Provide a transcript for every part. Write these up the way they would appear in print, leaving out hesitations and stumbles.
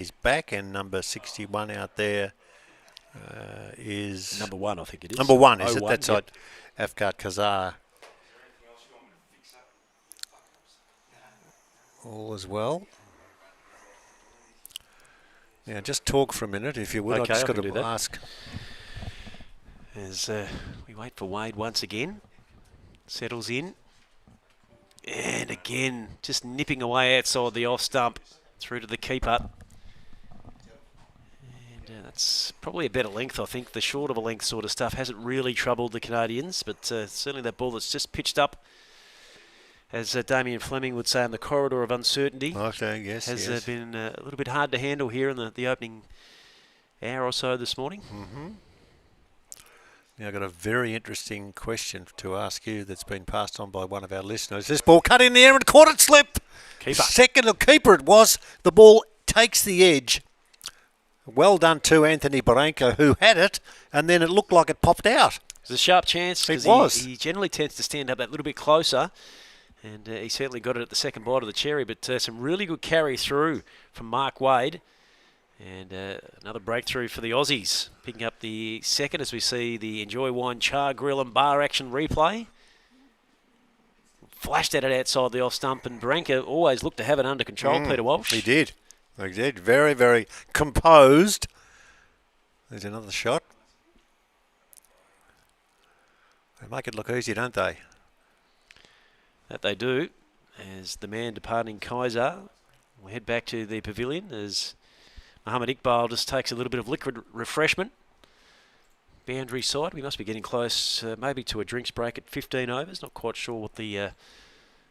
is back, and number 61 out there is... Number 1, I think it is. Number 1, is it? 01, That's yep. right. Afghat Kazar. All as well. Now, just talk for a minute, if you would. Okay, I just I got can to do that. ask. As we wait for Wade once again. Settles in. And again, just nipping away outside the off stump through to the keeper. And that's probably a better length, I think. The short of a length sort of stuff hasn't really troubled the Canadians, but certainly that ball that's just pitched up, as Damien Fleming would say, in the corridor of uncertainty. Okay, yes, has been a little bit hard to handle here in the opening hour or so this morning. Mm-hmm. Now, I've got a very interesting question to ask you that's been passed on by one of our listeners. This ball cut in the air and caught it slip. Keeper. Second of keeper it was. The ball takes the edge. Well done to Anthony Barranca, who had it, and then it looked like it popped out. It was a sharp chance. It was. He generally tends to stand up that little bit closer, and he certainly got it at the second bite of the cherry, but some really good carry through from Mark Wade. And another breakthrough for the Aussies, picking up the second as we see the Enjoy Wine Char Grill and Bar action replay. Flashed at it outside the off stump, and Barranca always looked to have it under control, Peter Walsh. He did. He did. Very, very composed. There's another shot. They make it look easy, don't they? That they do. As the man departing Kaiser, we'll head back to the pavilion as Mohammed Iqbal just takes a little bit of liquid refreshment. Boundary side, we must be getting close maybe to a drinks break at 15 overs. Not quite sure what the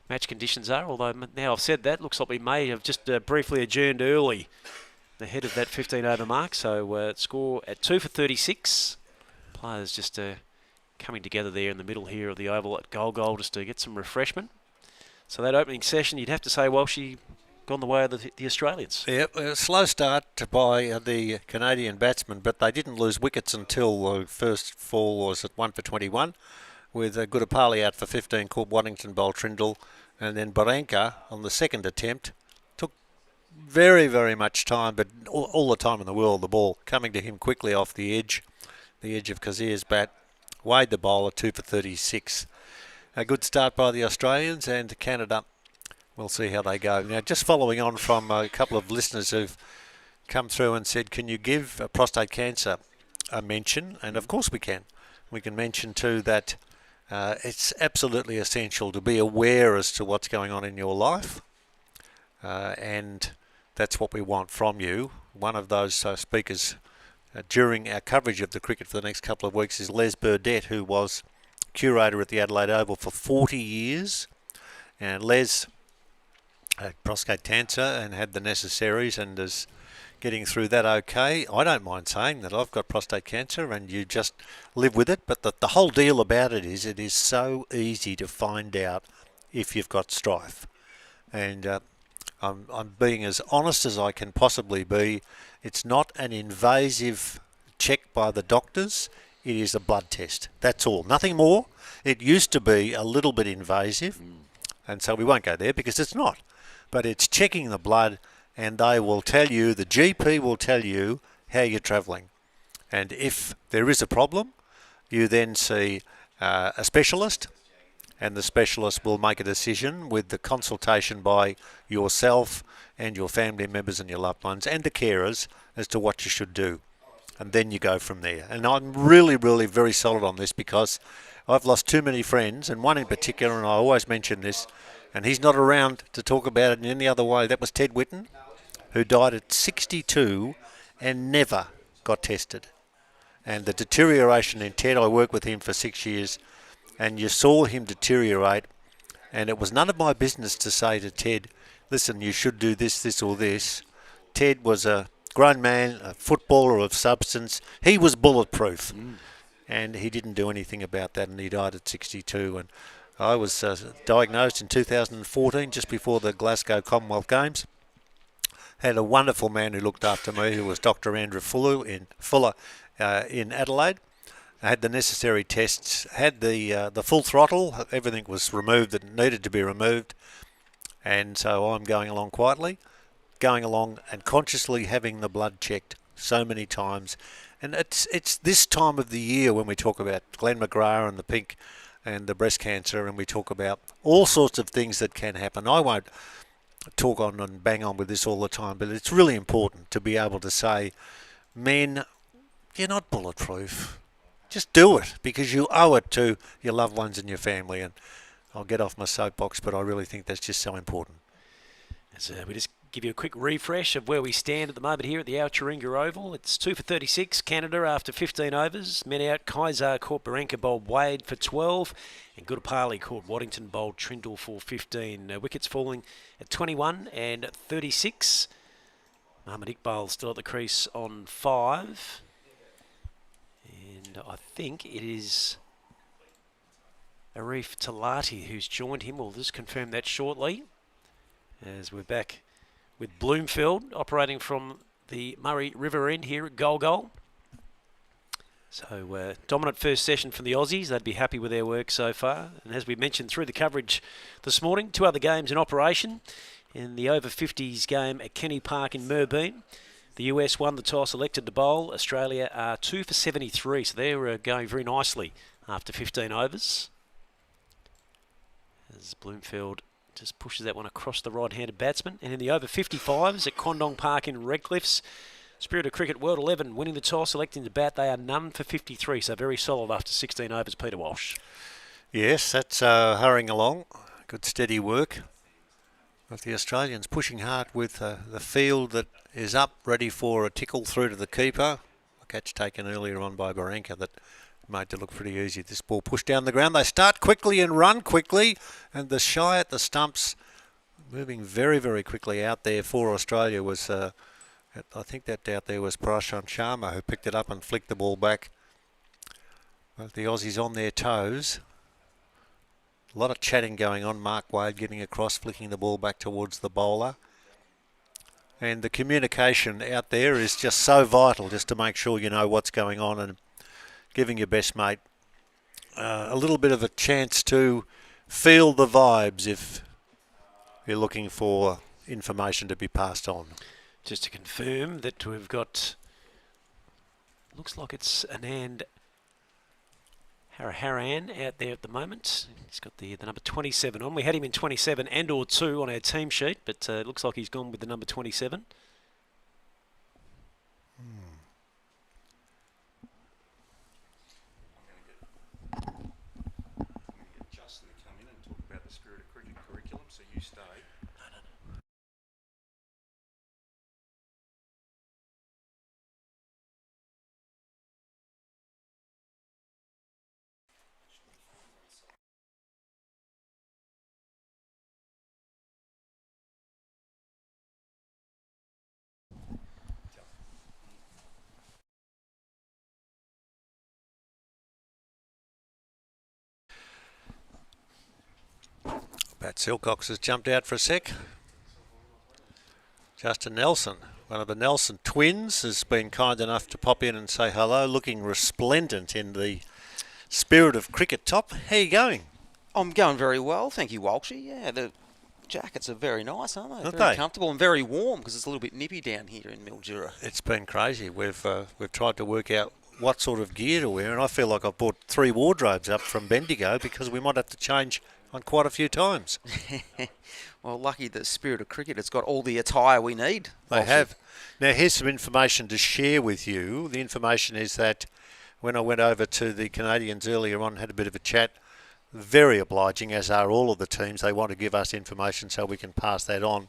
match conditions are, although now I've said that, looks like we may have just briefly adjourned early ahead of that 15 over mark. So score at 2 for 36. Players just coming together there in the middle here of the oval at goal just to get some refreshment. So that opening session, you'd have to say, Walshy, gone the way of the Australians. Yep, a slow start by the Canadian batsmen, but they didn't lose wickets until the first fall was at 1 for 21, with Goodapali out for 15, caught Waddington, bowled Trindle, and then Barranca on the second attempt took very, very much time, but all the time in the world, the ball coming to him quickly off the edge of Kazir's bat. Wade the bowler, 2 for 36. A good start by the Australians, and Canada, we'll see how they go. Now, just following on from a couple of listeners who've come through and said, can you give prostate cancer a mention? And of course we can. We can mention too that it's absolutely essential to be aware as to what's going on in your life. And that's what we want from you. One of those speakers during our coverage of the cricket for the next couple of weeks is Les Burdett, who was curator at the Adelaide Oval for 40 years. And Les had prostate cancer and had the necessaries and is getting through that okay. I don't mind saying that I've got prostate cancer, and you just live with it. But the whole deal about it is so easy to find out if you've got strife. And I'm being as honest as I can possibly be. It's not an invasive check by the doctors. It is a blood test. That's all. Nothing more. It used to be a little bit invasive, and so we won't go there because it's not. But it's checking the blood, and they will tell you, the GP will tell you how you're travelling. And if there is a problem, you then see a specialist, and the specialist will make a decision with the consultation by yourself and your family members and your loved ones and the carers as to what you should do. And then you go from there. And I'm really, really very solid on this because I've lost too many friends, and one in particular, and I always mention this, and he's not around to talk about it in any other way. That was Ted Whitten, who died at 62 and never got tested. And the deterioration in Ted, I worked with him for 6 years, and you saw him deteriorate, and it was none of my business to say to Ted, listen, you should do this, this or this. Ted was a grown man, a footballer of substance. He was bulletproof, and he didn't do anything about that, and he died at 62. And I was diagnosed in 2014, just before the Glasgow Commonwealth Games. Had a wonderful man who looked after me, who was Dr. Andrew Fuller in Adelaide. I had the necessary tests, had the full throttle, everything was removed that needed to be removed, and so I'm going along quietly. going along and consciously having the blood checked so many times. And it's this time of the year when we talk about Glenn McGrath and the pink and the breast cancer, and we talk about all sorts of things that can happen. I won't talk on and bang on with this all the time, but it's really important to be able to say, men, you're not bulletproof. Just do it, because you owe it to your loved ones and your family. And I'll get off my soapbox, but I really think that's just so important. So we just give you a quick refresh of where we stand at the moment here at the Alturinga Oval. It's 2 for 36, Canada after 15 overs. Men out, Kaiser caught Baranka, bowled Wade for 12. And Goodapali caught Waddington, bowled Trindle for 15. Wickets falling at 21 and 36. Mohamed Iqbal still at the crease on 5. And I think it is Arif Talati who's joined him. We'll just confirm that shortly, as we're back with Bloomfield operating from the Murray River end here at Golgol. So dominant first session from the Aussies. They'd be happy with their work so far. And as we mentioned through the coverage this morning, 2 other games in operation. In the over-50s game at Kenny Park in Merbein, the US won the toss, elected to bowl. Australia are 2 for 73, so they're going very nicely after 15 overs. As Bloomfield just pushes that one across the right-handed batsman. And in the over-55s at Condong Park in Redcliffs, Spirit of Cricket World 11 winning the toss, electing to bat. They are none for 53, so very solid after 16 overs, Peter Walsh. Yes, that's hurrying along. Good steady work with the Australians pushing hard with the field that is up, ready for a tickle through to the keeper. A catch taken earlier on by Baranka that made it look pretty easy. This ball pushed down the ground. They start quickly and run quickly, and the shy at the stumps moving very, very quickly out there for Australia was, I think that out there was Prashant Sharma, who picked it up and flicked the ball back. But the Aussies on their toes. A lot of chatting going on. Mark Wade getting across, flicking the ball back towards the bowler. And the communication out there is just so vital, just to make sure you know what's going on and giving your best mate a little bit of a chance to feel the vibes if you're looking for information to be passed on. Just to confirm that we've got, looks like it's Anand Haraharan out there at the moment. He's got the number 27 on. We had him in 27 and or 2 on our team sheet, but it looks like he's gone with the number 27. Justin to come in and talk about the Spirit of Cricket curriculum, so you stay. Pat Silcox has jumped out for a sec. Justin Nelson, one of the Nelson twins, has been kind enough to pop in and say hello, looking resplendent in the Spirit of Cricket top. How are you going? I'm going very well, thank you, Walshy. Yeah, the jackets are very nice, aren't they? Aren't very they? comfortable and very warm, because it's a little bit nippy down here in Mildura. It's been crazy. We've tried to work out what sort of gear to wear, and I feel like I've bought 3 wardrobes up from Bendigo because we might have to change on quite a few times. Well, lucky the Spirit of Cricket has got all the attire we need. They Walshy. have. Now, here's some information to share with you. The information is that when I went over to the Canadians earlier on, had a bit of a chat, very obliging, as are all of the teams. They want to give us information so we can pass that on.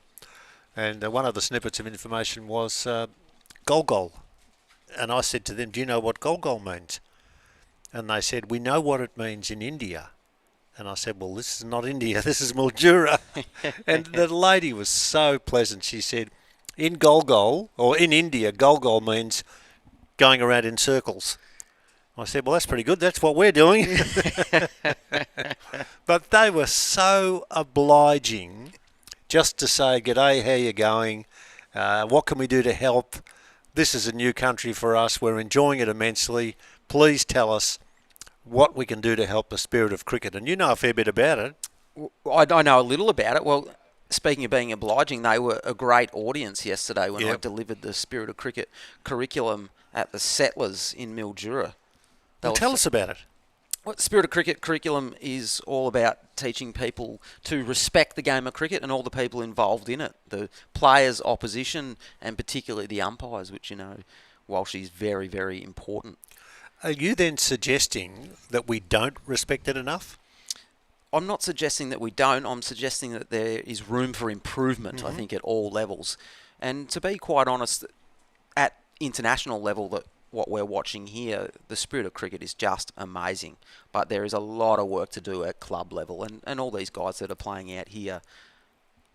And one of the snippets of information was Golgol. And I said to them, do you know what Golgol means? And they said, we know what it means in India. And I said, well, this is not India, this is Mildura. And the lady was so pleasant. She said, in Golgol, or in India, Golgol means going around in circles. I said, well, that's pretty good. That's what we're doing. But they were so obliging just to say, g'day, how you going? What can we do to help? This is a new country for us. We're enjoying it immensely. Please tell us what we can do to help the Spirit of Cricket. And you know a fair bit about it. I know a little about it. Well, speaking of being obliging, they were a great audience yesterday when I Yep. delivered the Spirit of Cricket curriculum at the Settlers in Mildura. Well, tell us about it. What the Spirit of Cricket curriculum is all about teaching people to respect the game of cricket and all the people involved in it, the players, opposition, and particularly the umpires, which, Walshy is very, very important. Are you then suggesting that we don't respect it enough? I'm not suggesting that we don't. I'm suggesting that there is room for improvement, I think, at all levels. And to be quite honest, at international level, that what we're watching here, the Spirit of Cricket is just amazing. But there is a lot of work to do at club level. And all these guys that are playing out here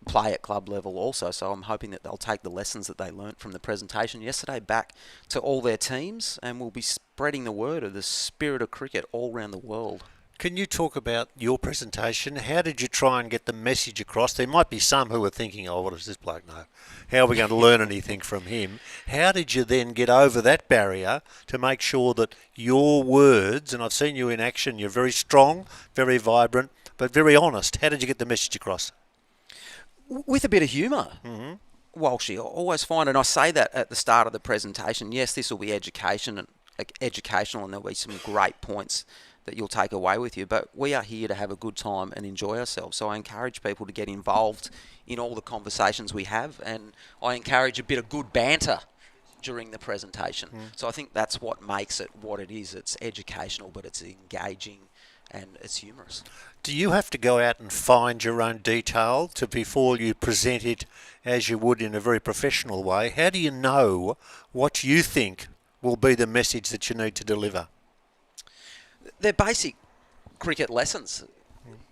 play at club level also. So I'm hoping that they'll take the lessons that they learnt from the presentation yesterday back to all their teams, and we'll be spreading the word of the Spirit of Cricket all around the world. Can you talk about your presentation? How did you try and get the message across? There might be some who are thinking, oh, what does this bloke know? How are we going to learn anything from him? How did you then get over that barrier to make sure that your words, and I've seen you in action, you're very strong, very vibrant, but very honest. How did you get the message across? With a bit of humour. Walshy, I always find, and I say that at the start of the presentation, yes, this will be educational and there'll be some great points that you'll take away with you, but we are here to have a good time and enjoy ourselves. So I encourage people to get involved in all the conversations we have, and I encourage a bit of good banter during the presentation. So I think that's what makes it what it is. It's educational, but it's engaging and it's humorous. Do you have to go out and find your own detail before you present it as you would in a very professional way? How do you know what you think will be the message that you need to deliver? They're basic cricket lessons.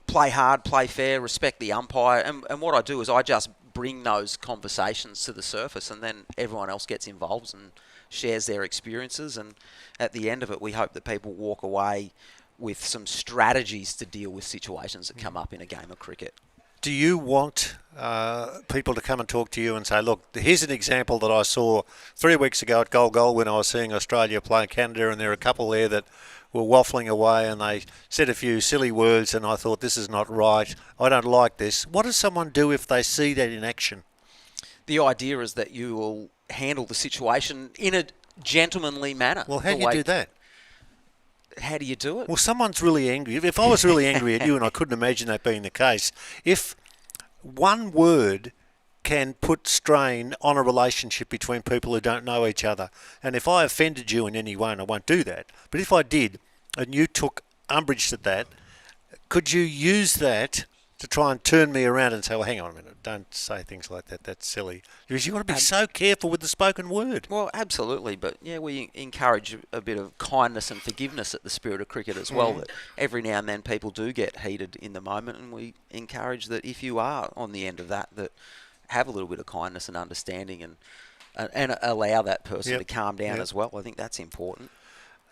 Play hard, play fair, respect the umpire. And what I do is I just bring those conversations to the surface, and then everyone else gets involved and shares their experiences. And at the end of it, we hope that people walk away with some strategies to deal with situations that come up in a game of cricket. Do you want people to come and talk to you and say, look, here's an example that I saw 3 weeks ago at Goal when I was seeing Australia play Canada, and there are a couple there that were waffling away and they said a few silly words and I thought, this is not right, I don't like this. What does someone do if they see that in action? The idea is that you will handle the situation in a gentlemanly manner. Well, how do you do that? How do you do it? Well, someone's really angry. If I was really angry at you, and I couldn't imagine that being the case, if one word can put strain on a relationship between people who don't know each other, and if I offended you in any way, and I won't do that, but if I did, and you took umbrage at that, could you use that to try and turn me around and say, well, hang on a minute, don't say things like that, that's silly. Because you've got to be so careful with the spoken word. Well, absolutely, but yeah, we encourage a bit of kindness and forgiveness at the Spirit of Cricket as well, that every now and then people do get heated in the moment, and we encourage that if you are on the end of that have a little bit of kindness and understanding and allow that person to calm down as well. I think that's important.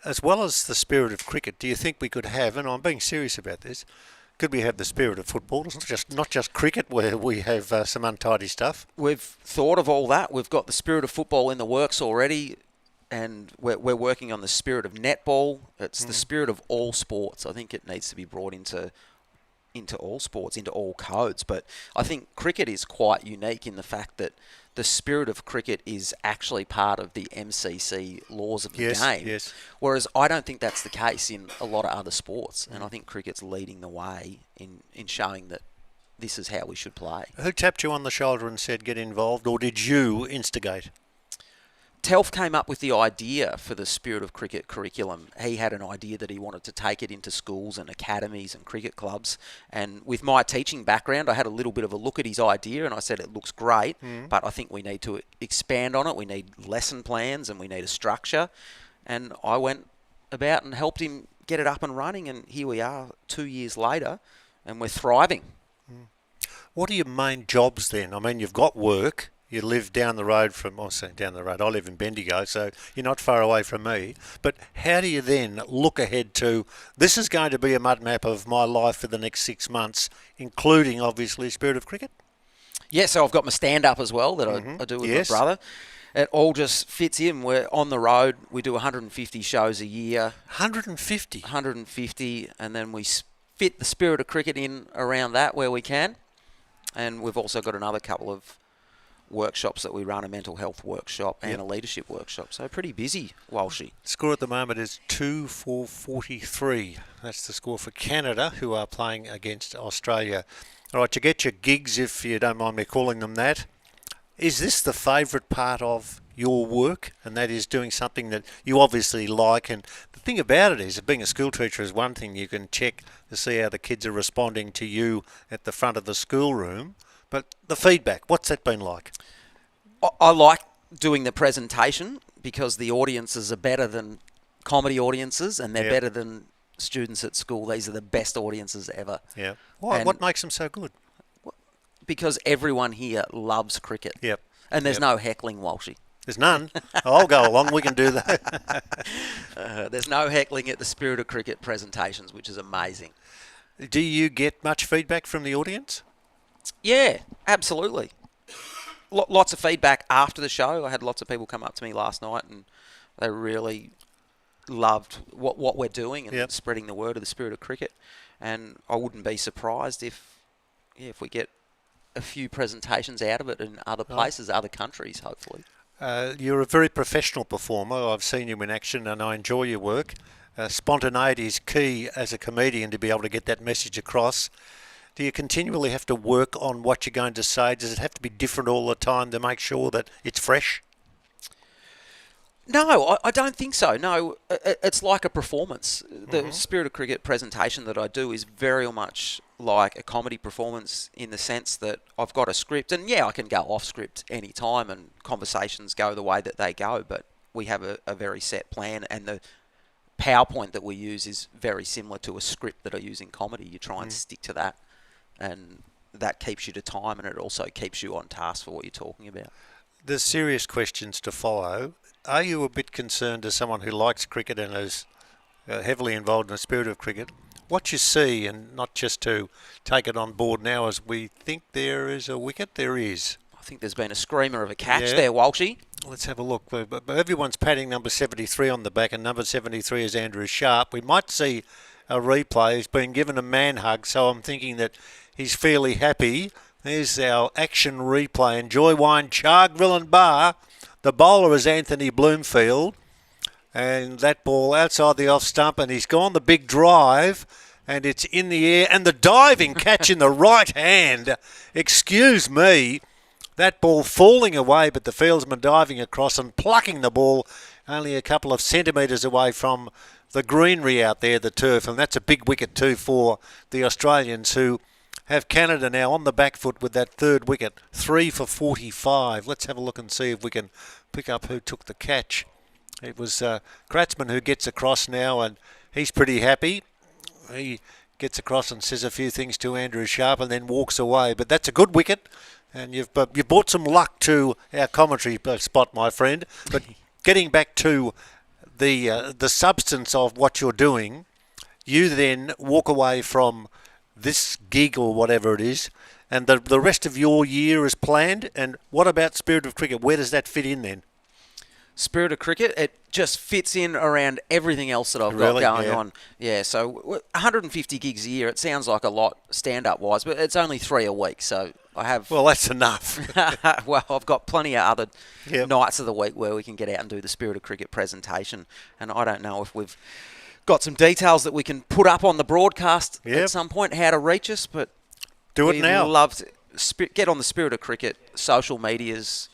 As well as the spirit of cricket, do you think we could have, and I'm being serious about this, could we have the spirit of football? It's not just cricket where we have some untidy stuff. We've thought of all that. We've got the spirit of football in the works already, and we're working on the spirit of netball. It's the spirit of all sports. I think it needs to be brought into all sports, into all codes. But I think cricket is quite unique in the fact that the spirit of cricket is actually part of the MCC laws of the game. Yes. Whereas I don't think that's the case in a lot of other sports. And I think cricket's leading the way in showing that this is how we should play. Who tapped you on the shoulder and said get involved, or did you instigate? Telf came up with the idea for the Spirit of Cricket curriculum. He had an idea that he wanted to take it into schools and academies and cricket clubs. And with my teaching background, I had a little bit of a look at his idea and I said, it looks great, but I think we need to expand on it. We need lesson plans and we need a structure. And I went about and helped him get it up and running. And here we are 2 years later and we're thriving. What are your main jobs then? I mean, you've got work. You live down the road from, I live in Bendigo, so you're not far away from me. But how do you then look ahead to, this is going to be a mud map of my life for the next 6 months, including, obviously, Spirit of Cricket? Yeah, so I've got my stand-up as well that I do with my brother. It all just fits in. We're on the road. We do 150 shows a year. 150? 150, and then we fit the Spirit of Cricket in around that where we can. And we've also got another couple of workshops that we run, a mental health workshop and Yep. a leadership workshop. So pretty busy, Walshy. Score at the moment is 2-4-43. That's the score for Canada, who are playing against Australia. All right, you get your gigs, if you don't mind me calling them that. Is this the favourite part of your work? And that is doing something that you obviously like. And the thing about it is, being a school teacher is one thing. You can check to see how the kids are responding to you at the front of the schoolroom. But the feedback, what's that been like? I like doing the presentation because the audiences are better than comedy audiences, and they're Yep. better than students at school. These are the best audiences ever. Yeah. Why? And- What makes them so good? Because everyone here loves cricket. Yep. And there's Yep. no heckling, Walshy. There's none. I'll go along. We can do that. There's no heckling at the Spirit of Cricket presentations, which is amazing. Do you get much feedback from the audience? Yeah, absolutely. Lots of feedback after the show. I had lots of people come up to me last night and they really loved what we're doing and Yep. spreading the word of the Spirit of Cricket. And I wouldn't be surprised if we get a few presentations out of it in other places, other countries, hopefully. You're a very professional performer. I've seen you in action and I enjoy your work. Spontaneity is key as a comedian to be able to get that message across. Do you continually have to work on what you're going to say? Does it have to be different all the time to make sure that it's fresh? No, I don't think so. No, it's like a performance. The Spirit of Cricket presentation that I do is very much like a comedy performance in the sense that I've got a script, and I can go off script any time and conversations go the way that they go, but we have a very set plan, and the PowerPoint that we use is very similar to a script that I use in comedy. You try and stick to that, and that keeps you to time, and it also keeps you on task for what you're talking about. There's serious questions to follow. Are you a bit concerned as someone who likes cricket and is heavily involved in the spirit of cricket? What you see, and not just to take it on board now as we think there is a wicket, there is. I think there's been a screamer of a catch Yeah. there, Walshy. Let's have a look. Everyone's patting number 73 on the back, and number 73 is Andrew Sharp. We might see a replay. He's been given a man hug, so I'm thinking that he's fairly happy. There's our action replay. Enjoy Wine, Chargville and Bar. The bowler is Anthony Bloomfield. And that ball outside the off stump, and he's gone the big drive, and it's in the air. And the diving catch in the right hand. Excuse me. That ball falling away, but the fieldsman diving across and plucking the ball only a couple of centimetres away from the greenery out there, the turf. And that's a big wicket too for the Australians, who have Canada now on the back foot with that third wicket, 3 for 45. Let's have a look and see if we can pick up who took the catch. It was Kratzman who gets across now, and he's pretty happy. He gets across and says a few things to Andrew Sharp and then walks away. But that's a good wicket, and you've brought some luck to our commentary spot, my friend. But getting back to the substance of what you're doing, you then walk away from this gig or whatever it is, and the rest of your year is planned. And what about Spirit of Cricket? Where does that fit in then? Spirit of Cricket, it just fits in around everything else that I've Really? got going Yeah. on. Yeah, so 150 gigs a year, it sounds like a lot stand-up wise, but it's only 3 a week, so I have... Well, that's enough. well, I've got plenty of other Yep. nights of the week where we can get out and do the Spirit of Cricket presentation, and I don't know if we've got some details that we can put up on the broadcast Yep. at some point, how to reach us, but Do it we'd now. love to get on the Spirit of Cricket social medias.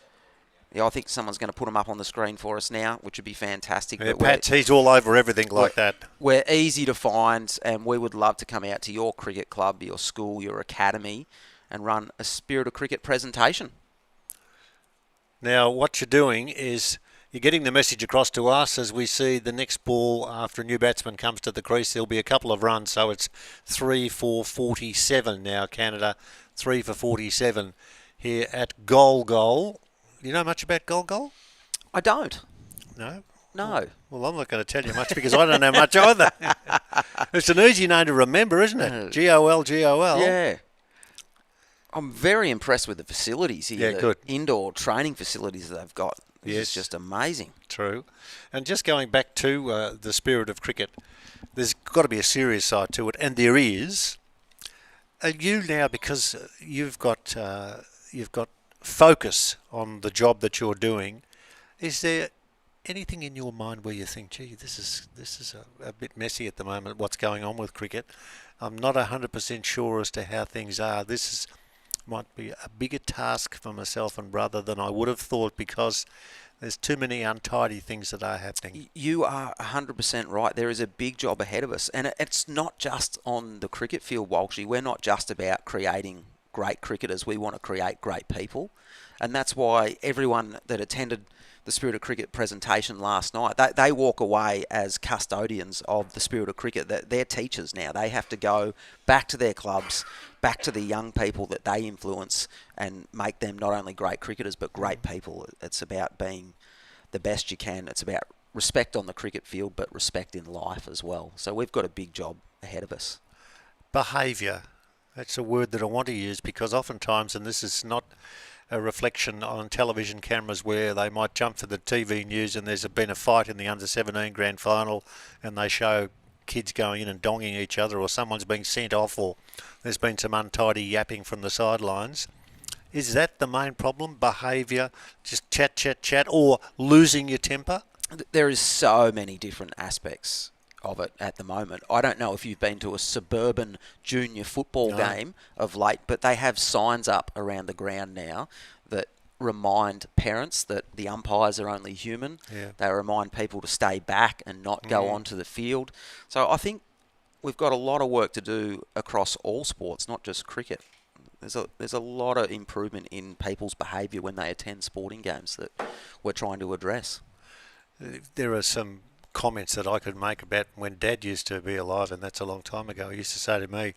Yeah, I think someone's going to put them up on the screen for us now, which would be fantastic. Yeah, But Pat's, he's all over everything like that. we're easy to find, and we would love to come out to your cricket club, your school, your academy, and run a Spirit of Cricket presentation. Now, what you're doing is you're getting the message across to us as we see the next ball after a new batsman comes to the crease. There'll be a couple of runs, so it's 3 for 47 now, Canada. 3 for 47 here at Goal. You know much about Goal? I don't. No? No. Well, I'm not going to tell you much because I don't know much either. It's an easy name to remember, isn't it? Gol. Yeah. I'm very impressed with the facilities here. Yeah, the good. Indoor training facilities that they've got. This Yes. is just amazing. True. And just going back to the spirit of cricket, there's got to be a serious side to it, and there is. Are you now, because you've got focus on the job that you're doing, is there anything in your mind where you think, gee, this is a bit messy at the moment, what's going on with cricket? I'm not 100% sure as to how things are. Might be a bigger task for myself and brother than I would have thought, because there's too many untidy things that are happening. You are 100% right. There is a big job ahead of us. And it's not just on the cricket field, Walshy. We're not just about creating great cricketers. We want to create great people. And that's why everyone that attended the Spirit of Cricket presentation last night, they walk away as custodians of the Spirit of Cricket. They're teachers now. They have to go back to their clubs, back to the young people that they influence, and make them not only great cricketers but great people. It's about being the best you can. It's about respect on the cricket field, but respect in life as well. So we've got a big job ahead of us. Behaviour. That's a word that I want to use, because oftentimes, and this is not a reflection on television cameras where they might jump for the TV news and there's been a fight in the under-17 grand final and they show kids going in and donging each other, or someone's being sent off, or there's been some untidy yapping from the sidelines. Is that the main problem? Behaviour, just chat, or losing your temper? There is so many different aspects of it at the moment. I don't know if you've been to a suburban junior football game of late, but they have signs up around the ground now that remind parents that the umpires are only human. Yeah. They remind people to stay back and not go onto the field. So I think we've got a lot of work to do across all sports, not just cricket. There's a lot of improvement in people's behaviour when they attend sporting games that we're trying to address. There are some comments that I could make about when Dad used to be alive, and that's a long time ago. He used to say to me,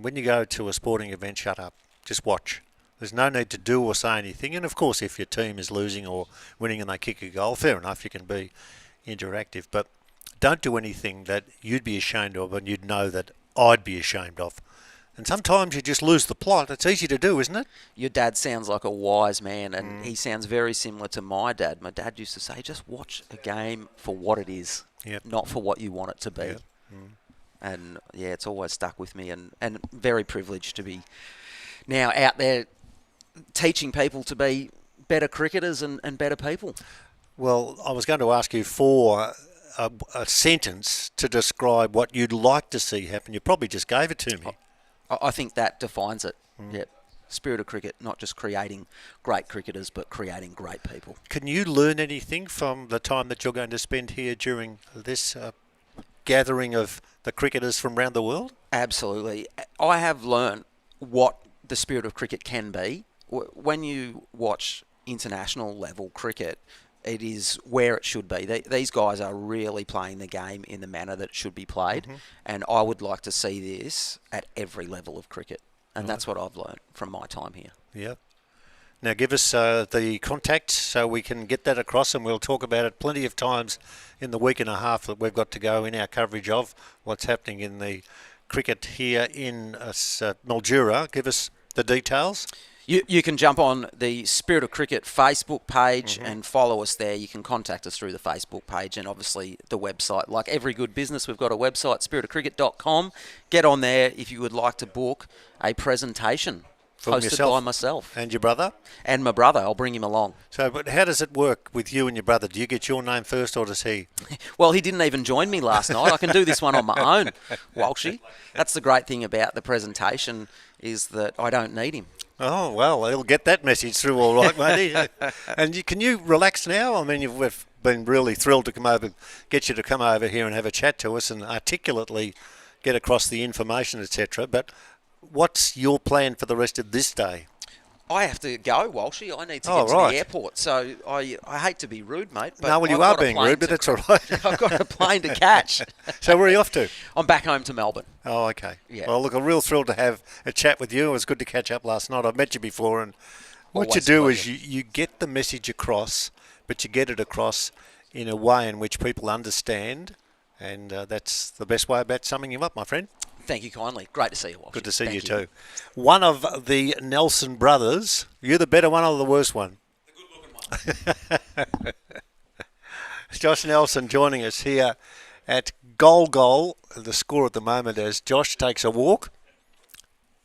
when you go to a sporting event, shut up, just watch. There's no need to do or say anything. And of course, if your team is losing or winning and they kick a goal, fair enough, you can be interactive, but don't do anything that you'd be ashamed of and you'd know that I'd be ashamed of. And sometimes you just lose the plot. It's easy to do, isn't it? Your dad sounds like a wise man, and he sounds very similar to my dad. My dad used to say, just watch a game for what it is, not for what you want it to be. Yep. And, it's always stuck with me, and very privileged to be now out there teaching people to be better cricketers and better people. Well, I was going to ask you for a sentence to describe what you'd like to see happen. You probably just gave it to me. I think that defines it. Yep. Spirit of cricket, not just creating great cricketers, but creating great people. Can you learn anything from the time that you're going to spend here during this gathering of the cricketers from around the world? Absolutely. I have learned what the spirit of cricket can be. When you watch international level cricket, it is where it should be. These guys are really playing the game in the manner that it should be played, and I would like to see this at every level of cricket, and that's what I've learned from my time here. Yeah. Now give us the contact so we can get that across, and we'll talk about it plenty of times in the week and a half that we've got to go in our coverage of what's happening in the cricket here in Mildura. Give us the details. You can jump on the Spirit of Cricket Facebook page and follow us there. You can contact us through the Facebook page and obviously the website. Like every good business, we've got a website, spiritofcricket.com. Get on there if you would like to book a presentation hosted by myself. And your brother? And my brother. I'll bring him along. So, but how does it work with you and your brother? Do you get your name first or does he? Well, he didn't even join me last night. I can do this one on my own, Walshy. That's the great thing about the presentation is that I don't need him. Oh, well, he'll get that message through all right, mate. And can you relax now? I mean, we've been really thrilled to get you to come over here and have a chat to us and articulately get across the information, etc. But what's your plan for the rest of this day? I have to go, Walshy. I need to get to the airport. So I hate to be rude, mate. But no, well, you are being rude, but that's all right. I've got a plane to catch. So where are you off to? I'm back home to Melbourne. Oh, okay. Yeah. Well, look, I'm real thrilled to have a chat with you. It was good to catch up last night. I've met you before, and what Always you do pleasure. is you get the message across, but you get it across in a way in which people understand, and that's the best way about summing you up, my friend. Thank you kindly. Great to see you, Walshy. Good to see Thank you too. One of the Nelson brothers. You're the better one or the worse one? The good-looking one. Josh Nelson joining us here at Goal. The score at the moment as Josh takes a walk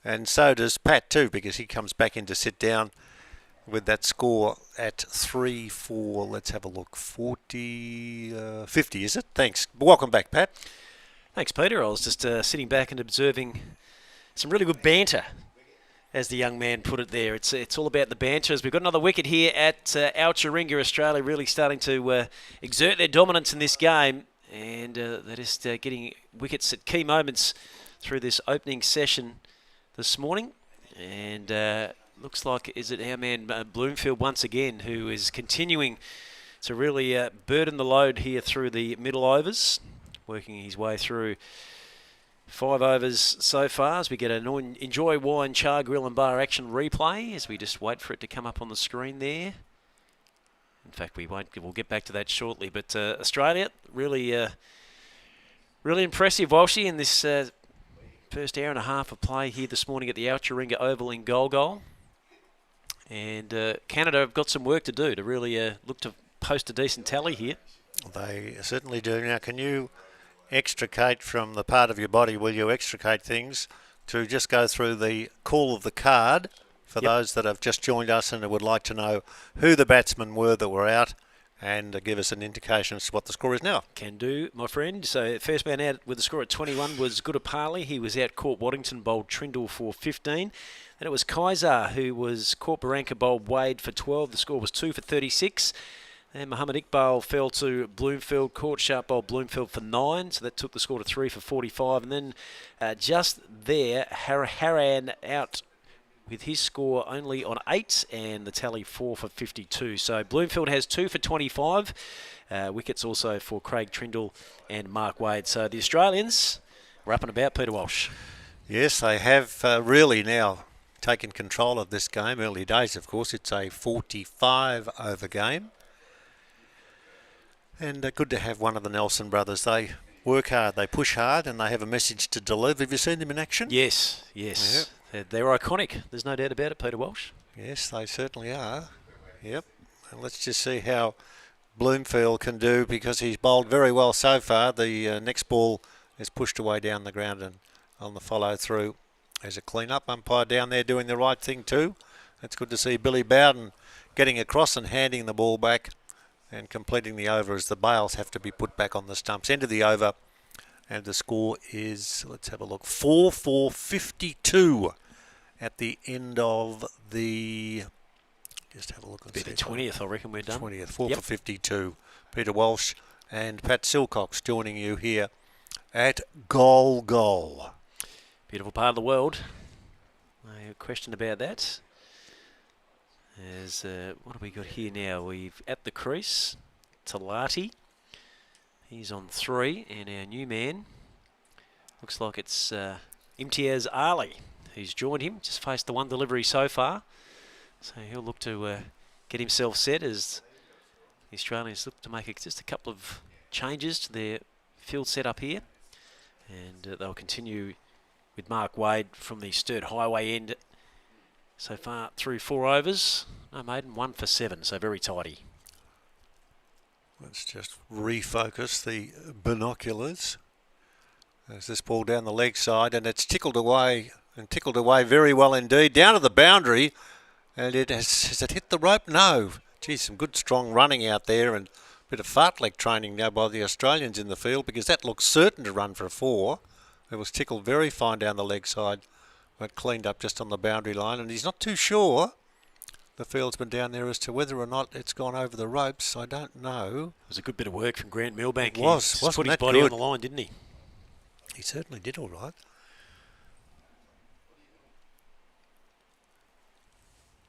And so does Pat too, because he comes back in to sit down with that score at 3-4. Let's have a look. 50, is it? Thanks. Welcome back, Pat. Thanks, Peter. I was just sitting back and observing some really good banter, as the young man put it there. It's all about the banter. As we've got another wicket here at Alturinga. Australia really starting to exert their dominance in this game, and they're just getting wickets at key moments through this opening session this morning. And looks like, is it our man Bloomfield once again, who is continuing to really burden the load here through the middle overs, working his way through 5 overs so far as we get an Enjoy Wine Char Grill and Bar action replay as we just wait for it to come up on the screen there. In fact, we'll get back to that shortly. But Australia, really impressive, Walshy, in this first hour and a half of play here this morning at the Alturinga Oval in Golgol. And Canada have got some work to do to really look to post a decent tally here. They certainly do. Now, can you extricate from the part of your body, will you extricate things to just go through the call of the card for those that have just joined us and would like to know who the batsmen were that were out, and give us an indication as to what the score is now? Can do, my friend. So first man out with the score at 21 was Goodapali. He was out caught Waddington, bowled Trindle for 15. Then it was Kaiser who was caught Baranka, bowled Wade for 12. The score was 2 for 36. And Muhammad Iqbal fell to Bloomfield, caught sharp bowled Bloomfield for 9, so that took the score to 3 for 45. And then just there, Haran out with his score only on 8, and the tally 4 for 52. So Bloomfield has 2 for 25. Wickets also for Craig Trindle and Mark Wade. So the Australians were up and about, Peter Walsh. Yes, they have really now taken control of this game. Early days, of course. It's a 45 over game. And good to have one of the Nelson brothers. They work hard, they push hard, and they have a message to deliver. Have you seen them in action? Yes. They're iconic. There's no doubt about it, Peter Walsh. Yes, they certainly are. Yep. And let's just see how Bloomfield can do, because he's bowled very well so far. The next ball is pushed away down the ground, and on the follow through there's a clean-up. Umpire down there doing the right thing too. It's good to see Billy Bowden getting across and handing the ball back and completing the over, as the bails have to be put back on the stumps. End of the over, and the score is, let's have a look, 4 for 52 at the end of the, just have a look. Be the 20th, I reckon we're done. 20th, 4 for 52. Peter Walsh and Pat Silcox joining you here at Golgol. Beautiful part of the world. No question about that. As what have we got here now? We've at the crease, Talati. He's on 3, and our new man looks like it's Imtiaz Ali who's joined him. Just faced the one delivery so far, so he'll look to get himself set as the Australians look to make just a couple of changes to their field setup here, and they'll continue with Mark Wade from the Sturt Highway end. So far through 4 overs, no maiden, 1 for 7, so very tidy. Let's just refocus the binoculars. There's this ball down the leg side, and it's tickled away very well indeed. Down to the boundary, and has it hit the rope? No. Geez, some good strong running out there, and a bit of fartlek training now by the Australians in the field, because that looks certain to run for a 4. It was tickled very fine down the leg side, but cleaned up just on the boundary line, and he's not too sure, the fieldsman down there, as to whether or not it's gone over the ropes. I don't know. It was a good bit of work from Grant Milbank. It was. He put his body on the line, didn't he? He certainly did all right.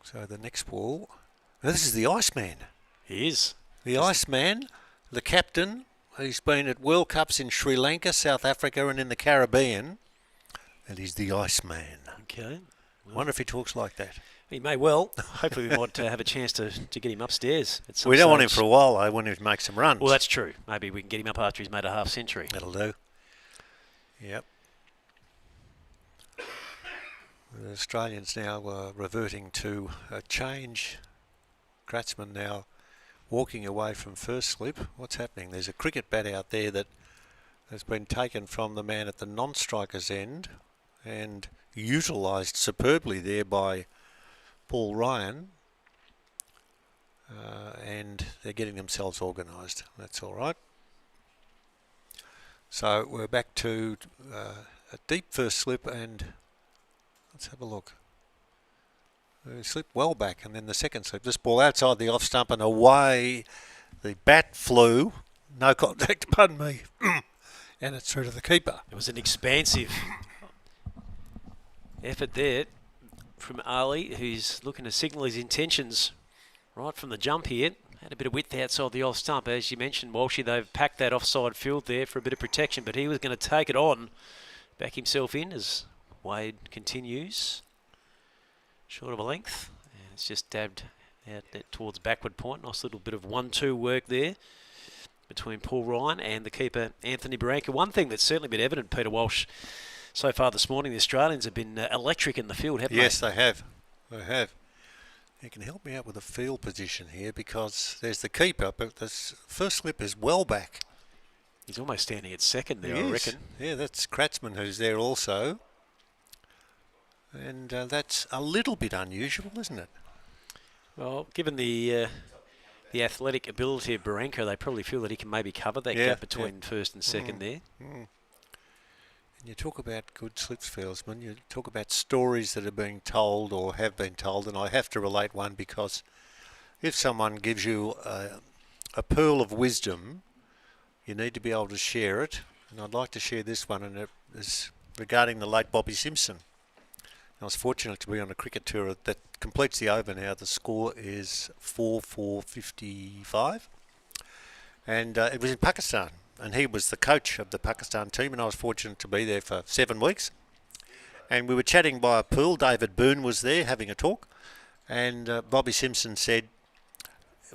So the next ball. Now this is the Iceman. He is. The Iceman, the captain. He's been at World Cups in Sri Lanka, South Africa, and in the Caribbean. And he's the Iceman. Okay. Well, wonder if he talks like that. He may well. Hopefully we might have a chance to get him upstairs at some We don't stage. want him for a while, though. We want him to make some runs. Well, that's true. Maybe we can get him up after he's made a half century. That'll do. Yep. The Australians now reverting to a change. Kratzman now walking away from first slip. What's happening? There's a cricket bat out there that has been taken from the man at the non-striker's end. and utilised superbly there by Paul Ryan. And they're getting themselves organised. That's all right. So we're back to a deep first slip, and let's have a look. We slipped well back, and then the second slip. This ball outside the off stump and away. The bat flew. No contact, pardon me. And it's through to the keeper. It was an expansive effort there from Ali, who's looking to signal his intentions right from the jump here. Had a bit of width outside the off stump. As you mentioned, Walshy, they've packed that offside field there for a bit of protection, but he was going to take it on, back himself in as Wade continues. Short of a length, and it's just dabbed out towards backward point. Nice little bit of 1-2 work there between Paul Ryan and the keeper, Anthony Barranca. One thing that's certainly been evident, Peter Walsh, so far this morning, the Australians have been electric in the field, haven't they? Yes, they have. They have. You can help me out with the field position here, because there's the keeper, but this first slip is well back. He's almost standing at second there, He I is. reckon. Yeah, that's Kratzmann who's there also. And that's a little bit unusual, isn't it? Well, given the athletic ability of Barranca, they probably feel that he can maybe cover that gap between first and second there. And you talk about good slips fieldsmen, you talk about stories that are being told or have been told, and I have to relate one, because if someone gives you a pearl of wisdom, you need to be able to share it. And I'd like to share this one, and it is regarding the late Bobby Simpson. I was fortunate to be on a cricket tour that completes the over now. The score is 4-4-55. And it was in Pakistan. And he was the coach of the Pakistan team, and I was fortunate to be there for 7 weeks. And we were chatting by a pool. David Boone was there having a talk. And Bobby Simpson said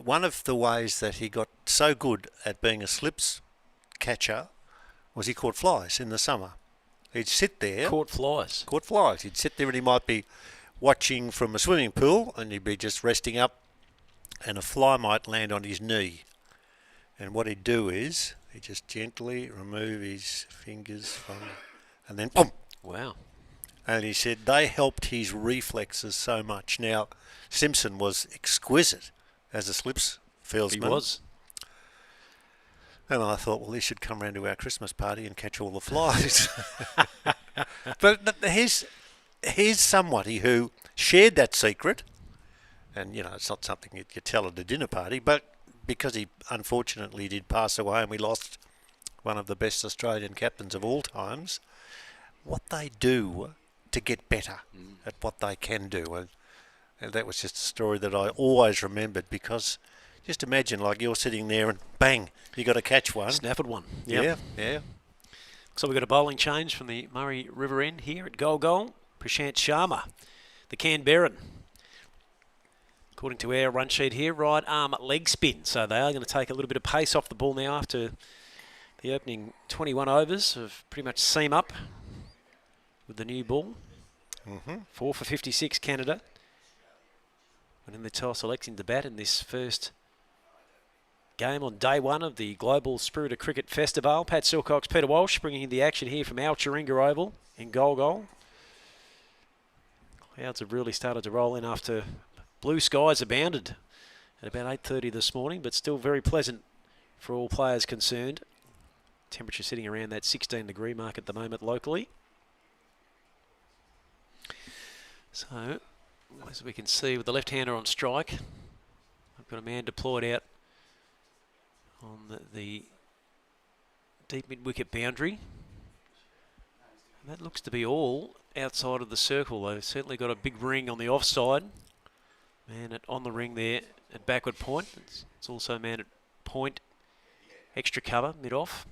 one of the ways that he got so good at being a slips catcher was he caught flies in the summer. He'd sit there. Caught flies. Caught flies. He'd sit there and he might be watching from a swimming pool, and he'd be just resting up, and a fly might land on his knee. And what he'd do is he'd just gently remove his fingers from, and then boom. Wow. And he said they helped his reflexes so much. Now, Simpson was exquisite as a slips fieldsman. He was. And I thought, well, he should come round to our Christmas party and catch all the flies. But here's somebody who shared that secret. And, it's not something you tell at a dinner party, but because he unfortunately did pass away and we lost one of the best Australian captains of all times, what they do to get better at what they can do. And that was just a story that I always remembered, because just imagine, like, you're sitting there and bang, you got to catch one. Snaffled one. Yep. Yeah. So we've got a bowling change from the Murray River end here at Goal. Prashant Sharma, the Canberran. According to our run sheet here, right arm leg spin. So they are going to take a little bit of pace off the ball now after the opening 21 overs of pretty much seam up with the new ball. 4 for 56 Canada. And in the toss electing to bat in this first game on day one of the Global Spirit of Cricket Festivale. Pat Silcox, Peter Walsh bringing in the action here from Al Chiringa Oval in Goal. Clouds have really started to roll in after blue skies abounded at about 8:30 this morning, but still very pleasant for all players concerned. Temperature sitting around that 16-degree mark at the moment locally. So, as we can see with the left-hander on strike, I've got a man deployed out on the deep mid-wicket boundary. And that looks to be all outside of the circle. They've certainly got a big ring on the offside. Man on the ring there at backward point. It's also man at point, extra cover, mid-off.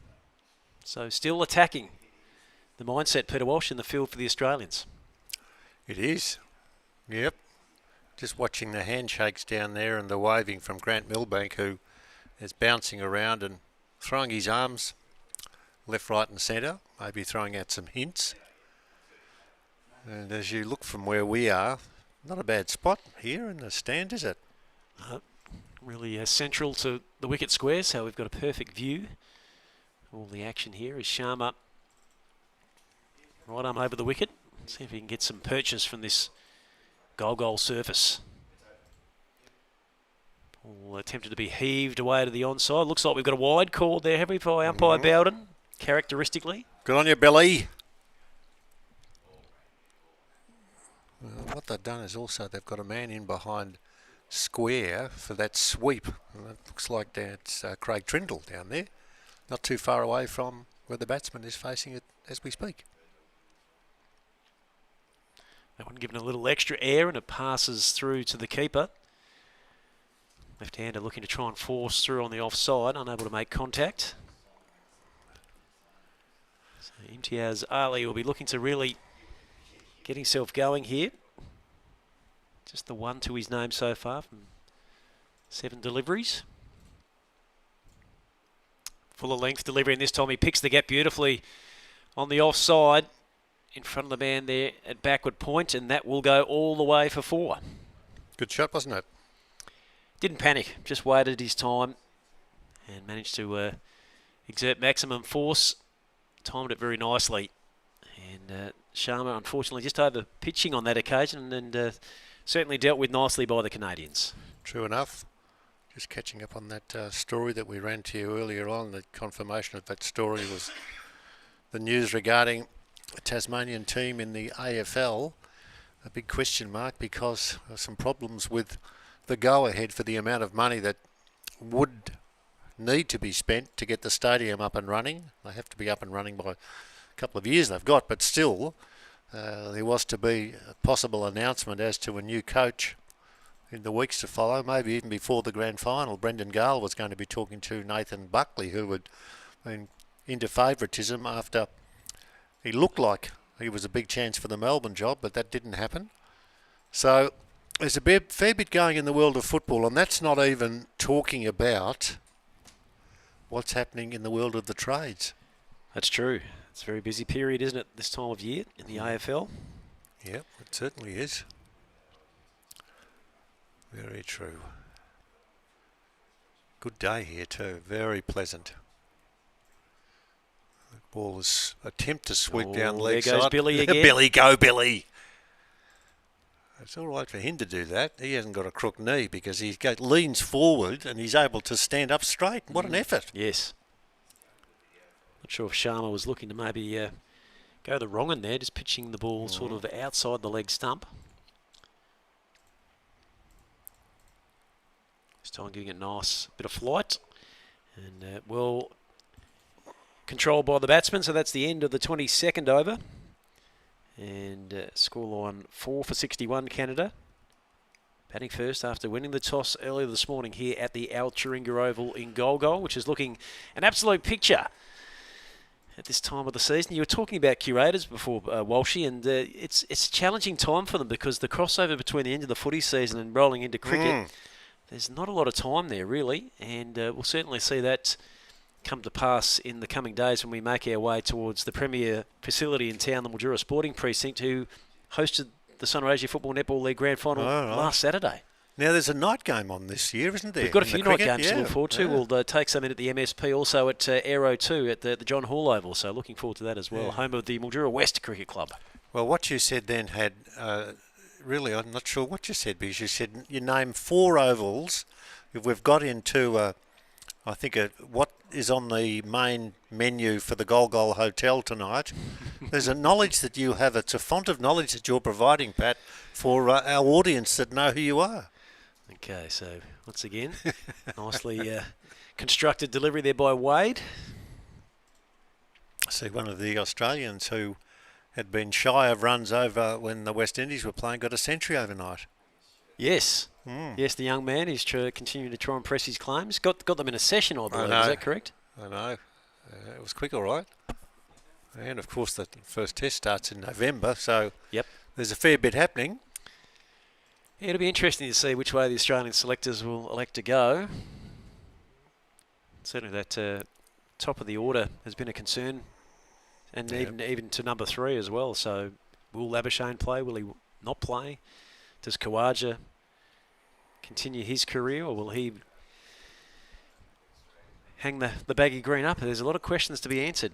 So still attacking the mindset, Peter Walsh, in the field for the Australians. It is. Yep. Just watching the handshakes down there and the waving from Grant Milbank, who is bouncing around and throwing his arms left, right and centre, maybe throwing out some hints. And as you look from where we are, not a bad spot here in the stand, is it? Really central to the wicket square, so we've got a perfect view. All the action here is Sharma right arm over the wicket, See if he can get some purchase from this goal surface. Ball attempted to be heaved away to the onside. Looks like we've got a wide call there, have we, by umpire Bowden, characteristically. Good on you, Billy. Well, what they've done is also they've got a man in behind square for that sweep. And it looks like that's Craig Trindle down there, not too far away from where the batsman is facing it as we speak. That one given a little extra air and it passes through to the keeper. Left-hander looking to try and force through on the offside, unable to make contact. So Imtiaz Ali will be looking to really get himself going here. Just the one to his name so far from 7 deliveries. Fuller length delivery, and this time he picks the gap beautifully on the offside in front of the man there at backward point, and that will go all the way for 4. Good shot, wasn't it? Didn't panic, just waited his time and managed to exert maximum force. Timed it very nicely. And Sharma, unfortunately, just over pitching on that occasion and certainly dealt with nicely by the Canadians. True enough. Just catching up on that story that we ran to you earlier on. The confirmation of that story was the news regarding a Tasmanian team in the AFL. A big question mark because of some problems with the go-ahead for the amount of money that would need to be spent to get the stadium up and running. They have to be up and running by a couple of years they've got, but still there was to be a possible announcement as to a new coach in the weeks to follow, maybe even before the grand final. Brendan Gale was going to be talking to Nathan Buckley, who had been into favouritism after he looked like he was a big chance for the Melbourne job, but that didn't happen. So there's a fair bit going in the world of football, and that's not even talking about what's happening in the world of the trades. That's true. It's a very busy period, isn't it, this time of year in the AFL? Yep, it certainly is. Very true. Good day here too. Very pleasant. The ball is attempt to sweep down leg side. There goes Billy again. Billy, go Billy. It's all right for him to do that. He hasn't got a crook knee because he leans forward and he's able to stand up straight. What an effort. Yes. Not sure if Sharma was looking to maybe go the wrong in there, just pitching the ball sort of outside the leg stump. This time giving it a nice bit of flight. And well controlled by the batsman, so that's the end of the 22nd over. And scoreline 4 for 61 Canada. Batting first after winning the toss earlier this morning here at the Al Turinga Oval in Golgol, which is looking an absolute picture at this time of the season. You were talking about curators before, Walshy, and it's a challenging time for them because the crossover between the end of the footy season and rolling into cricket, there's not a lot of time there really, and we'll certainly see that come to pass in the coming days when we make our way towards the premier facility in town, the Mildura Sporting Precinct, who hosted the Sunraysia Football Netball League Grand Final last Saturday. Now there's a night game on this year, isn't there? We've got a few night games to look forward to. Yeah. We'll take some in at the MSP, also at Aero 2 at the John Hall Oval, so looking forward to that as well. Home of the Mildura West Cricket Club. Well, what you said then had, really, I'm not sure what you said, because you said you named 4 ovals. If we've got into, I think, what is on the main menu for the Golgol Hotel tonight, there's a knowledge that you have. It's a font of knowledge that you're providing, Pat, for our audience that know who you are. Okay, so once again, nicely constructed delivery there by Wade. I see one of the Australians who had been shy of runs over when the West Indies were playing got a century overnight. Yes. Yes, the young man is continuing to try and press his claims. Got them in a session, I believe. Is that correct? I know. It was quick, all right. And, of course, the first test starts in November, so there's a fair bit happening. Yeah, it'll be interesting to see which way the Australian selectors will elect to go. Certainly that top of the order has been a concern, and even to number 3 as well. So will Labuschagne play? Will he not play? Does Khawaja continue his career, or will he hang the baggy green up? There's a lot of questions to be answered.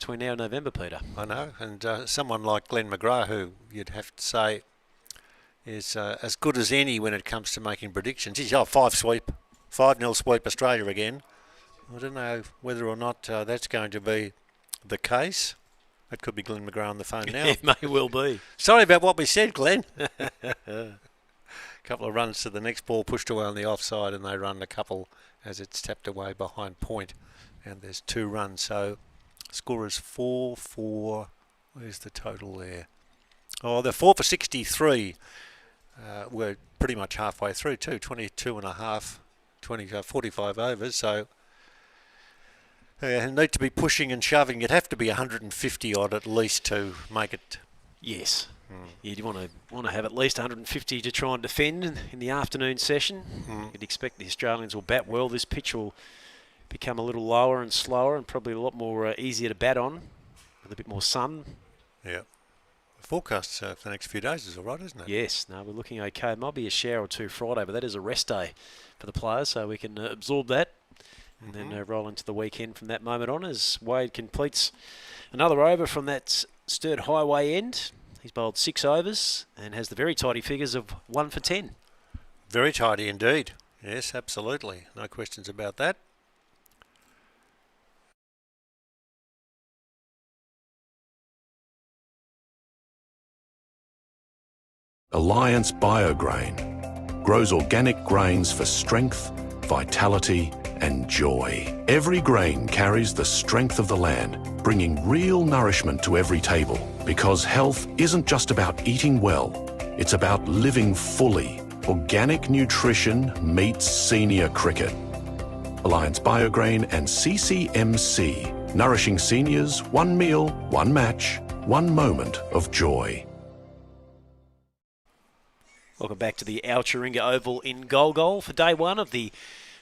between now and November, Peter. I know, and someone like Glenn McGrath, who you'd have to say is as good as any when it comes to making predictions. He's 5-0 sweep Australia again. I don't know whether or not that's going to be the case. That could be Glenn McGrath on the phone now. It may well be. Sorry about what we said, Glenn. A couple of runs to the next ball, pushed away on the offside, and they run a couple as it's tapped away behind point. And there's 2 runs, so score is 4-4. Where's the total there? Oh, they're 4 for 63. We're pretty much halfway through too, 22 and a half, 45 overs, so need to be pushing and shoving. You'd have to be 150 odd at least to make it. Yes. You'd want to have at least 150 to try and defend in the afternoon session. You'd expect the Australians will bat well. This pitch will become a little lower and slower and probably a lot more easier to bat on with a bit more sun. Yeah. The forecast for the next few days is all right, isn't it? Yes. No, we're looking okay. Might be a shower or 2 Friday, but that is a rest day for the players, so we can absorb that and then roll into the weekend from that moment on as Wade completes another over from that Sturt Highway end. He's bowled 6 overs and has the very tidy figures of 1 for 10. Very tidy indeed. Yes, absolutely. No questions about that. Alliance Biograin grows organic grains for strength, vitality and joy. Every grain carries the strength of the land, bringing real nourishment to every table. Because health isn't just about eating well, it's about living fully. Organic nutrition meets senior cricket. Alliance Biograin and CCMC, nourishing seniors, 1 meal, 1 match, 1 moment of joy. Welcome back to the Al Chiringa Oval in Golgol for day 1 of the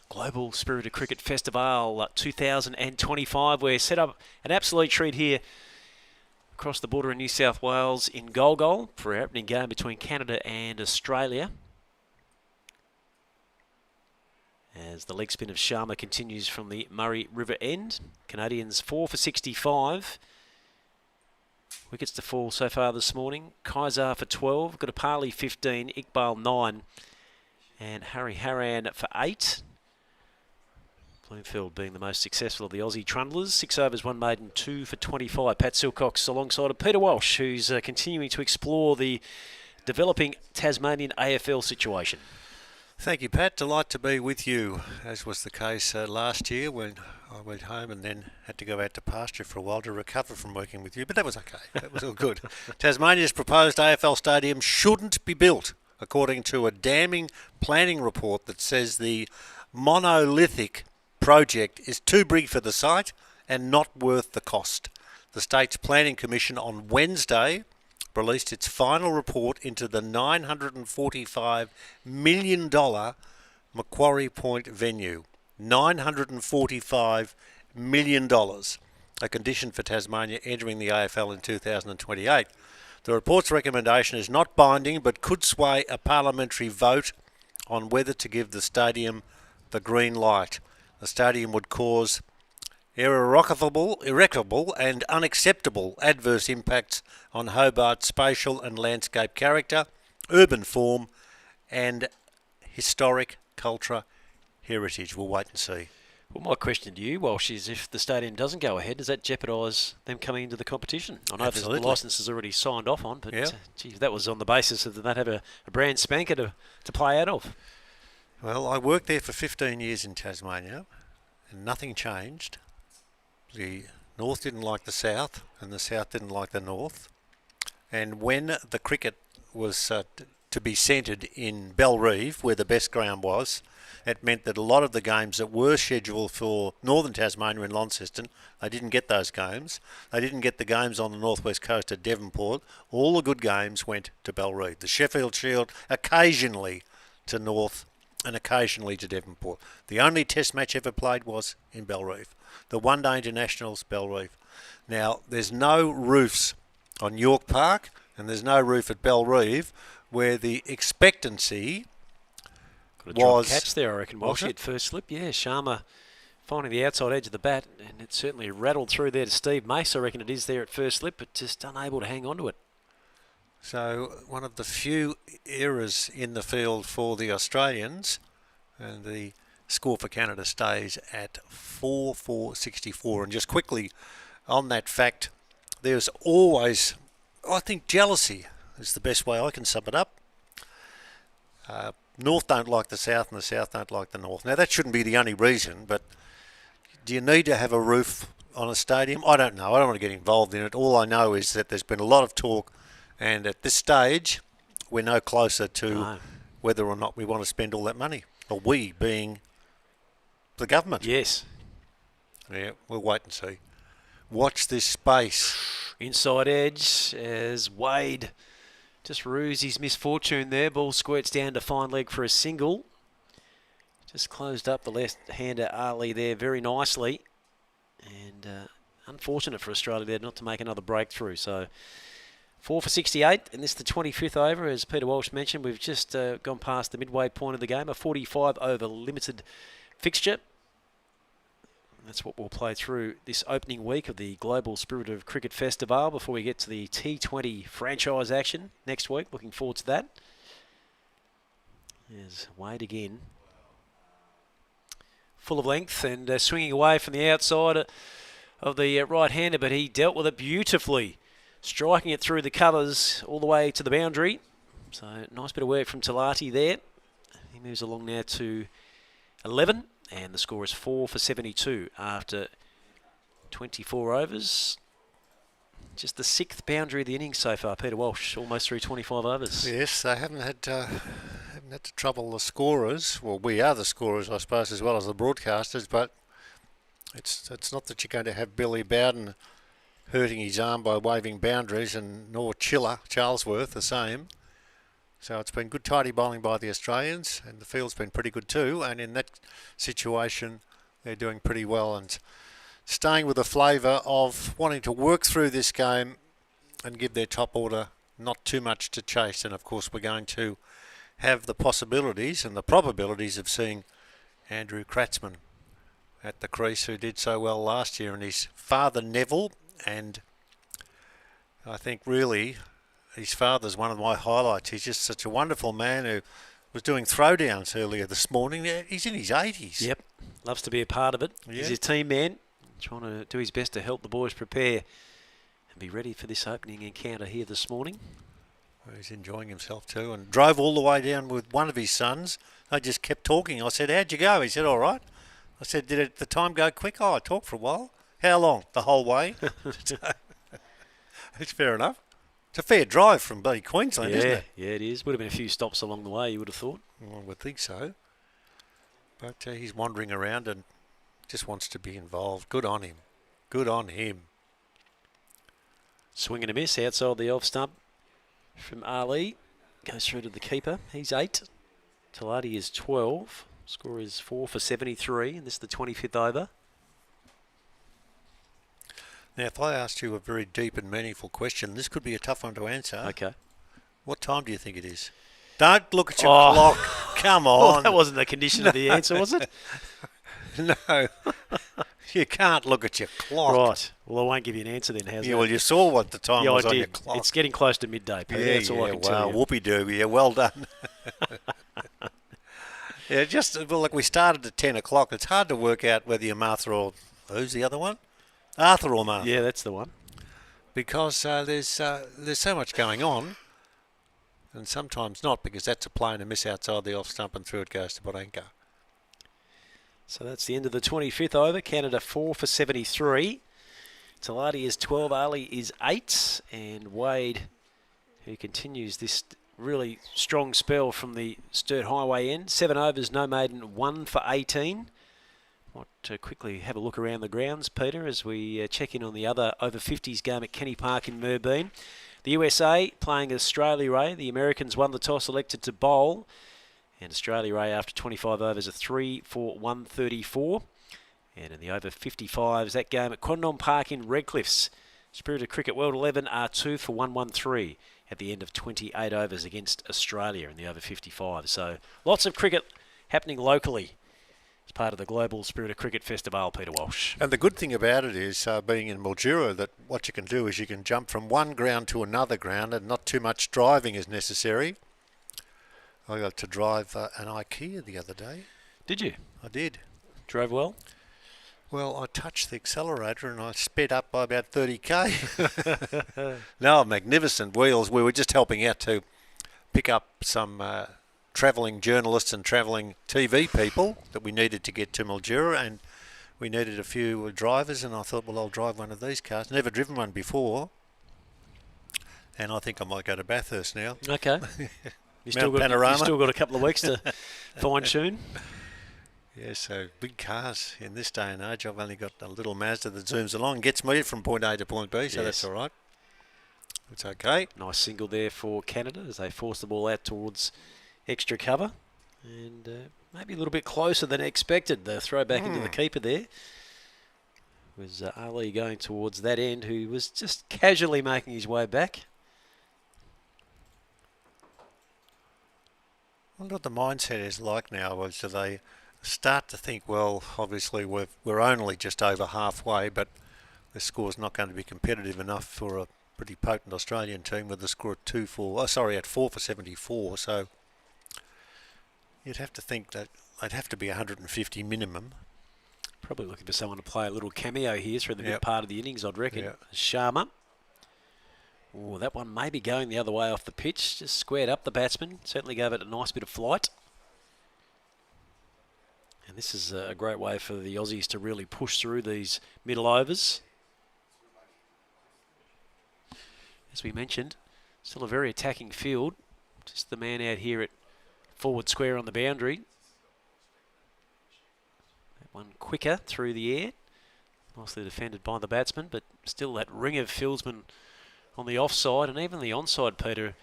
Global Spirited Cricket Festivale 2025. We're set up an absolute treat here across the border in New South Wales in Golgol for our opening game between Canada and Australia. As the leg spin of Sharma continues from the Murray River end. Canadians 4 for 65. Wickets to fall so far this morning. Kaiser for 12, Gudapali 15, Iqbal 9, and Harry Haran for 8. Bloomfield being the most successful of the Aussie trundlers. 6 overs, 1 maiden, 2 for 25. Pat Silcox alongside of Peter Walsh, who's continuing to explore the developing Tasmanian AFL situation. Thank you, Pat. Delight to be with you, as was the case last year when I went home and then had to go out to pasture for a while to recover from working with you. But that was okay. That was all good. Tasmania's proposed AFL stadium shouldn't be built, according to a damning planning report that says the monolithic project is too big for the site and not worth the cost. The State's Planning Commission on Wednesday released its final report into the $945 million Macquarie Point venue. $945 million, a condition for Tasmania entering the AFL in 2028. The report's recommendation is not binding but could sway a parliamentary vote on whether to give the stadium the green light. The stadium would cause irreparable and unacceptable adverse impacts on Hobart's spatial and landscape character, urban form and historic culture heritage. We'll wait and see. Well, my question to you, Walsh, is if the stadium doesn't go ahead, does that jeopardise them coming into the competition? I know the licence is already signed off on, but gee, that was on the basis of that have a brand spanker to play out of. Well, I worked there for 15 years in Tasmania and nothing changed. The North didn't like the South and the South didn't like the North. And when the cricket was to be centred in Bellerive, where the best ground was, it meant that a lot of the games that were scheduled for Northern Tasmania and Launceston, they didn't get those games. They didn't get the games on the northwest coast at Devonport. All the good games went to Bellerive. The Sheffield Shield occasionally to North and occasionally to Devonport. The only test match ever played was in Bellerive. The one-day internationals, Bellerive. Now, there's no roofs on York Park and there's no roof at Bellerive, where the expectancy was... catch there, I reckon, Walsh at first slip. Yeah, Sharma finding the outside edge of the bat, and it certainly rattled through there to Steve Mace. I reckon it is there at first slip, but just unable to hang on to it. So one of the few errors in the field for the Australians, and the score for Canada stays at 4-4-64. And just quickly on that fact, there's always, I think, jealousy is the best way I can sum it up. North don't like the South and the South don't like the North. Now that shouldn't be the only reason, but do you need to have a roof on a stadium? I don't know. I don't want to get involved in it. All I know is that there's been a lot of talk, and at this stage we're no closer to whether or not we want to spend all that money. Or we being the government. Yes. Yeah, we'll wait and see. Watch this space. Inside edge as Wade just rues his misfortune there. Ball squirts down to fine leg for a single. Just closed up the left-hander Ali there very nicely. And unfortunate for Australia there not to make another breakthrough. So 4 for 68, and this is the 25th over. As Peter Walsh mentioned, we've just gone past the midway point of the game, a 45 over limited fixture. That's what we'll play through this opening week of the Global Spirit of Cricket Festivale before we get to the T20 franchise action next week. Looking forward to that. There's Wade again. Full of length and swinging away from the outside of the right-hander, but he dealt with it beautifully, striking it through the covers all the way to the boundary. So nice bit of work from Talati there. He moves along now to 11. And the score is 4 for 72 after 24 overs. Just the 6th boundary of the innings so far, Peter Walsh, almost through 25 overs. Yes, they haven't had to trouble the scorers. Well, we are the scorers, I suppose, as well as the broadcasters, but it's not that you're going to have Billy Bowden hurting his arm by waving boundaries, and nor Chiller, Charlesworth, the same. So it's been good tidy bowling by the Australians, and the field's been pretty good too, and in that situation they're doing pretty well and staying with the flavour of wanting to work through this game and give their top order not too much to chase. And of course we're going to have the possibilities and the probabilities of seeing Andrew Kratzmann at the crease, who did so well last year, and his father Neville, and I think really his father's one of my highlights. He's just such a wonderful man who was doing throwdowns earlier this morning. He's in his 80s. Yep, loves to be a part of it. Yeah. He's a team man, trying to do his best to help the boys prepare and be ready for this opening encounter here this morning. Well, he's enjoying himself too, and drove all the way down with one of his sons. They just kept talking. I said, "How'd you go?" He said, "All right." I said, "Did the time go quick?" "Oh, I talked for a while." "How long?" "The whole way." It's fair enough. It's a fair drive from bloody Queensland, isn't it? Yeah, it is. Would have been a few stops along the way, you would have thought. Well, I would think so. But he's wandering around and just wants to be involved. Good on him. Good on him. Swing and a miss outside the off stump from Ali. Goes through to the keeper. He's 8. Talati is 12. Score is 4 for 73, and this is the 25th over. Now, if I asked you a very deep and meaningful question, this could be a tough one to answer. Okay. What time do you think it is? Don't look at your clock. Come on. Oh, that wasn't the condition of the answer, was it? No. You can't look at your clock. Right. Well, I won't give you an answer then. How's that? Well, you saw what the time was I on did. your clock. It's getting close to midday, Peter. That's all I can tell you. Whoopie-doo. Yeah, well done. Yeah, like we started at 10 o'clock. It's hard to work out whether you're Martha or... Who's the other one? Arthur or Martha. Yeah, that's the one. Because there's so much going on, and sometimes not, because that's a play and a miss outside the off stump and through it goes to Bodenka. So that's the end of the 25th over. Canada 4 for 73. Talati is 12, Ali is 8, and Wade, who continues this really strong spell from the Sturt Highway end. 7 overs, no maiden, 1 for 18. Might quickly have a look around the grounds, Peter, as we check in on the other over-50s game at Kenny Park in Merbein. The USA playing Australia Ray. The Americans won the toss, elected to bowl. And Australia Ray, after 25 overs, are 3 for 134. And in the over-55s, that game at Quandong Park in Redcliffs, Spirit of Cricket World 11 are 2 for 113 at the end of 28 overs against Australia in the over-55. So lots of cricket happening locally as part of the Global Spirit of Cricket Festivale, Peter Walsh. And the good thing about it is, being in Mildura, that what you can do is you can jump from one ground to another ground and not too much driving is necessary. I got to drive an IKEA the other day. Did you? I did. Drove well? Well, I touched the accelerator and I sped up by about 30k. No, magnificent wheels. We were just helping out to pick up some travelling journalists and travelling TV people that we needed to get to Mildura, and we needed a few drivers, and I thought, well, I'll drive one of these cars. Never driven one before, and I think I might go to Bathurst now. Okay. You still got a couple of weeks to fine-tune. Yeah, so big cars in this day and age. I've only got a little Mazda that zooms along, gets me from point A to point B, so that's all right. It's okay. Nice single there for Canada as they force the ball out towards extra cover. And maybe a little bit closer than expected. The throw back into the keeper there was Ali going towards that end, who was just casually making his way back. I wonder what the mindset is like now. Do they start to think, well, obviously we're only just over halfway, but the score's not going to be competitive enough for a pretty potent Australian team with the score at 4 for 74. So you'd have to think that they'd have to be 150 minimum. Probably looking for someone to play a little cameo here through the mid part of the innings, I'd reckon. Yep. Sharma. Oh, that one may be going the other way off the pitch. Just squared up the batsman. Certainly gave it a nice bit of flight. And this is a great way for the Aussies to really push through these middle overs. As we mentioned, still a very attacking field. Just the man out here at forward square on the boundary. That one quicker through the air. Nicely defended by the batsman, but still that ring of fieldsmen on the offside and even the onside, Peter.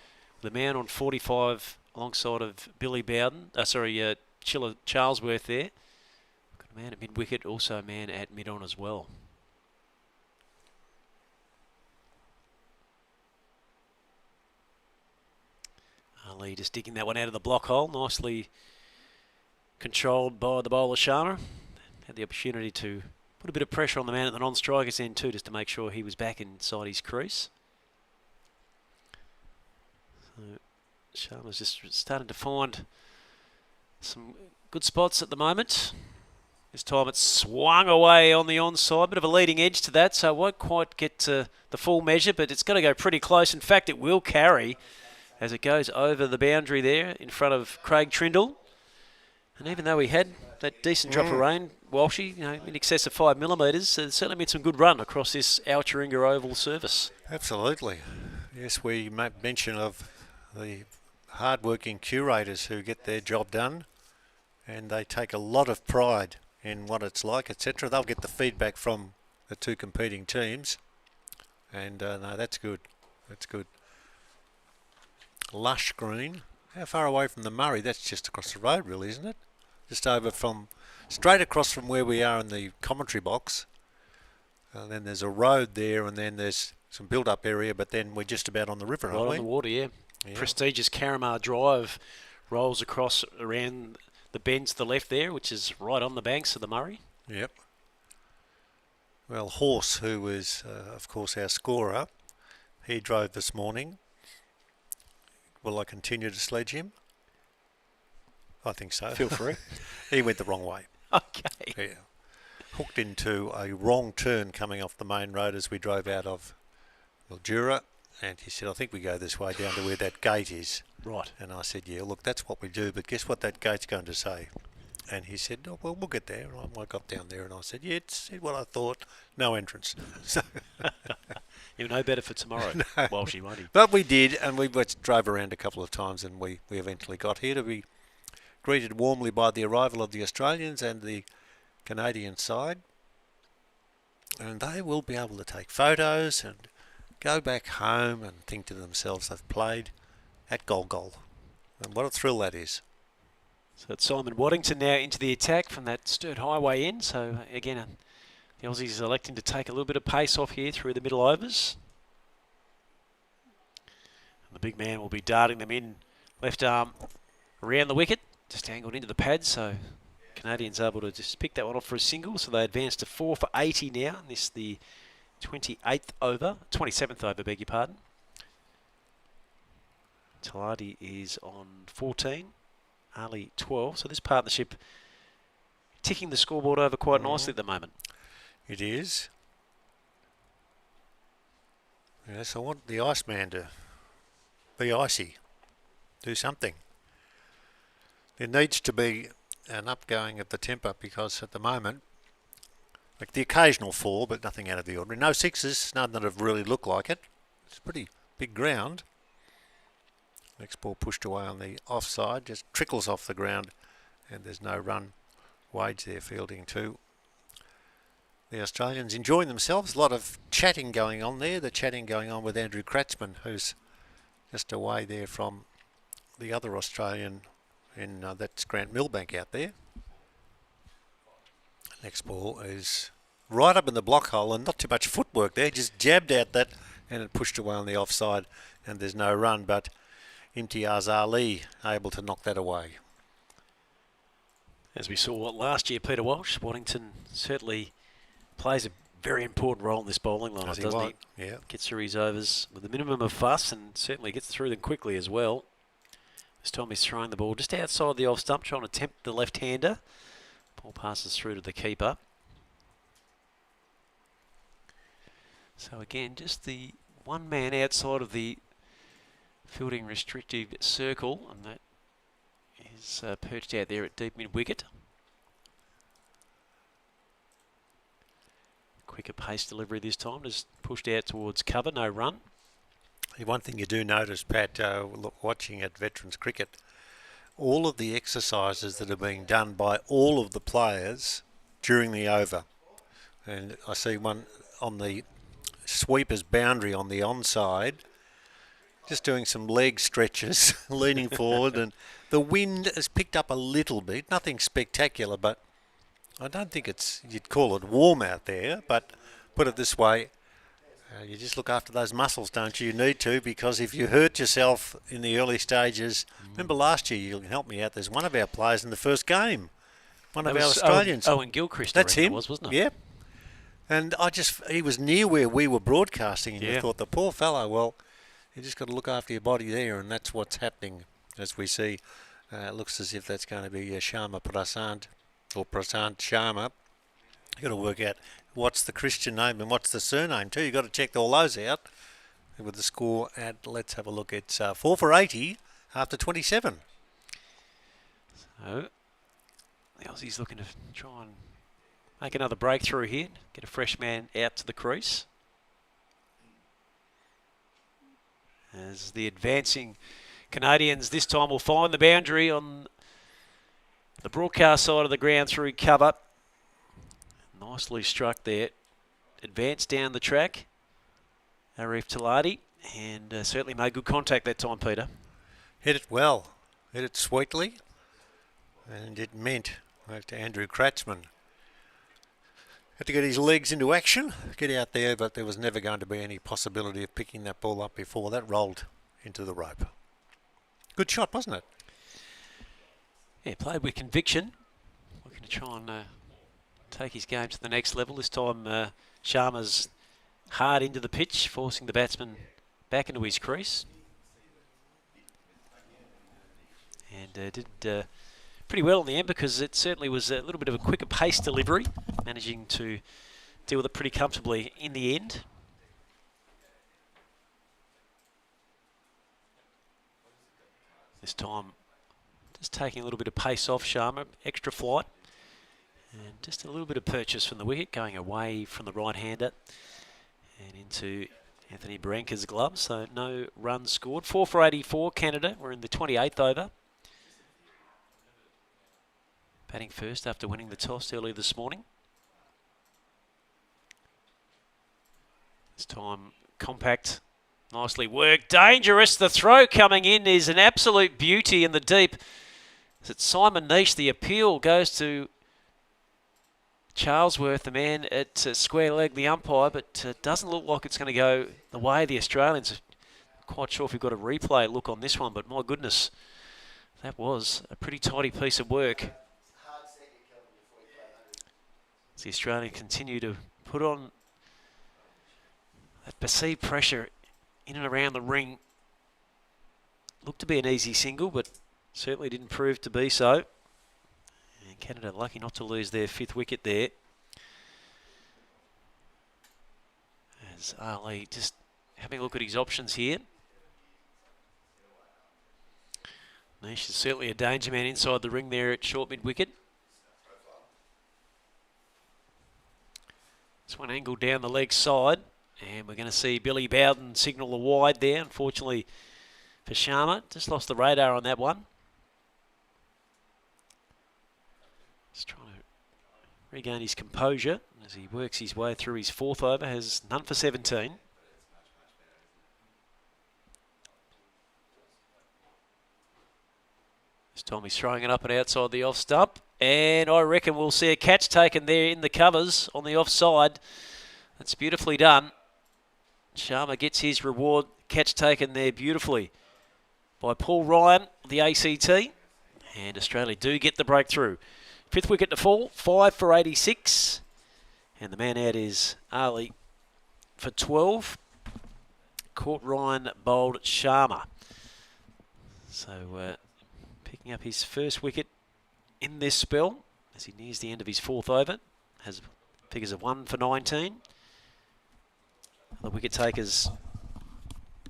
The man on 45 alongside of Billy Bowden, Chilla Charlesworth there. Got a man at mid-wicket, also a man at mid-on as well. Ali just digging that one out of the block hole, nicely controlled by the bowler Sharma. Had the opportunity to put a bit of pressure on the man at the non-strikers end too, just to make sure he was back inside his crease. So Sharma's just starting to find some good spots at the moment. This time it's swung away on the onside, bit of a leading edge to that, so it won't quite get to the full measure, but it's going to go pretty close. In fact, it will carry as it goes over the boundary there in front of Craig Trindle. And even though we had that decent drop of rain, Walshy, in excess of 5 millimetres, certainly made some good run across this Al-Chiringa Oval surface. Absolutely. Yes, we mention of the hard-working curators who get their job done, and they take a lot of pride in what it's like, etc. They'll get the feedback from the two competing teams, and no, that's good. That's good. Lush green. How far away from the Murray? That's just across the road, really, isn't it? Just straight across from where we are in the commentary box. And then there's a road there, and then there's some build-up area, but then we're just about on the river, aren't we? Right on the water, yeah. Prestigious Caramar Drive rolls across around the bend to the left there, which is right on the banks of the Murray. Yep. Well, Horse, who was, of course, our scorer, he drove this morning. Will I continue to sledge him? I think so. Feel free. He went the wrong way. Okay. Yeah. Hooked into a wrong turn coming off the main road as we drove out of Mildura. And he said, I think we go this way down to where that gate is. Right. And I said, yeah, look, that's what we do, but guess what that gate's going to say? And he said, oh, well, we'll get there. And I got down there and I said, yeah, it said what I thought, no entrance. So You'll know better for tomorrow, Walshy, won't he? But we did, and we drove around a couple of times, and we eventually got here to be greeted warmly by the arrival of the Australians and the Canadian side. And they will be able to take photos and go back home and think to themselves they've played at Gol. And what a thrill that is. So it's Simon Waddington now into the attack from that Sturt Highway end. So again, the Aussies electing to take a little bit of pace off here through the middle overs. And the big man will be darting them in, left arm around the wicket, just angled into the pad, so can Canadians able to just pick that one off for a single, so they advance to 4 for 80 now. And this is the 27th over, beg your pardon. Talati is on 14, Ali 12. So this partnership ticking the scoreboard over quite nicely at the moment. It is. Yes, I want the Iceman to be icy. Do something. There needs to be an upgoing of the temper because at the moment, like the occasional fall, but nothing out of the ordinary. No sixes, none that have really looked like it. It's pretty big ground. Next ball pushed away on the offside, just trickles off the ground, and there's no run. Wade's there fielding too. The Australians enjoying themselves. A lot of chatting going on there. The chatting going on with Andrew Kratzmann, who's just away there from the other Australian, in that's Grant Milbank out there. Next ball is right up in the block hole and not too much footwork there. Just jabbed out that and it pushed away on the offside, and there's no run, but Imtiaz Ali able to knock that away. As we saw last year, Peter Walsh, Waddington certainly plays a very important role in this bowling line, doesn't he? Yeah. Gets through his overs with a minimum of fuss and certainly gets through them quickly as well. This time he's throwing the ball just outside the off stump, trying to tempt the left-hander. Ball passes through to the keeper. So again, just the one man outside of the fielding restrictive circle, and that is perched out there at deep mid-wicket. Quicker pace delivery this time, just pushed out towards cover, no run. One thing you do notice, Pat, watching at Veterans Cricket, all of the exercises that are being done by all of the players during the over. And I see one on the sweeper's boundary on the onside, just doing some leg stretches, leaning forward, and the wind has picked up a little bit. Nothing spectacular, but I don't think you'd call it warm out there, but put it this way, you just look after those muscles, don't you? You need to, because if you hurt yourself in the early stages, remember last year, you can help me out, there's one of our players in the first game, one of our Australians. Owen Gilchrist, that's him, wasn't it? Yep. And he was near where we were broadcasting, and you thought, the poor fellow, well, you just got to look after your body there, and that's what's happening as we see. It looks as if that's going to be Sharma Prasant, or Prasant Sharma. You've got to work out what's the Christian name and what's the surname too. You've got to check all those out with the score at, let's have a look, it's 4 for 80 after 27. So the Aussies looking to try and make another breakthrough here, get a fresh man out to the crease. As the advancing Canadians this time will find the boundary on the broadcast side of the ground through cover. Nicely struck there. Advanced down the track. Arif Talati, and certainly made good contact that time, Peter. Hit it well. Hit it sweetly. And it meant to Andrew Kratzmann. Had to get his legs into action, get out there, but there was never going to be any possibility of picking that ball up before that rolled into the rope. Good shot, wasn't it? Yeah, played with conviction. Looking to try and take his game to the next level. This time Sharma's hard into the pitch, forcing the batsman back into his crease. And did pretty well in the end, because it certainly was a little bit of a quicker pace delivery, managing to deal with it pretty comfortably in the end. This time just taking a little bit of pace off Sharma, extra flight, and just a little bit of purchase from the wicket, going away from the right-hander and into Anthony Baranka's glove, so no runs scored. 4 for 84, Canada. We're in the 28th over. Batting first after winning the toss earlier this morning. This time compact, nicely worked, dangerous. The throw coming in is an absolute beauty in the deep. Is it Simon Niche? The appeal goes to Charlesworth, the man at square leg, the umpire, but doesn't look like it's going to go the way of the Australians. I'm quite sure if we've got a replay look on this one, but my goodness, that was a pretty tidy piece of work. As the Australian continue to put on that perceived pressure in and around the ring. Looked to be an easy single, but certainly didn't prove to be so. And Canada lucky not to lose their 5th wicket there. As Ali just having a look at his options here. Nish is certainly a danger man inside the ring there at short mid-wicket. This one angled down the leg side. And we're going to see Billy Bowden signal the wide there. Unfortunately for Sharma, just lost the radar on that one. Just trying to regain his composure as he works his way through his 4th over. Has none for 17. This time he's throwing it up and outside the off stump. And I reckon we'll see a catch taken there in the covers on the offside. That's beautifully done. Sharma gets his reward. Catch taken there beautifully by Paul Ryan, the ACT. And Australia do get the breakthrough. 5th wicket to fall, 5 for 86. And the man out is Ali for 12. Caught Ryan, bowled Sharma. So picking up his 1st wicket in this spell as he nears the end of his 4th over. Has figures of 1 for 19. The wicket takers,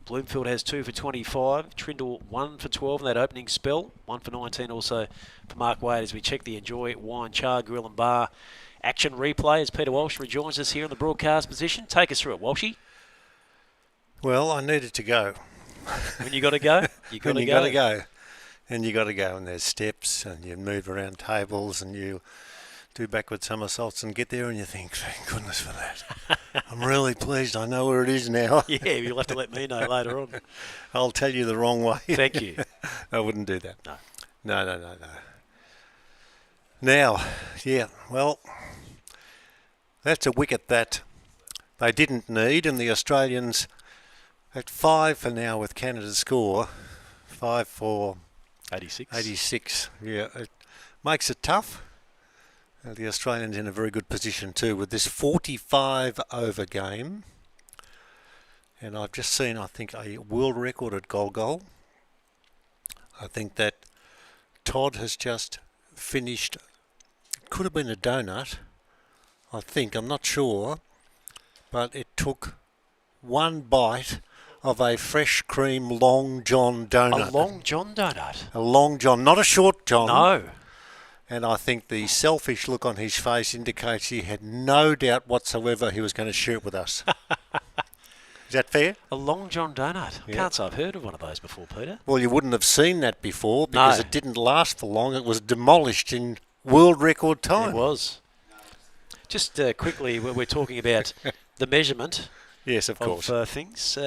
Bloomfield has 2 for 25. Trindle 1 for 12 in that opening spell. 1 for 19 also for Mark Wade as we check the Enjoy Wine Char Grill and Bar action replay as Peter Walsh rejoins us here in the broadcast position. Take us through it, Walshy. Well, I needed to go. When you got to go, you got to go. You got to go. And you got to go, and there's steps, and you move around tables, and you do backward somersaults and get there, and you think, thank goodness for that. I'm really pleased. I know where it is now. Yeah, you'll have to let me know later on. I'll tell you the wrong way. Thank you. I wouldn't do that. No. No. Now, yeah, well, that's a wicket that they didn't need, and the Australians at 5 for now with Canada's score, 5 for 86. Yeah, it makes it tough. The Australians in a very good position too with this 45 over game. And I've just seen, I think, a world record at goal. I think that Todd has just finished, it could have been a donut, I think, I'm not sure, but it took one bite of a fresh cream Long John donut. A Long John donut? A Long John, not a short John. No. And I think the selfish look on his face indicates he had no doubt whatsoever he was going to share it with us. Is that fair? A Long John donut. I Yeah. can't say I've heard of one of those before, Peter. Well, you wouldn't have seen that before because No. it didn't last for long. It was demolished in world record time. It was. Just quickly, we're talking about the measurement Yes, of course. things.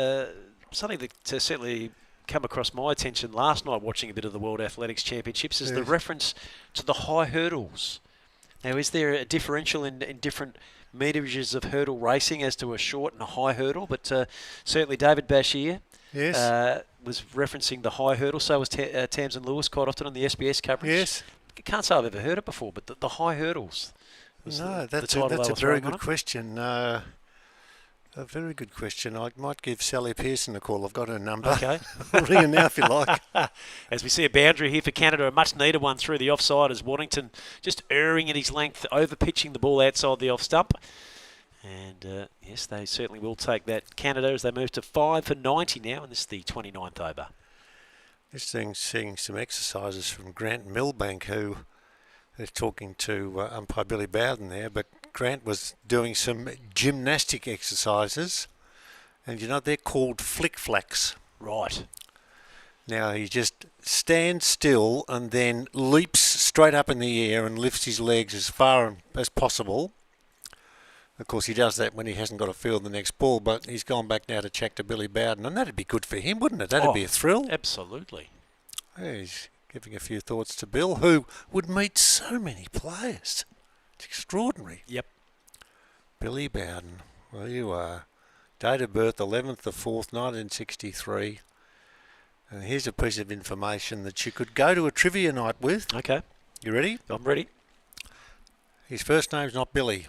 Something that certainly come across my attention last night watching a bit of the World Athletics Championships is the reference to the high hurdles. Now, is there a differential in different metrages of hurdle racing as to a short and a high hurdle? But certainly David Bashir was referencing the high hurdle. So was Tamsin Lewis quite often on the SBS coverage. Yes. I can't say I've ever heard it before, but the high hurdles. No, the that's title they a were very throwing on good it. question. A very good question. I might give Sally Pearson a call. I've got her number. Okay. I'll ring her now if you like. As we see a boundary here for Canada, a much needed one through the offside as Waddington just erring at his length, over pitching the ball outside the off stump. And yes, they certainly will take that. Canada as they move to 5 for 90 now, and this is the 29th over. Just seeing some exercises from Grant Milbank, who they're talking to umpire Billy Bowden there, but Grant was doing some gymnastic exercises, and you know they're called flick-flacks. Right. Now he just stands still and then leaps straight up in the air and lifts his legs as far as possible. Of course, he does that when he hasn't got a field the next ball, but he's gone back now to check to Billy Bowden, and that'd be good for him, wouldn't it? That'd be a thrill. Absolutely. Yeah, he's giving a few thoughts to Bill, who would meet so many players. It's extraordinary. Yep. Billy Bowden, well, you are. Date of birth, 11th the 4th, 1963. And here's a piece of information that you could go to a trivia night with. Okay. You ready? I'm ready. His first name's not Billy.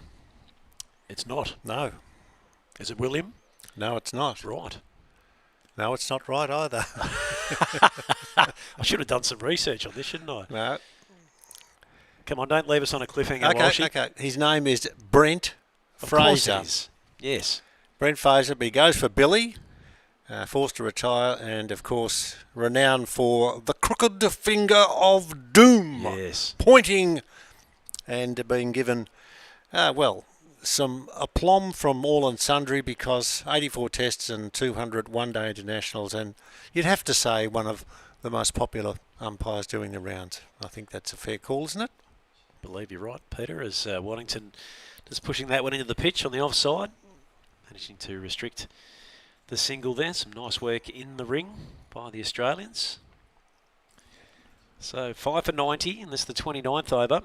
It's not. No. Is it William? No, it's not. Right. No, it's not right either. I should have done some research on this, shouldn't I? No. Come on, don't leave us on a cliffhanger, Walshy. Okay. His name is Brent Of course Fraser. it is. Yes. Brent Fraser, but he goes for Billy, forced to retire, and of course renowned for the crooked finger of doom, Yes. pointing and being given, some aplomb from all and sundry because 84 tests and 200 one-day internationals, and you'd have to say one of the most popular umpires doing the rounds. I think that's a fair call, isn't it? Believe you're right, Peter, as Waddington just pushing that one into the pitch on the offside, managing to restrict the single there. Some nice work in the ring by the Australians. So 5 for 90, and this is the 29th over.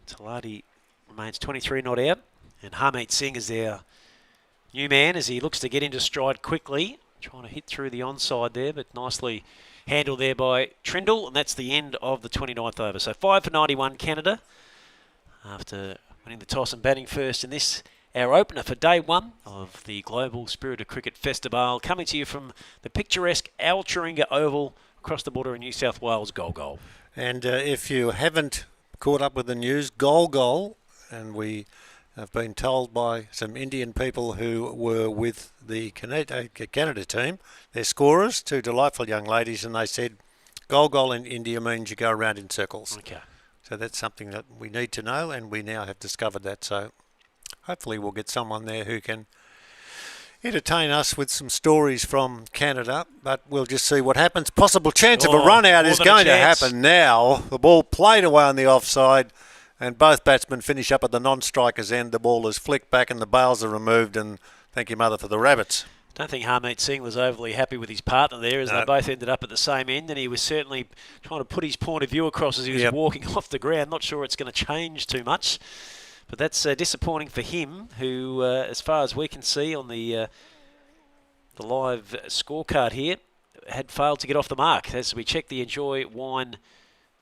Talati remains 23 not out, and Harmeet Singh is their new man as he looks to get into stride quickly, trying to hit through the onside there, but nicely handled there by Trindle, and that's the end of the 29th over. So 5 for 91 Canada after winning the toss and batting first in this, our opener for day one of the Global Spirit of Cricket Festivale, coming to you from the picturesque Al Turinga Oval across the border in New South Wales, Goal. And if you haven't caught up with the news, Goal, and we have been told by some Indian people who were with the Canada team, they're scorers, two delightful young ladies, and they said Goal in India means you go around in circles. Okay. So that's something that we need to know, and we now have discovered that. So hopefully we'll get someone there who can entertain us with some stories from Canada, but we'll just see what happens. Possible chance of a run out is going to happen now. The ball played away on the offside, and both batsmen finish up at the non-striker's end. The ball is flicked back and the bails are removed, and thank you, mother, for the rabbits. Don't think Harmeet Singh was overly happy with his partner there as they both ended up at the same end, and he was certainly trying to put his point of view across as he was walking off the ground. Not sure it's going to change too much, but that's disappointing for him, who, as far as we can see on the live scorecard here, had failed to get off the mark. As we check the Enjoy Wine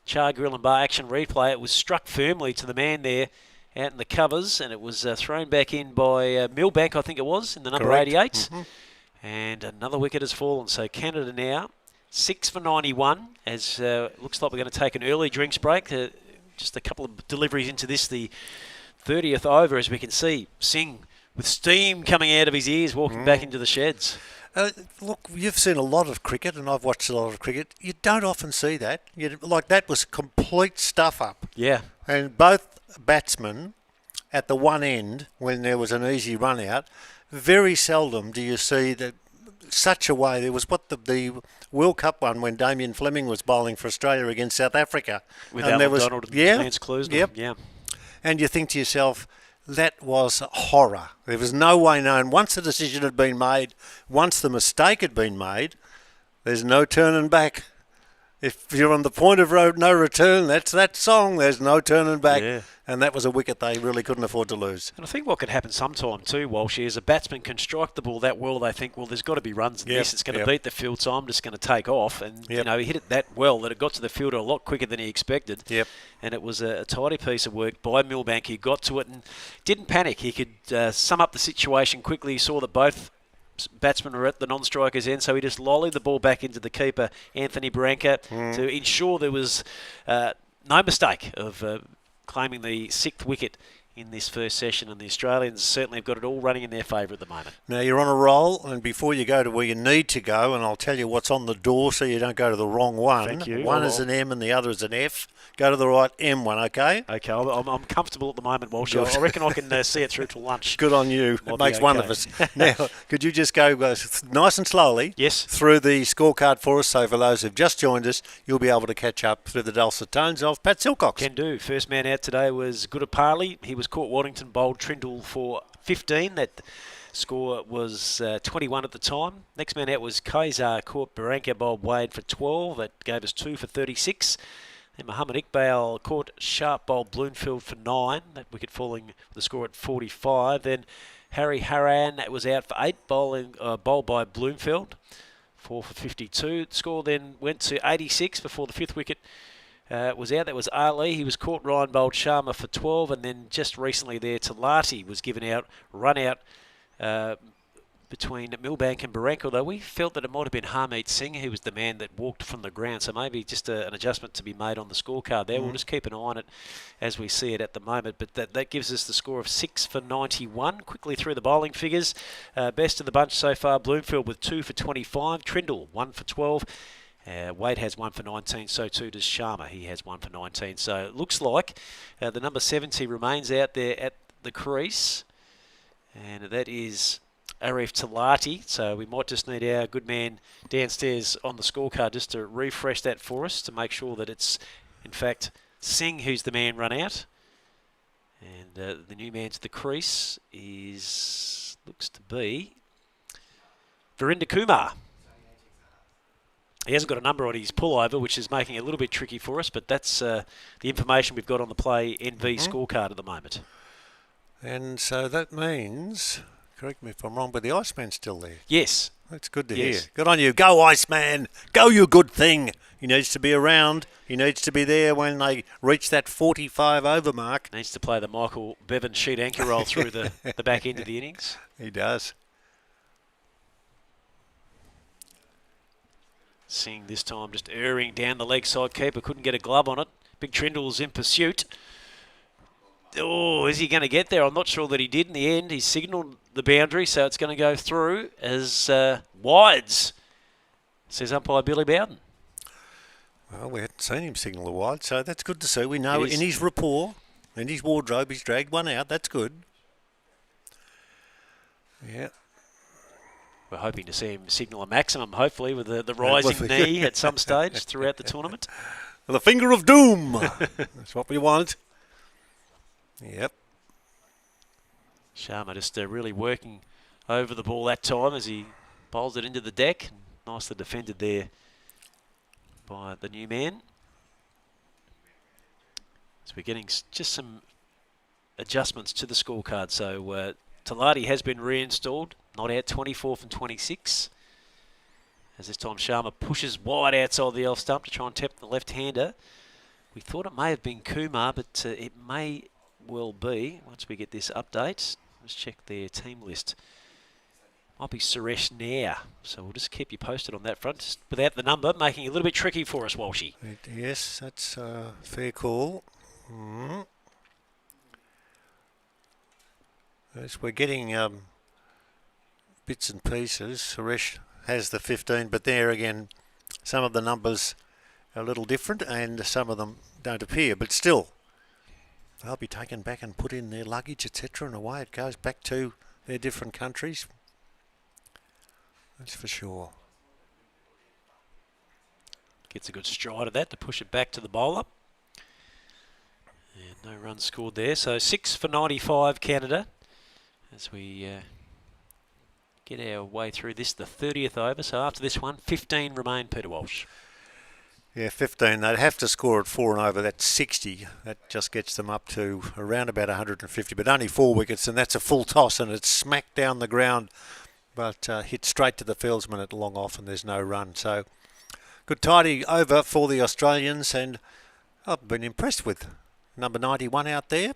Char Grill and Bar action replay, it was struck firmly to the man there out in the covers, and it was thrown back in by Milbank, I think it was, in the number 88. Mm-hmm. And another wicket has fallen. So Canada now 6 for 91, as looks like we're going to take an early drinks break. Just a couple of deliveries into this, the 30th over, as we can see Singh with steam coming out of his ears, walking back into the sheds. Look, you've seen a lot of cricket, and I've watched a lot of cricket. You don't often see that. Like, that was complete stuff-up. Yeah. And both batsmen at the one end, when there was an easy run-out, very seldom do you see that such a way. There was the World Cup one when Damien Fleming was bowling for Australia against South Africa. With Alan Donald and Lance Klusener. Yep. Yeah. And you think to yourself, that was horror. There was no way known. Once the decision had been made, once the mistake had been made, there's no turning back. If you're on the point of no return, that's that song. There's no turning back. Yeah. And that was a wicket they really couldn't afford to lose. And I think what could happen sometime too, Walsh, is a batsman can strike the ball that well, they think, well, there's got to be runs in this. It's going to beat the field, so I'm just going to take off. And, he hit it that well that it got to the fielder a lot quicker than he expected. Yep. And it was a tidy piece of work by Milbank. He got to it and didn't panic. He could sum up the situation quickly. He saw that both batsmen were at the non-striker's end, so he just lollied the ball back into the keeper, Anthony Barranca, to ensure there was no mistake of claiming the 6th wicket in this first session, and the Australians certainly have got it all running in their favour at the moment. Now you're on a roll, and before you go to where you need to go, and I'll tell you what's on the door so you don't go to the wrong one. Thank you. One is an M and the other is an F. Go to the right M one, okay? Okay, I'm comfortable at the moment, Walsh. I reckon I can see it through to lunch. Good on you. It makes one of us. Now, could you just go nice and slowly through the scorecard for us, so for those who've just joined us, you'll be able to catch up through the dulcet tones of Pat Silcox. Can do. First man out today was Goodapali. He was caught Waddington, bowled Trindle for 15. That score was 21 at the time. Next man out was Kaiser, caught Barranca, bowled Wade for 12. That gave us 2 for 36. Then Muhammad Iqbal caught Sharp, bowled Bloomfield for 9. That wicket falling the score at 45. Then Harry Haran, that was out for 8, bowled by Bloomfield, 4 for 52. The score then went to 86 before the 5th wicket was out. That was Ali. He was caught Ryan Bolt Sharma for 12, and then just recently there, Talati was given out, run out between Milbank and Baranka, although we felt that it might have been Harmeet Singh who was the man that walked from the ground, so maybe just an adjustment to be made on the scorecard there. We'll just keep an eye on it as we see it at the moment, but that gives us the score of 6 for 91. Quickly through the bowling figures, best of the bunch so far, Bloomfield with 2 for 25, Trindle 1 for 12, Wade has 1 for 19, so too does Sharma. He has 1 for 19. So it looks like the number 70 remains out there at the crease, and that is Arif Talati. So we might just need our good man downstairs on the scorecard just to refresh that for us to make sure that it's, in fact, Singh who's the man run out. And the new man to the crease looks to be Virinder Kumar. He hasn't got a number on his pullover, which is making it a little bit tricky for us, but that's the information we've got on the Play NV scorecard at the moment. And so that means, correct me if I'm wrong, but the Iceman's still there. Yes. That's good to hear. Good on you. Go, Iceman. Go, you good thing. He needs to be around. He needs to be there when they reach that 45 over mark. Needs to play the Michael Bevan sheet anchor roll through the back end of the innings. He does. Singh this time just erring down the leg side. Keeper couldn't get a glove on it. Big Trindle's in pursuit. Oh, is he going to get there? I'm not sure that he did in the end. He signalled the boundary, so it's going to go through as wides, says umpire Billy Bowden. Well, we hadn't seen him signal a wide, so that's good to see. We know in his rapport, in his wardrobe, he's dragged one out. That's good. Yeah. We're hoping to see him signal a maximum, hopefully, with the rising knee at some stage throughout the tournament. The finger of doom. That's what we want. Yep. Sharma just really working over the ball that time as he bowls it into the deck. Nicely defended there by the new man. So we're getting just some adjustments to the scorecard. So Talati has been reinstalled, not out 24 from 26. As this time Sharma pushes wide outside the elf stump to try and tap the left-hander. We thought it may have been Kumar, but it may well be, once we get this update. Let's check their team list. Might be Suresh Nair, so we'll just keep you posted on that front. Just without the number, making it a little bit tricky for us, Walshy. Yes, that's a fair call. As we're getting bits and pieces, Suresh has the 15, but there again, some of the numbers are a little different and some of them don't appear, but still, they'll be taken back and put in their luggage, etc., and away it goes back to their different countries. That's for sure. Gets a good stride of that to push it back to the bowler. And no runs scored there. So 6 for 95 Canada as we get our way through this, the 30th over. So after this one, 15 remain, Peter Walsh. Yeah, 15. They'd have to score at 4 and over. That's 60. That just gets them up to around about 150, but only 4 wickets, and that's a full toss, and it's smacked down the ground, but hit straight to the fieldsman at long off, and there's no run. So good tidy over for the Australians, and I've been impressed with number 91 out there.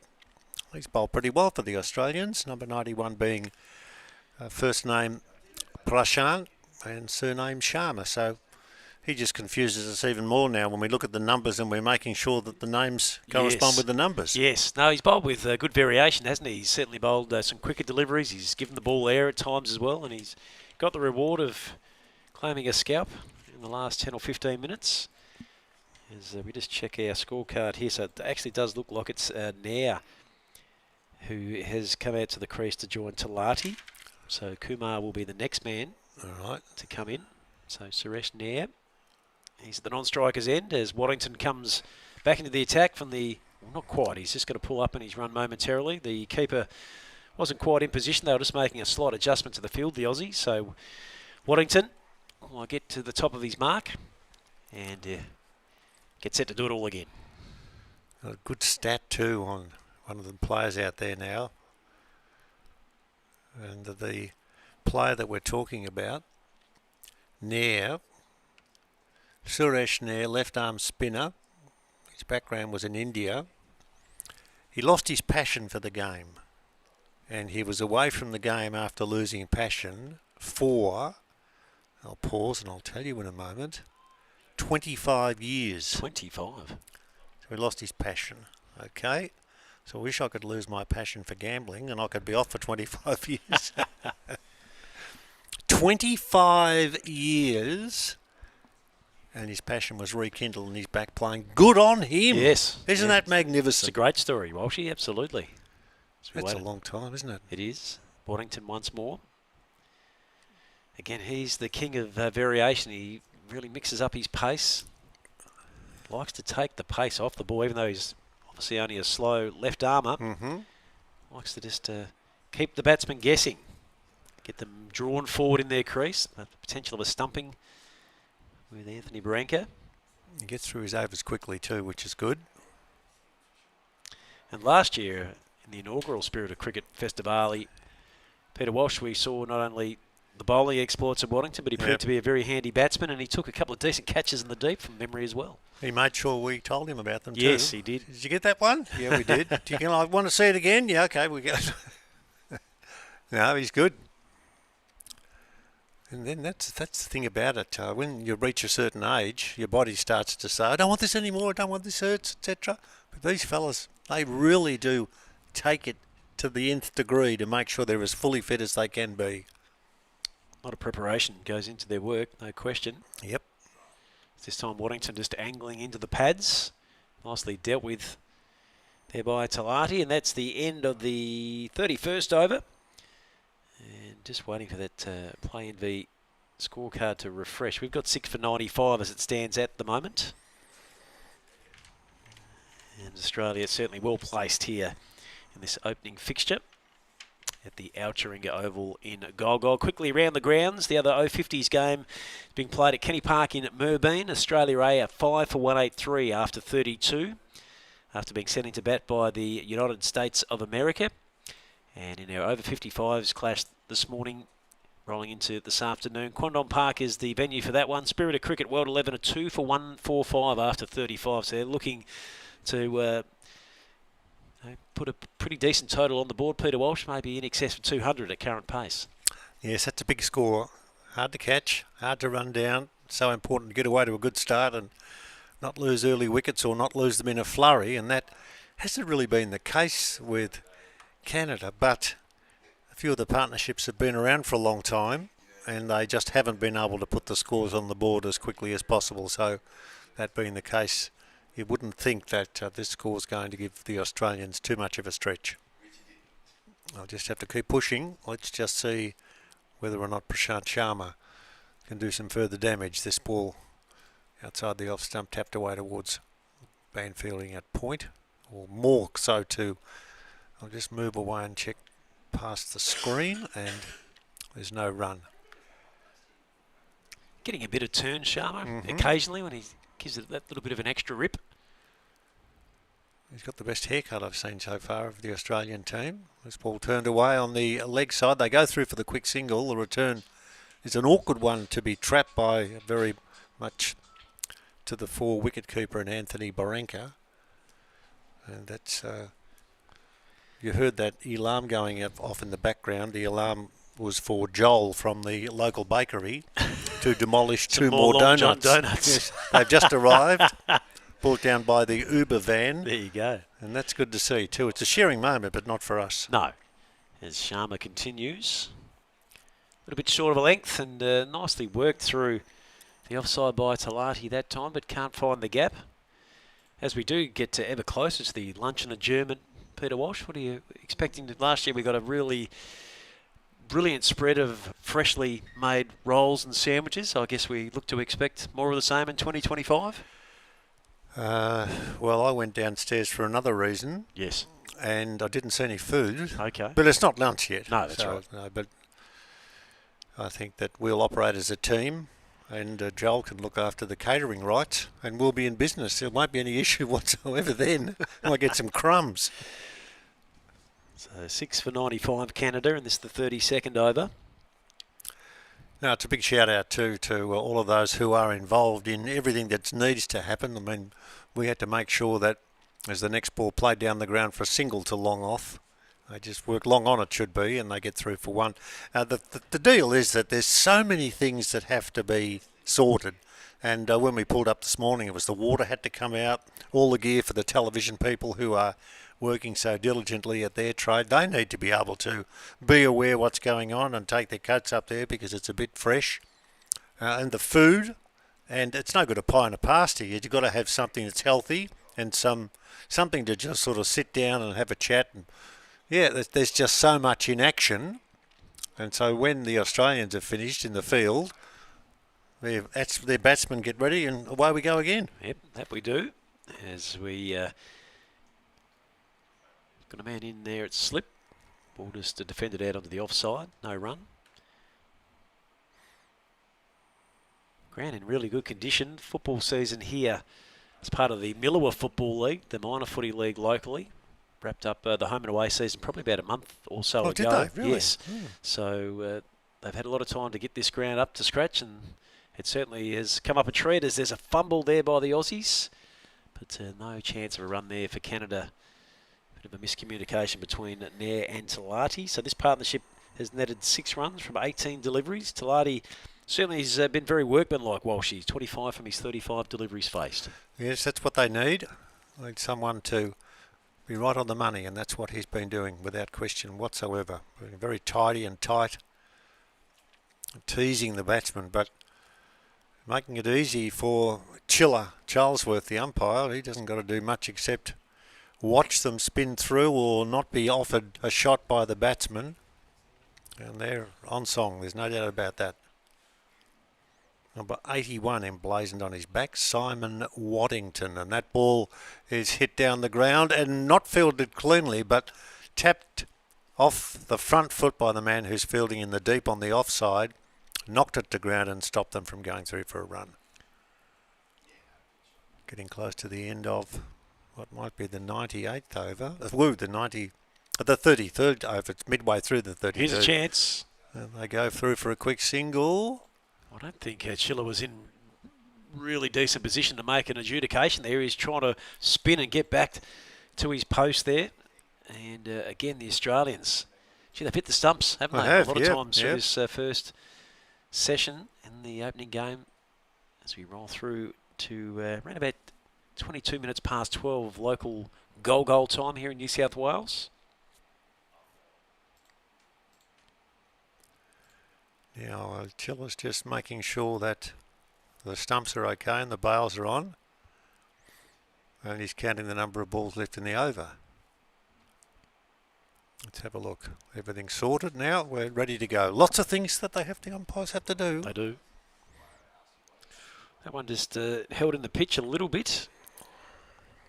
He's bowled pretty well for the Australians. Number 91 being first name Prashant and surname Sharma. So he just confuses us even more now when we look at the numbers and we're making sure that the names correspond with the numbers. Yes. No, he's bowled with good variation, hasn't he? He's certainly bowled some quicker deliveries. He's given the ball air at times as well, and he's got the reward of claiming a scalp in the last 10 or 15 minutes. As we just check our scorecard here, so it actually does look like it's Nair who has come out to the crease to join Talati. So Kumar will be the next man to come in. So Suresh Nair. He's at the non-striker's end as Waddington comes back into the attack from the... Well, not quite. He's just going to pull up in his run momentarily. The keeper wasn't quite in position. They were just making a slight adjustment to the field, the Aussie. So Waddington will get to the top of his mark and get set to do it all again. A good stat too on one of the players out there now. And the player that we're talking about, Nair, Suresh Nair, left arm spinner, His background was in India. He lost his passion for the game. And he was away from the game after losing passion for, I'll pause and I'll tell you in a moment, 25 years. 25. So he lost his passion. Okay. So I wish I could lose my passion for gambling and I could be off for 25 years. 25 years and his passion was rekindled and he's back playing. Good on him. Yes. Isn't that magnificent? It's a great story, Walshy, absolutely. That's a long time, isn't it? It is. Waddington once more. Again, he's the king of variation. He really mixes up his pace. Likes to take the pace off the ball, even though he's obviously only a slow left armer. Likes to just keep the batsman guessing. Get them drawn forward in their crease. The potential of a stumping with Anthony Baranka. He gets through his overs quickly too, which is good. And last year, in the inaugural Spirit of Cricket Festivale, Peter Walsh, we saw not only the bowling exploits of Waddington, but he proved to be a very handy batsman, and he took a couple of decent catches in the deep from memory as well. He made sure we told him about them too. Yes, he did. Did you get that one? Yeah, we did. Do you want to see it again? Yeah, okay, we go. No, he's good. And then that's the thing about it. When you reach a certain age, your body starts to say, I don't want this anymore, I don't want this hurts, etc. But these fellas, they really do take it to the nth degree to make sure they're as fully fit as they can be. A lot of preparation goes into their work, no question. Yep. This time Waddington just angling into the pads. Nicely dealt with there by Talati, and that's the end of the 31st over. And just waiting for that play in the scorecard to refresh. We've got 6 for 95 as it stands at the moment. And Australia certainly well placed here in this opening fixture at the Altrincham Oval in Golgol. Quickly around the grounds, the other O50's game is being played at Kenny Park in Moorbeen. Australia A are 5 for 183 after 32, after being sent into bat by the United States of America. And in our over 55s clash this morning, rolling into this afternoon, Quandong Park is the venue for that one. Spirit of Cricket World 11 are 2 for 145 after 35. So they're looking to put a pretty decent total on the board. Peter Walsh, maybe in excess of 200 at current pace. Yes, that's a big score. Hard to catch, hard to run down. So important to get away to a good start and not lose early wickets or not lose them in a flurry. And that hasn't really been the case with Canada, but a few of the partnerships have been around for a long time and they just haven't been able to put the scores on the board as quickly as possible. So that being the case, you wouldn't think that this score is going to give the Australians too much of a stretch. I'll just have to keep pushing. Let's just see whether or not Prashant Sharma can do some further damage. This ball outside the off stump tapped away towards Banfielding at point, or more so too. I'll just move away and check past the screen, and there's no run. Getting a bit of turn, Sharma, occasionally when he gives it that little bit of an extra rip. He's got the best haircut I've seen so far of the Australian team. This ball turned away on the leg side. They go through for the quick single. The return is an awkward one to be trapped by very much to the 4 wicket keeper and Anthony Baranka. And that's... you heard that alarm going off in the background. The alarm was for Joel from the local bakery to demolish 2 more donuts. Yes, they've just arrived, brought down by the Uber van. There you go. And that's good to see too. It's a sharing moment, but not for us. No. As Sharma continues. A little bit short of a length and nicely worked through the offside by Talati that time, but can't find the gap. As we do get to ever closer to the luncheon adjournment, Peter Walsh, what are you expecting? Last year we got a really brilliant spread of freshly made rolls and sandwiches. So I guess we look to expect more of the same in 2025. Well, I went downstairs for another reason. Yes. And I didn't see any food. Okay. But it's not lunch yet. No, that's right. No, but I think that we'll operate as a team, and Joel can look after the catering rights, and we'll be in business. There won't be any issue whatsoever then. I might get some crumbs. So 6 for 95 Canada, and this is the 32nd over. Now, it's a big shout out too to all of those who are involved in everything that needs to happen. I mean, we had to make sure that as the next ball played down the ground for a single to long off, they just work long on, it should be, and they get through for one. The deal is that there's so many things that have to be sorted. And when we pulled up this morning, it was the water had to come out, all the gear for the television people who are working so diligently at their trade. They need to be able to be aware what's going on and take their coats up there because it's a bit fresh. And the food, and it's no good a pie and a pasty. You've got to have something that's healthy and something to just sort of sit down and have a chat. And yeah, there's just so much in action. And so when the Australians are finished in the field, their batsmen get ready and away we go again. Yep, that we do. As we got a man in there at slip. Ball just to defend it out onto the offside. No run. Ground in really good condition. Football season here as part of the Mildura Football League, the minor footy league locally. Wrapped up the home and away season probably about a month or so ago. Did they? Really? Yes. So they've had a lot of time to get this ground up to scratch, and it certainly has come up a treat as there's a fumble there by the Aussies. But no chance of a run there for Canada. Bit of a miscommunication between Nair and Talati. So this partnership has netted 6 runs from 18 deliveries. Talati certainly has been very workmanlike, Walshy. 25 from his 35 deliveries faced. Yes, that's what they need. They need someone to be right on the money, and that's what he's been doing without question whatsoever. Being very tidy and tight, teasing the batsman, but making it easy for Chiller Charlesworth, the umpire. He doesn't got to do much except watch them spin through or not be offered a shot by the batsman. And they're on song, there's no doubt about that. Number 81 emblazoned on his back, Simon Waddington. And that ball is hit down the ground and not fielded cleanly, but tapped off the front foot by the man who's fielding in the deep on the offside, knocked it to ground and stopped them from going through for a run. Getting close to the end of what might be the 98th over. The 33rd over. It's midway through the 33rd. Here's a chance. And they go through for a quick single. I don't think Chiller was in really decent position to make an adjudication there. He's trying to spin and get back to his post there. And again, the Australians, gee, they've hit the stumps, haven't they? Have, a lot of yep, times through this first session in the opening game as we roll through to around about 22 minutes past 12 local goal time here in New South Wales. Now, Chiller's just making sure that the stumps are okay and the bails are on. And he's counting the number of balls left in the over. Let's have a look. Everything's sorted now. We're ready to go. Lots of things that the umpires have to do. They do. That one just held in the pitch a little bit.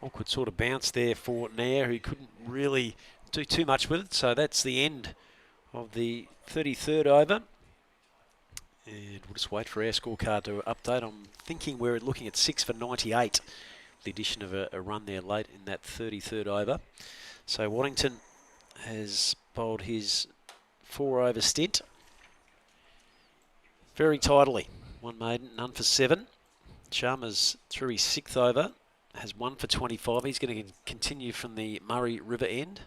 Awkward sort of bounce there for Nair, who couldn't really do too much with it. So that's the end of the 33rd over. And we'll just wait for our scorecard to update. I'm thinking we're looking at 6 for 98. The addition of a run there late in that 33rd over. So Waddington has bowled his 4-over stint very tidily. 1 maiden, none for 7. Chalmers through his 6th over has 1 for 25. He's going to continue from the Murray River end.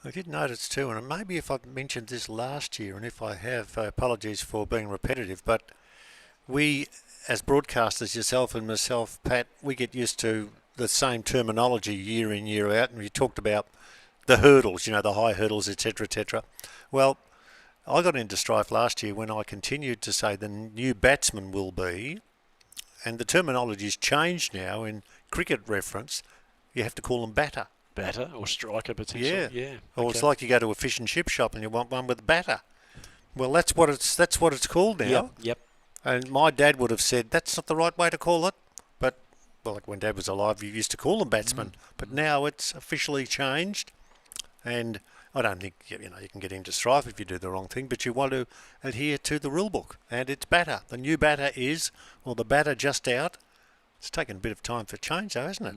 I did notice too, and maybe if I've mentioned this last year, and if I have, apologies for being repetitive, but we, as broadcasters, yourself and myself, Pat, we get used to the same terminology year in, year out, and you talked about the hurdles, the high hurdles, etc., etc. Well, I got into strife last year when I continued to say the new batsman will be, and the terminology's changed now in cricket reference, you have to call them batter. Batter or striker potentially. Yeah. Or it's like you go to a fish and chip shop and you want one with batter. Well, that's what it's called now. Yep. And my dad would have said that's not the right way to call it. But like when Dad was alive, you used to call them batsmen. But now it's officially changed, and I don't think you can get into strife if you do the wrong thing. But you want to adhere to the rule book, and it's batter. The new batter is, or the batter just out. It's taken a bit of time for change, though, hasn't it?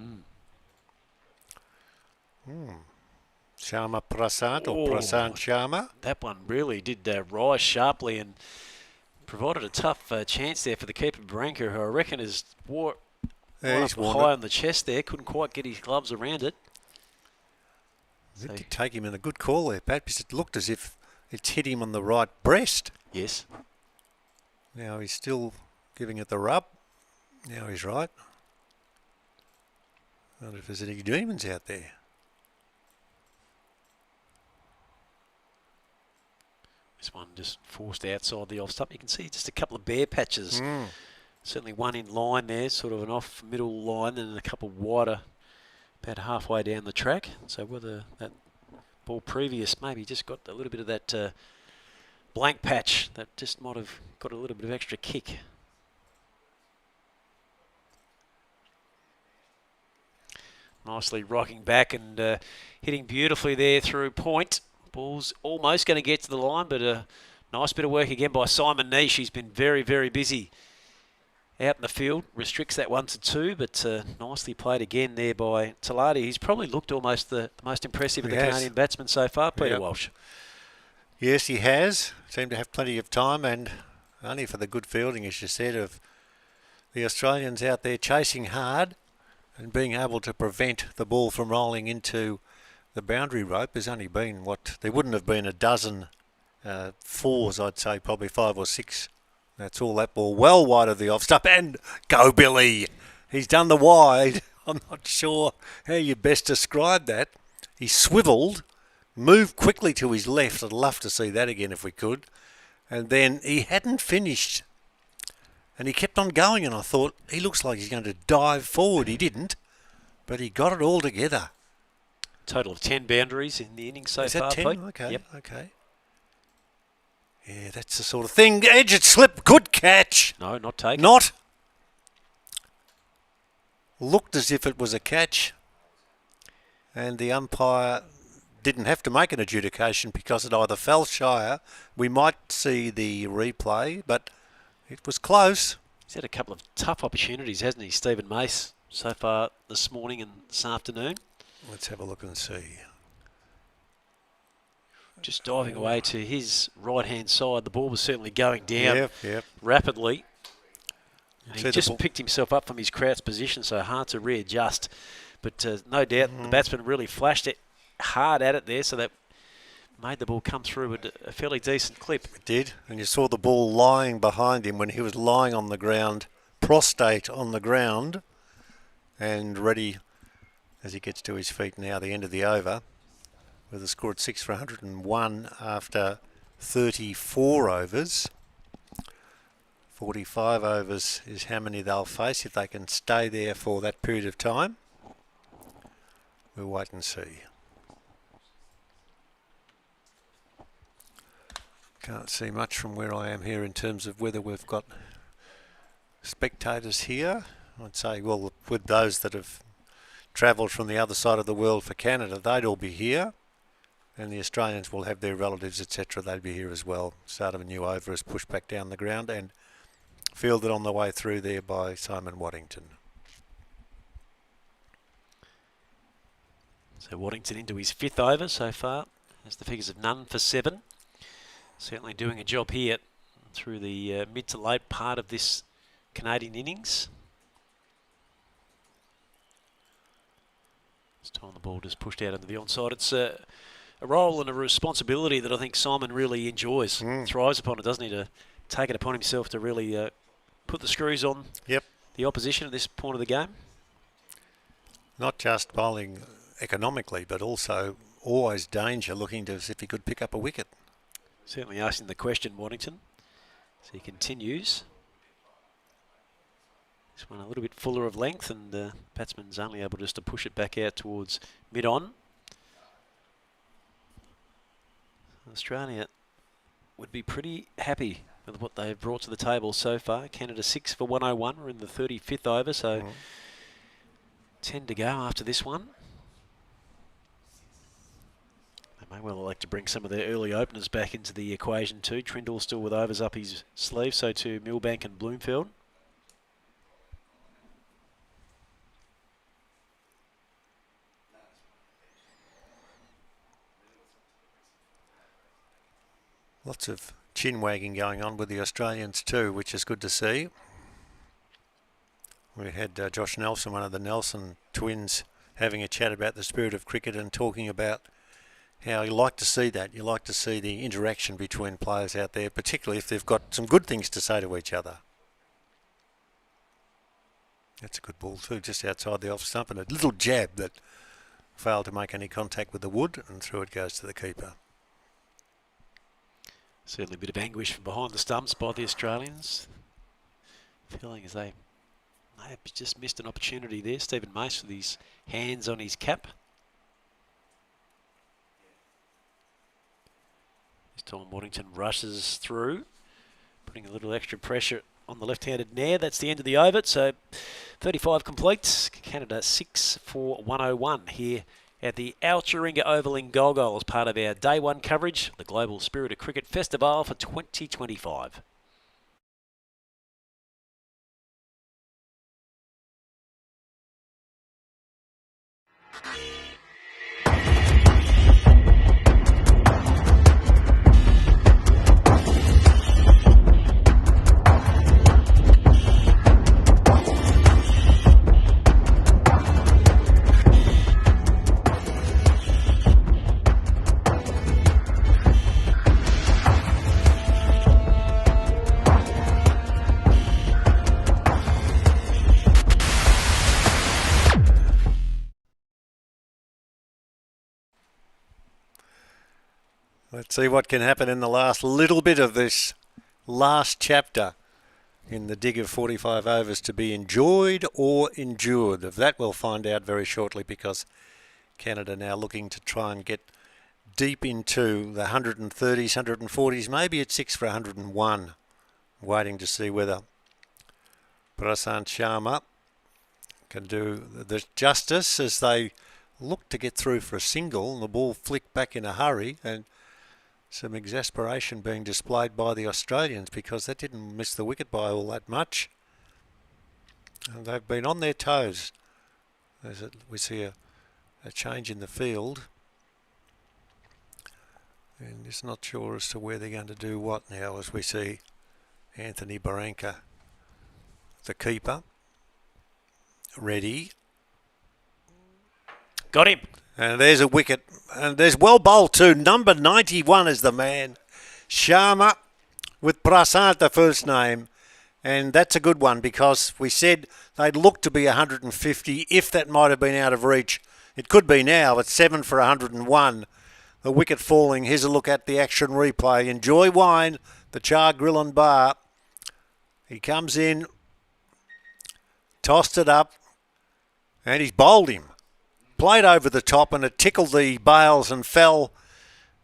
Sharma Prasad or Prasad Sharma. That one really did rise sharply and provided a tough chance there for the keeper, Branca, who I reckon is right up high on the chest there. Couldn't quite get his gloves around it. It did take him in a good call there, Pat, because it looked as if it's hit him on the right breast. Yes. Now he's still giving it the rub. Now he's right. I wonder if there's any demons out there. This one just forced outside the off stump. You can see just a couple of bare patches. Certainly one in line there, sort of an off middle line, and a couple wider about halfway down the track. So whether that ball previous maybe just got a little bit of that blank patch that just might have got a little bit of extra kick. Nicely rocking back and hitting beautifully there through point. Ball's almost going to get to the line, but a nice bit of work again by Simon Niche. He's been very, very busy out in the field. Restricts that 1-2, but nicely played again there by Talati. He's probably looked almost the most impressive of the Canadian batsmen so far, Peter Walsh. Yes, he has. Seemed to have plenty of time, and only for the good fielding, as you said, of the Australians out there chasing hard and being able to prevent the ball from rolling into the boundary rope. There's only been, there wouldn't have been a dozen fours, I'd say, probably 5 or 6. That's all that ball, well wide of the off stump, and go Billy. He's done the wide. I'm not sure how you best describe that. He swivelled, moved quickly to his left. I'd love to see that again if we could. And then he hadn't finished. And he kept on going, and I thought, he looks like he's going to dive forward. He didn't, but he got it all together. Total of 10 boundaries in the innings so far. Is that 10? Pete? Okay, yep. okay. Yeah, that's the sort of thing. Edge it slip, good catch. No, not taken. Not. Looked as if it was a catch. And the umpire didn't have to make an adjudication because it either fell shyer. We might see the replay, but it was close. He's had a couple of tough opportunities, hasn't he, Stephen Mace, so far this morning and this afternoon? Let's have a look and see. Just diving away to his right-hand side. The ball was certainly going down rapidly. And he just picked himself up from his crouched position, so hard to readjust. But no doubt the batsman really flashed it hard at it there, so that made the ball come through at a fairly decent clip. It did, and you saw the ball lying behind him when he was lying on the ground, prostrate on the ground, and ready as he gets to his feet now, the end of the over, with a score at 6 for 101 after 34 overs. 45 overs is how many they'll face if they can stay there for that period of time. We'll wait and see. Can't see much from where I am here in terms of whether we've got spectators here. I'd say, well, with those that have travelled from the other side of the world for Canada, they'd all be here. And the Australians will have their relatives, etc. They'd be here as well. Start of a new over is pushed back down the ground and fielded on the way through there by Simon Waddington. So Waddington into his 5th over so far. Has the figures of none for 7. Certainly doing a job here through the mid to late part of this Canadian innings. This time the ball just pushed out into the onside. It's a role and a responsibility that I think Simon really enjoys, thrives upon it, doesn't he, to take it upon himself to really put the screws on the opposition at this point of the game. Not just bowling economically, but also always danger, looking to see if he could pick up a wicket. Certainly asking the question, Waddington. So he continues. This one a little bit fuller of length, and the batsman's only able just to push it back out towards mid-on. Australia would be pretty happy with what they've brought to the table so far. Canada 6 for 101. We're in the 35th over, so 10 to go after this one. They may well like to bring some of their early openers back into the equation too. Trindle still with overs up his sleeve, so too Milbank and Bloomfield. Lots of chin wagging going on with the Australians too, which is good to see. We had Josh Nelson, one of the Nelson twins, having a chat about the spirit of cricket and talking about how you like to see that. You like to see the interaction between players out there, particularly if they've got some good things to say to each other. That's a good ball too, just outside the off stump, and a little jab that failed to make any contact with the wood, and through it goes to the keeper. Certainly a bit of anguish from behind the stumps by the Australians. Feeling as they may have just missed an opportunity there. Stephen Mace with his hands on his cap. This time Waddington rushes through, putting a little extra pressure on the left-handed Nair. That's the end of the over. So 35 complete. Canada 6 for 101 here at the Al Chiringa Oval in Golgol as part of our Day 1 coverage, the Global Spirit of Cricket Festivale for 2025. Let's see what can happen in the last little bit of this last chapter in the dig of 45 overs, to be enjoyed or endured. Of that we'll find out very shortly, because Canada now looking to try and get deep into the 130s, 140s, maybe at 6 for 101. Waiting to see whether Prasant Sharma can do the justice as they look to get through for a single, and the ball flicked back in a hurry, and some exasperation being displayed by the Australians because that didn't miss the wicket by all that much. And they've been on their toes. We see a change in the field. And just not sure as to where they're going to do what now, as we see Anthony Barranca, the keeper, ready. Got him. And there's a wicket. And there's well bowled too. Number 91 is the man. Sharma with Prasant, the first name. And that's a good one, because we said they'd look to be 150 if that might have been out of reach. It could be now at 7 for 101. The wicket falling. Here's a look at the action replay. Enjoy Wine, the Char Grill and Bar. He comes in, tossed it up, and he's bowled him. Played over the top, and it tickled the bails and fell,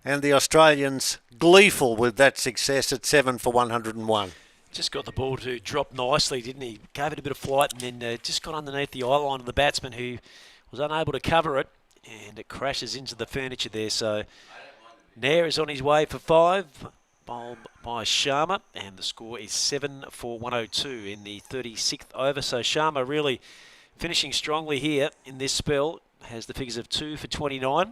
and the Australians gleeful with that success at 7 for 101. Just got the ball to drop nicely, didn't he? Gave it a bit of flight, and then just got underneath the eye line of the batsman, who was unable to cover it, and it crashes into the furniture there. So Nair is on his way for 5, bowled by Sharma, and the score is 7 for 102 in the 36th over. So Sharma really finishing strongly here in this spell. Has the figures of 2 for 29.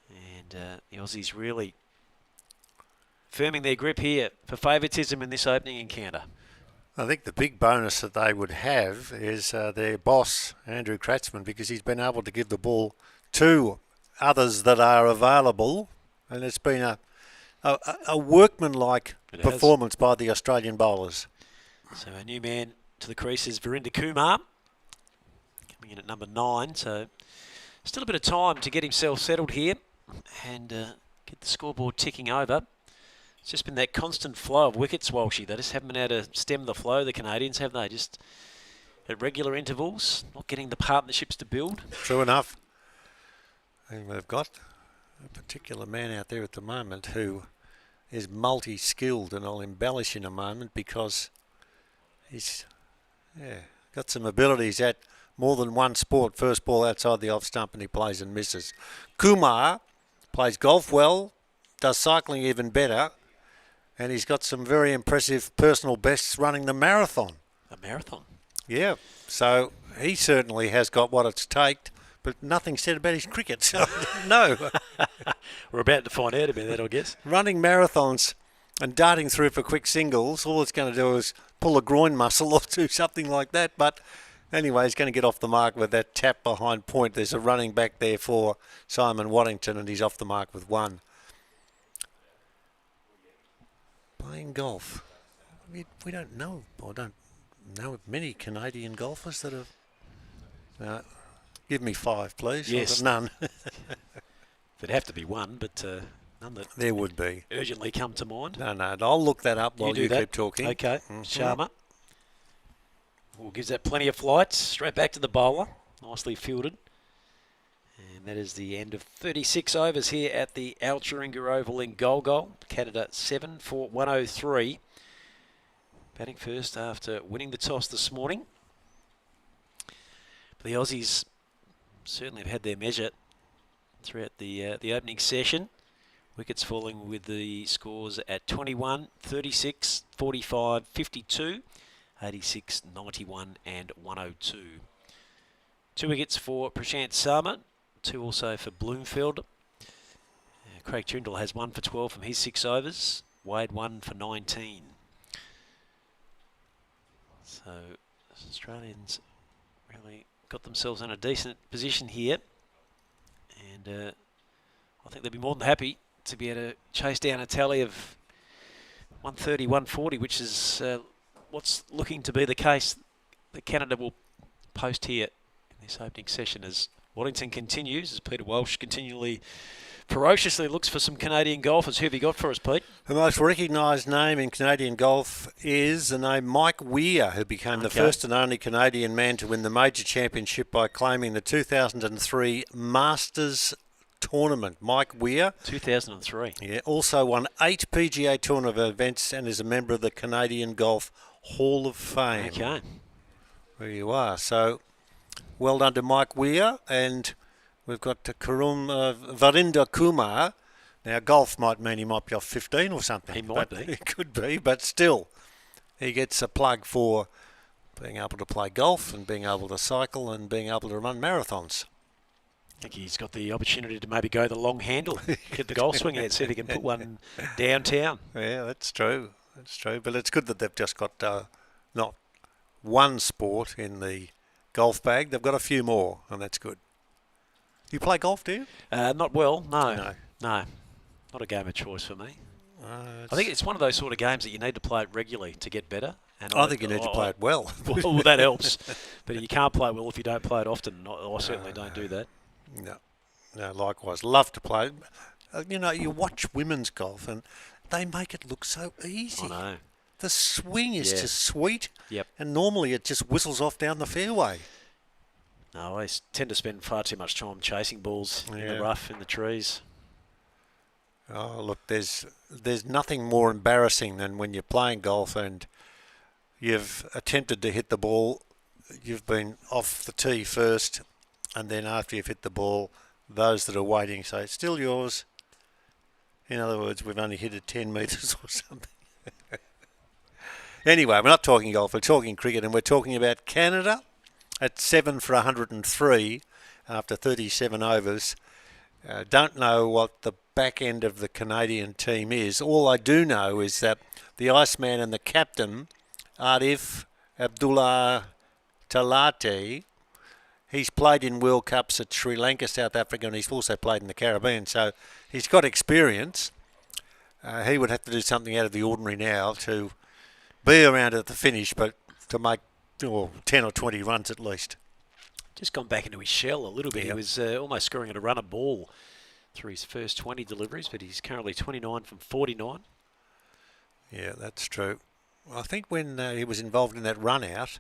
And the Aussies really firming their grip here for favouritism in this opening encounter. I think the big bonus that they would have is their boss, Andrew Kratzman, because he's been able to give the ball to others that are available. And it's been a workmanlike performance by the Australian bowlers. So a new man to the crease is Virinder Kumar, coming in at number 9. So still a bit of time to get himself settled here and get the scoreboard ticking over. It's just been that constant flow of wickets, Walshy. They just haven't been able to stem the flow, the Canadians, have they? Just at regular intervals, not getting the partnerships to build. True enough. And we've got a particular man out there at the moment who is multi-skilled, and I'll embellish in a moment because he's got some abilities at more than one sport. First ball outside the off stump, and he plays and misses. Kumar plays golf well, does cycling even better, and he's got some very impressive personal bests running the marathon. A marathon? Yeah, so he certainly has got what it's takes, but nothing said about his cricket. So, no. We're about to find out about that, I guess. Running marathons and darting through for quick singles, all it's going to do is pull a groin muscle or do something like that. But anyway, he's going to get off the mark with that tap behind point. There's a running back there for Simon Waddington, and he's off the mark with 1. Playing golf. We don't know, or don't know of many Canadian golfers that have... give me 5, please. Yes. I've got none. There'd have to be one, but none that There would be. urgently come to mind. No, I'll look that up while do you that. keep talking. Okay, Sharma. Well, gives that plenty of flights. Straight back to the bowler. Nicely fielded. And that is the end of 36 overs here at the Al Turinga Oval in Golgol. Canada 7 for 103. Batting first after winning the toss this morning. The Aussies certainly have had their measure throughout the opening session. Wickets falling with the scores at 21, 36, 45, 52, 86, 91 and 102. 2 wickets for Prashant Sharma, 2 also for Bloomfield. Craig Trindle has 1 for 12 from his 6 overs. Wade 1 for 19. So Australians really got themselves in a decent position here, and I think they'll be more than happy to be able to chase down a tally of 130, 140, which is what's looking to be the case that Canada will post here in this opening session as Waddington continues, as Peter Walsh continually ferociously looks for some Canadian golfers. Who have you got for us, Pete? The most recognised name in Canadian golf is the name Mike Weir, who became the first and only Canadian man to win the major championship by claiming the 2003 Masters tournament. Mike Weir. 2003. Yeah, also won 8 PGA Tour events and is a member of the Canadian Golf Hall of Fame. Okay. There you are. So, well done to Mike Weir, and we've got Varinder Kumar. Now, golf might mean he might be off 15 or something. He might be. It could be, but still, he gets a plug for being able to play golf and being able to cycle and being able to run marathons. I think he's got the opportunity to maybe go the long handle, get the golf swing out, see if he can put one downtown. Yeah, that's true. That's true. But it's good that they've just got not one sport in the golf bag. They've got a few more, and that's good. You play golf, do you? Not well, no. Not a game of choice for me. I think it's one of those sort of games that you need to play it regularly to get better. And I think you need to play it well. Well, that helps. But you can't play it well if you don't play it often. I certainly don't do that. No, likewise. Love to play. You watch women's golf and they make it look so easy. I know. The swing is just sweet. Yep. And normally it just whistles off down the fairway. No, I tend to spend far too much time chasing balls in the rough, in the trees. Oh, look, there's nothing more embarrassing than when you're playing golf and you've attempted to hit the ball, you've been off the tee first, and then after you've hit the ball, those that are waiting say, it's still yours. In other words, we've only hit it 10 metres or something. Anyway, we're not talking golf, we're talking cricket, and we're talking about Canada at 7 for 103 after 37 overs. Don't know what the back end of the Canadian team is. All I do know is that the Iceman and the captain, Arif Abdullah Talate, he's played in World Cups at Sri Lanka, South Africa, and he's also played in the Caribbean, so he's got experience. He would have to do something out of the ordinary now to be around at the finish, but to make 10 or 20 runs at least. Just gone back into his shell a little bit. He was almost scoring at a run a ball through his first 20 deliveries, but he's currently 29 from 49. Yeah, that's true. I think when he was involved in that run out.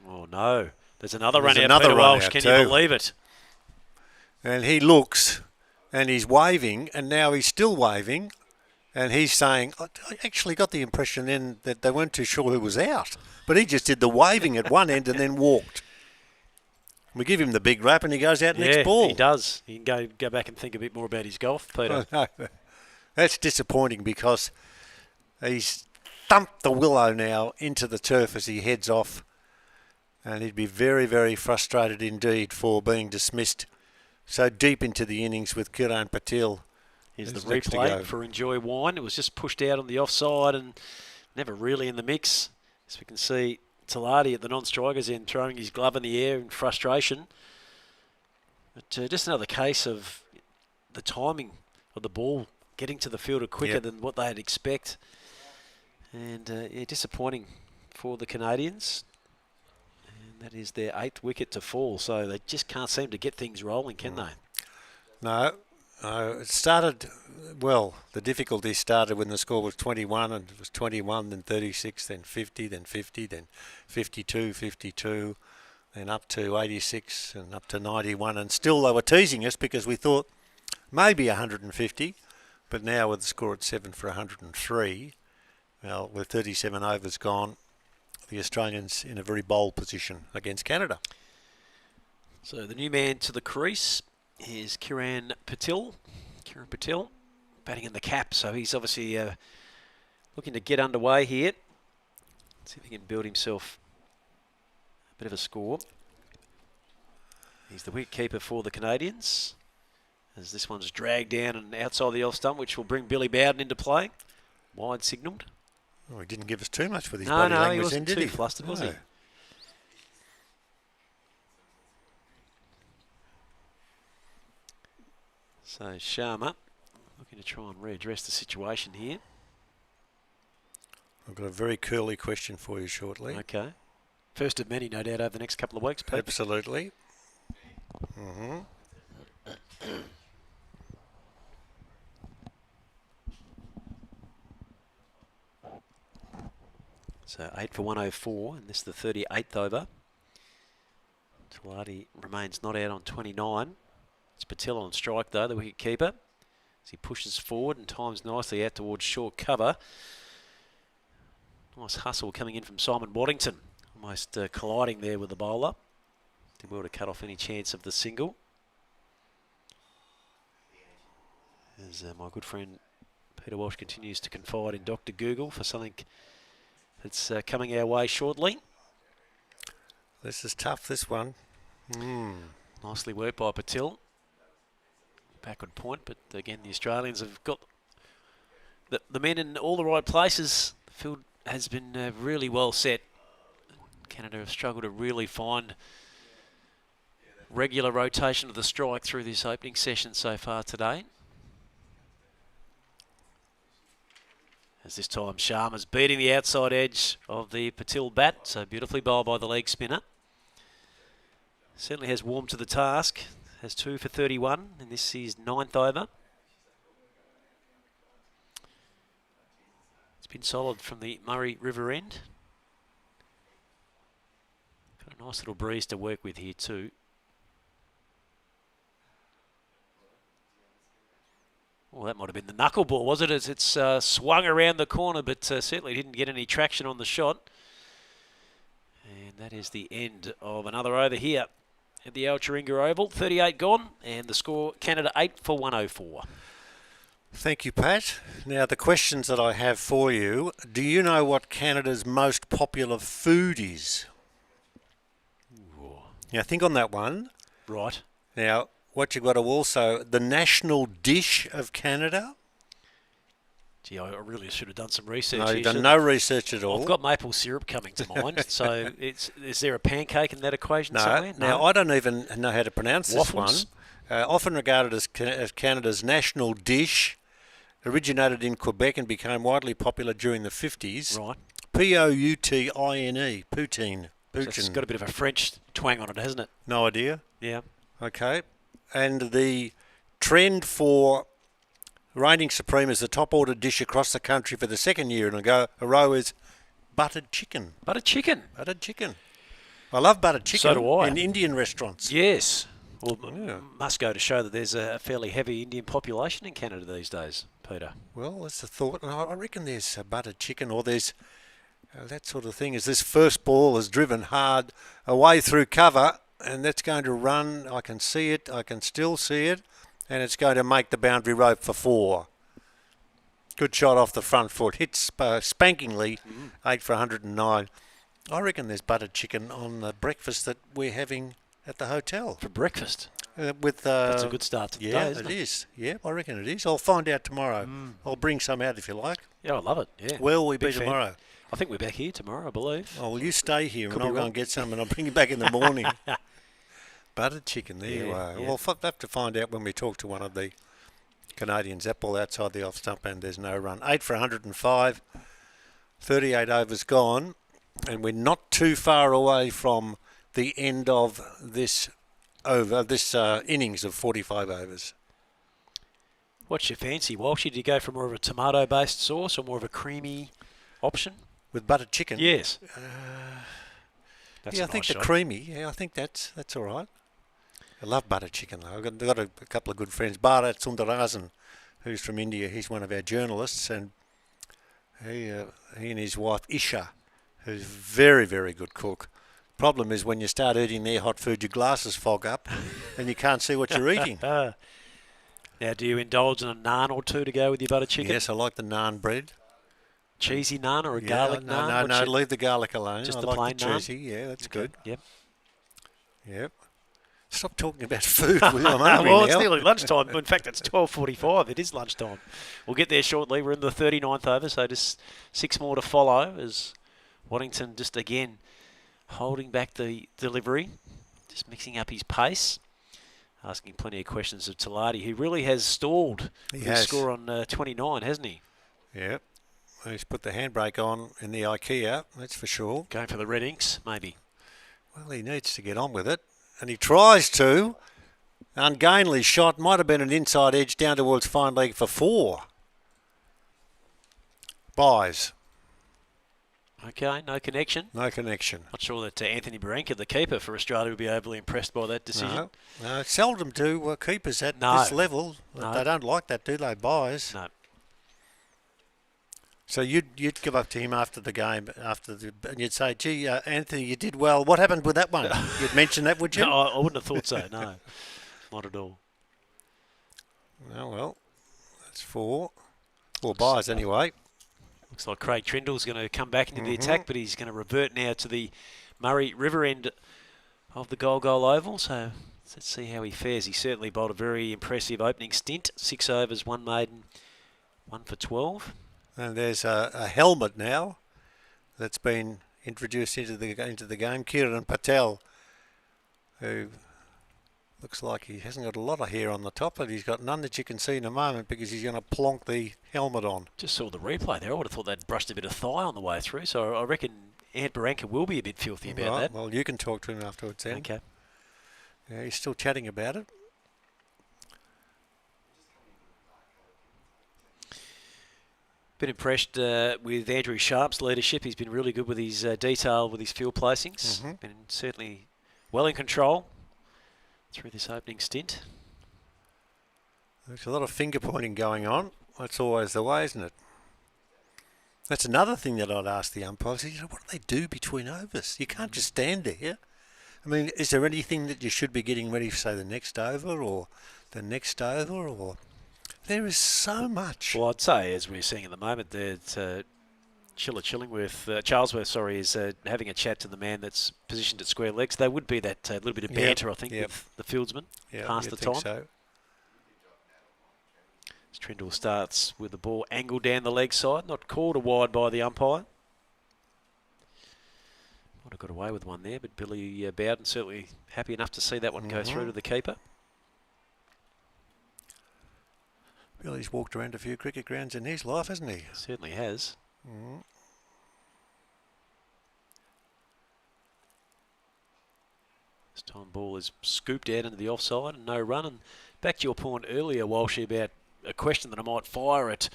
Oh, no. There's another run out, another Peter run Walsh. out Can too. you believe it? And he looks and he's waving, and now he's still waving. And he's saying, I actually got the impression then that they weren't too sure who was out. But he just did the waving at one end and then walked. We give him the big rap and he goes out next ball. He does. He can go back and think a bit more about his golf, Peter. No, that's disappointing because he's thumped the willow now into the turf as he heads off And he'd be very, very frustrated indeed for being dismissed so deep into the innings with Kiran Patel. Here's the Who's next to replay go? for Enjoy Wine. It was just pushed out on the offside and never really in the mix. As we can see, Talati at the non-strikers end throwing his glove in the air in frustration. But just another case of the timing of the ball getting to the fielder quicker than what they'd expect. And yeah, disappointing for the Canadians. And that is their 8th wicket to fall. So they just can't seem to get things rolling, can they? No. It started, well, the difficulty started when the score was 21, and it was 21, then 36, then 50, then 50, then 52, 52, then up to 86 and up to 91. And still they were teasing us because we thought maybe 150, but now with the score at 7 for 103, well, with 37 overs gone, the Australians in a very bold position against Canada. So the new man to the crease is Kiran Patel. Kiran Patel batting in the cap, so he's obviously looking to get underway here. See if he can build himself a bit of a score. He's the wicketkeeper for the Canadians, as this one's dragged down and outside the off stump, which will bring Billy Bowden into play. Wide signalled. Oh, he didn't give us too much with his No, body he language wasn't then, did too he? flustered, was he? So Sharma looking to try and readdress the situation here. I've got a very curly question for you shortly. Okay. First of many, no doubt, over the next couple of weeks, Pete. Absolutely. So 8 for 104, and this is the 38th over. Talati remains not out on 29. It's Patel on strike, though, the wicket-keeper, as he pushes forward and times nicely out towards short cover. Nice hustle coming in from Simon Waddington, almost colliding there with the bowler. Did well to cut off any chance of the single. As my good friend Peter Walsh continues to confide in Dr. Google for something that's coming our way shortly. This is tough, this one. Nicely worked by Patel. Backward point, but again, the Australians have got the men in all the right places. The field has been really well set. Canada have struggled to really find regular rotation of the strike through this opening session so far today. As this time Sharma's beating the outside edge of the Patel bat, so beautifully bowled by the leg spinner. Certainly has warmed to the task. Has 2 for 31, and this is 9th over. It's been solid from the Murray River end. Got a nice little breeze to work with here too. Well, that might have been the knuckleball, was it? As it's swung around the corner, but certainly didn't get any traction on the shot. And that is the end of another over here at the Al Chiringa Oval. 38 gone, and the score, Canada 8 for 104. Thank you, Pat. Now, the questions that I have for you. Do you know what Canada's most popular food is? Ooh. Now, think on that one. Right. Now, what you've got to also, the national dish of Canada. Gee, I really should have done some research. No, here, you've done shouldn't no I? research at all. I've got maple syrup coming to mind. So, is there a pancake in that equation somewhere? No. Now, I don't even know how to pronounce Waffles? this one. Often regarded as Canada's national dish, originated in Quebec and became widely popular during the 50s. Right. Poutine, poutine. So it's got a bit of a French twang on it, hasn't it? No idea. Yeah. Okay. And the trend for reigning supreme as the top ordered dish across the country for the second year in a row is buttered chicken. Buttered chicken. Buttered chicken. I love buttered chicken. So do I. In Indian restaurants. Yes. Well, Yeah. must go to show that there's a fairly heavy Indian population in Canada these days, Peter. Well, that's the thought. And I reckon there's buttered chicken or there's that sort of thing. As this first ball is driven hard away through cover, and that's going to run. I can see it. I can still see it. And it's going to make the boundary rope for 4. Good shot off the front foot. Hits spankingly, 8 for 109. I reckon there's buttered chicken on the breakfast that we're having at the hotel. For breakfast. That's a good start to the yeah, day, isn't it? it is. Yeah, I reckon it is. I'll find out tomorrow. I'll bring some out if you like. Yeah, I love it. Yeah. Where will we be Big fan. tomorrow? I think we're back here tomorrow, I believe. Oh, well, you stay here Could and be I'll go wrong. and get some and I'll bring you back in the morning. Buttered chicken, there you Yeah, are. yeah. We'll have to find out when we talk to one of the Canadians. That ball outside the off stump and there's no run. 8 for 105, 38 overs gone, and we're not too far away from the end of this innings of 45 overs. What's your fancy, Walshy? Did you go for more of a tomato-based sauce or more of a creamy option? With buttered chicken? Yes. I think the creamy. Yeah, I think that's all right. I love buttered chicken though. I've got a couple of good friends. Bharat Sundarajan, who's from India, he's one of our journalists, and he and his wife Isha, who's a very, very good cook. Problem is when you start eating their hot food, your glasses fog up and you can't see what you're eating. Now, do you indulge in a naan or two to go with your butter chicken? Yes, I like the naan bread. Cheesy naan or a garlic naan? No, leave the garlic alone. Just I the like plain the naan? cheesy. Yeah, that's good. Yep. Yep. Stop talking about food. I'm hungry Well, now. it's nearly lunchtime. In fact, it's 12:45. It is lunchtime. We'll get there shortly. We're in the 39th over, so just 6 more to follow as Waddington just again holding back the delivery, just mixing up his pace, asking plenty of questions of Talati, who really has stalled his score on 29, hasn't he? Yep. He's put the handbrake on in the IKEA, that's for sure. Going for the red inks, maybe. Well, he needs to get on with it, and he tries to. Ungainly shot, might have been an inside edge down towards fine leg for 4. Buys. Okay, no connection. No connection. Not sure that Anthony Baranka, the keeper for Australia, would be overly impressed by that decision. No, seldom do keepers at No. this level. No. They don't like that, do they? Buys. No. So you'd give up to him after the game, and you'd say, "Gee, Anthony, you did well. What happened with that one?" You'd mention that, would you? No, I wouldn't have thought so. No, not at all. Oh well, that's 4 buys anyway. Looks like Craig Trindle's going to come back into the attack, but he's going to revert now to the Murray River end of the Gold Oval. So let's see how he fares. He certainly bowled a very impressive opening stint. 6 overs, 1 maiden, 1 for 12. And there's a helmet now that's been introduced into the game. Kieran Patel, who looks like he hasn't got a lot of hair on the top, but he's got none that you can see in a moment because he's going to plonk the helmet on. Just saw the replay there. I would have thought they'd brushed a bit of thigh on the way through, so I reckon Ant Baranka will be a bit filthy about that. Well, you can talk to him afterwards then. Okay. Yeah, he's still chatting about it. Been impressed with Andrew Sharp's leadership. He's been really good with his detail, with his field placings. Been certainly well in control through this opening stint. There's a lot of finger pointing going on. That's always the way, isn't it? That's another thing that I'd ask the umpires. What do they do between overs? You can't just stand there. I mean, is there anything that you should be getting ready for, say, the next over or the next over? Or there is so much. Well, I'd say, as we're seeing at the moment, that Charlesworth, is having a chat to the man that's positioned at square legs. There would be that little bit of banter, I think, with the fieldsman past the time. So. As Trindle starts with the ball angled down the leg side, not called a wide by the umpire. Might have got away with one there, but Billy Bowden certainly happy enough to see that one go through to the keeper. Billy's walked around a few cricket grounds in his life, hasn't he? Certainly has. This time ball is scooped out into the offside and no run. And back to your point earlier, Walshy, about a question that I might fire at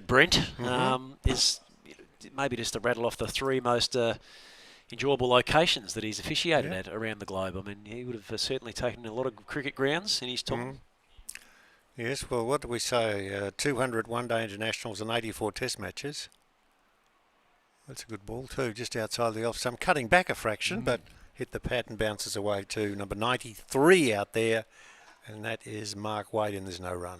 Brent is maybe just to rattle off the 3 most enjoyable locations that he's officiated at around the globe. I mean, he would have certainly taken a lot of cricket grounds in his time. Yes, well, what do we say? 200 one-day internationals and 84 test matches. That's a good ball too, just outside the off. Some cutting back a fraction, but hit the pad and bounces away to number 93 out there, and that is Mark Wade, and there's no run.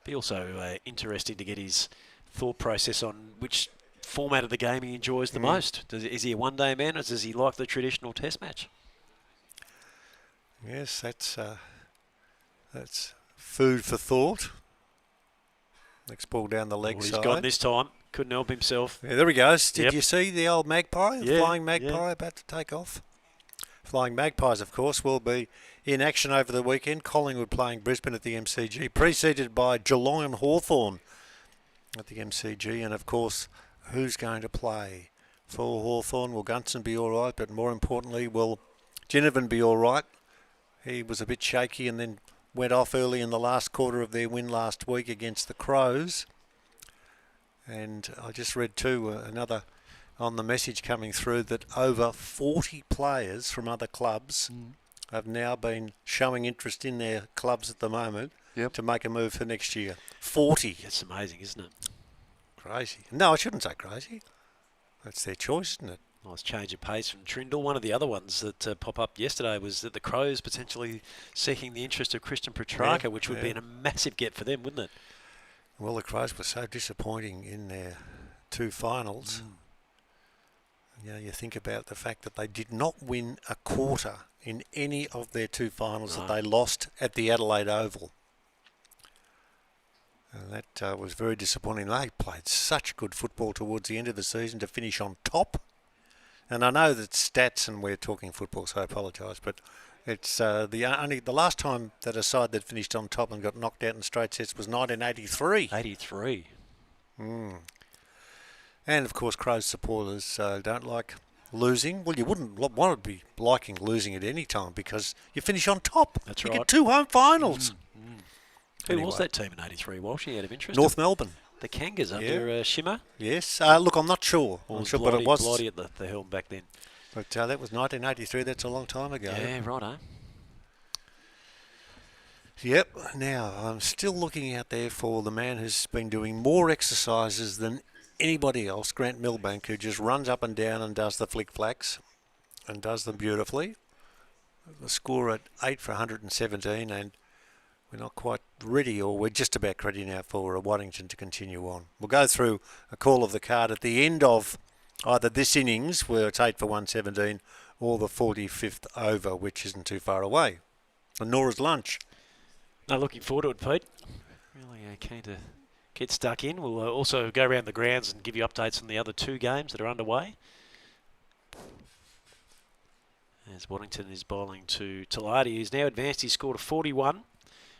Be also interesting to get his thought process on which format of the game he enjoys the most. Is he a one-day man, or does he like the traditional test match? Yes, that's food for thought. Next ball down the leg Well, side. he's gone this time. Couldn't help himself. Yeah, there he goes. Did Yep. you see the old magpie? The Yeah, flying magpie about to take off? Flying Magpies, of course, will be in action over the weekend. Collingwood playing Brisbane at the MCG, preceded by Geelong and Hawthorn at the MCG. And, of course, who's going to play for Hawthorn? Will Gunson be all right? But more importantly, will Ginnivan be all right? He was a bit shaky and then went off early in the last quarter of their win last week against the Crows. And I just read too another on the message coming through that over 40 players from other clubs have now been showing interest in their clubs at the moment to make a move for next year. 40. That's amazing, isn't it? Crazy. No, I shouldn't say crazy. That's their choice, isn't it? Nice change of pace from Trindle. One of the other ones that pop up yesterday was that the Crows potentially seeking the interest of Christian Petrarca, which would be a massive get for them, wouldn't it? Well, the Crows were so disappointing in their two finals. You know, you think about the fact that they did not win a quarter in any of their two finals that they lost at the Adelaide Oval. And that was very disappointing. They played such good football towards the end of the season to finish on top. And I know that stats, and we're talking football, so I apologise, but it's the last time that a side that finished on top and got knocked out in straight sets was 1983. 83. And, of course, Crows supporters don't like losing. Well, you wouldn't want to be liking losing at any time because you finish on top. That's you right. get two home finals. Who was that team in 83, Walshy, out of interest? North Melbourne. The Kangas under Shimmer? Yes. Look, I'm not sure. Or I'm sure, but it was. Blighty at the helm back then. But that was 1983. That's a long time ago. Yeah, righto. Yep. Now, I'm still looking out there for the man who's been doing more exercises than anybody else, Grant Milbank, who just runs up and down and does the flick-flacks and does them beautifully. The score at 8 for 117, and we're not quite ready, or we're just about ready now for Waddington to continue on. We'll go through a call of the card at the end of either this innings, where it's 8 for 117, or the 45th over, which isn't too far away. And nor is lunch. No, looking forward to it, Pete. Really keen to get stuck in. We'll also go around the grounds and give you updates on the other two games that are underway. As Waddington is bowling to Talati, who's now advanced his score to 41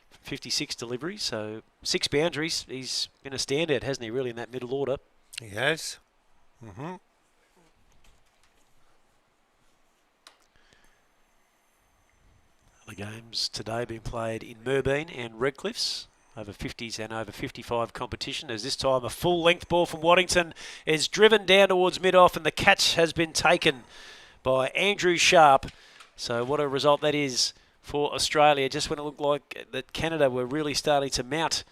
from 56 deliveries. So 6 boundaries. He's been a standout, hasn't he, really, in that middle order? He has. The games today being played in Merbeen and Redcliffs. Over 50s and over 55 competition, as this time a full length ball from Waddington is driven down towards mid-off, and the catch has been taken by Andrew Sharp. So what a result that is for Australia, just when it looked like that Canada were really starting to mount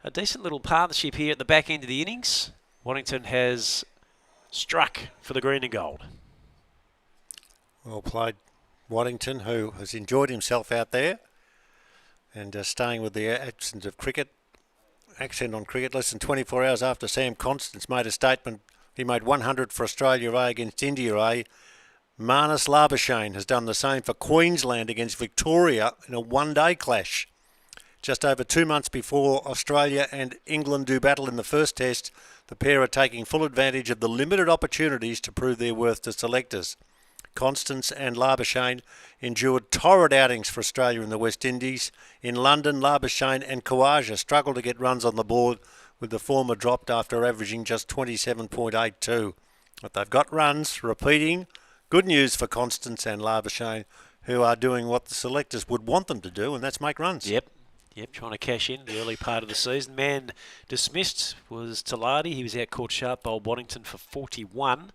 a decent little partnership here at the back end of the innings. Waddington has struck for the green and gold. Well played, Waddington, who has enjoyed himself out there. And staying with the accent on cricket, less than 24 hours after Sam Constance made a statement, he made 100 for Australia A against India A. Marnus Labuschagne has done the same for Queensland against Victoria in a one-day clash. Just over 2 months before Australia and England do battle in the first test, the pair are taking full advantage of the limited opportunities to prove their worth to selectors. Constance and Labuschagne endured torrid outings for Australia in the West Indies. In London, Labuschagne and Khawaja struggled to get runs on the board, with the former dropped after averaging just 27.82. But they've got runs, repeating. Good news for Constance and Labuschagne, who are doing what the selectors would want them to do, and that's make runs. Yep, trying to cash in the early part of the season. Man dismissed was Talati. He was out caught sharp by Waddington for 41.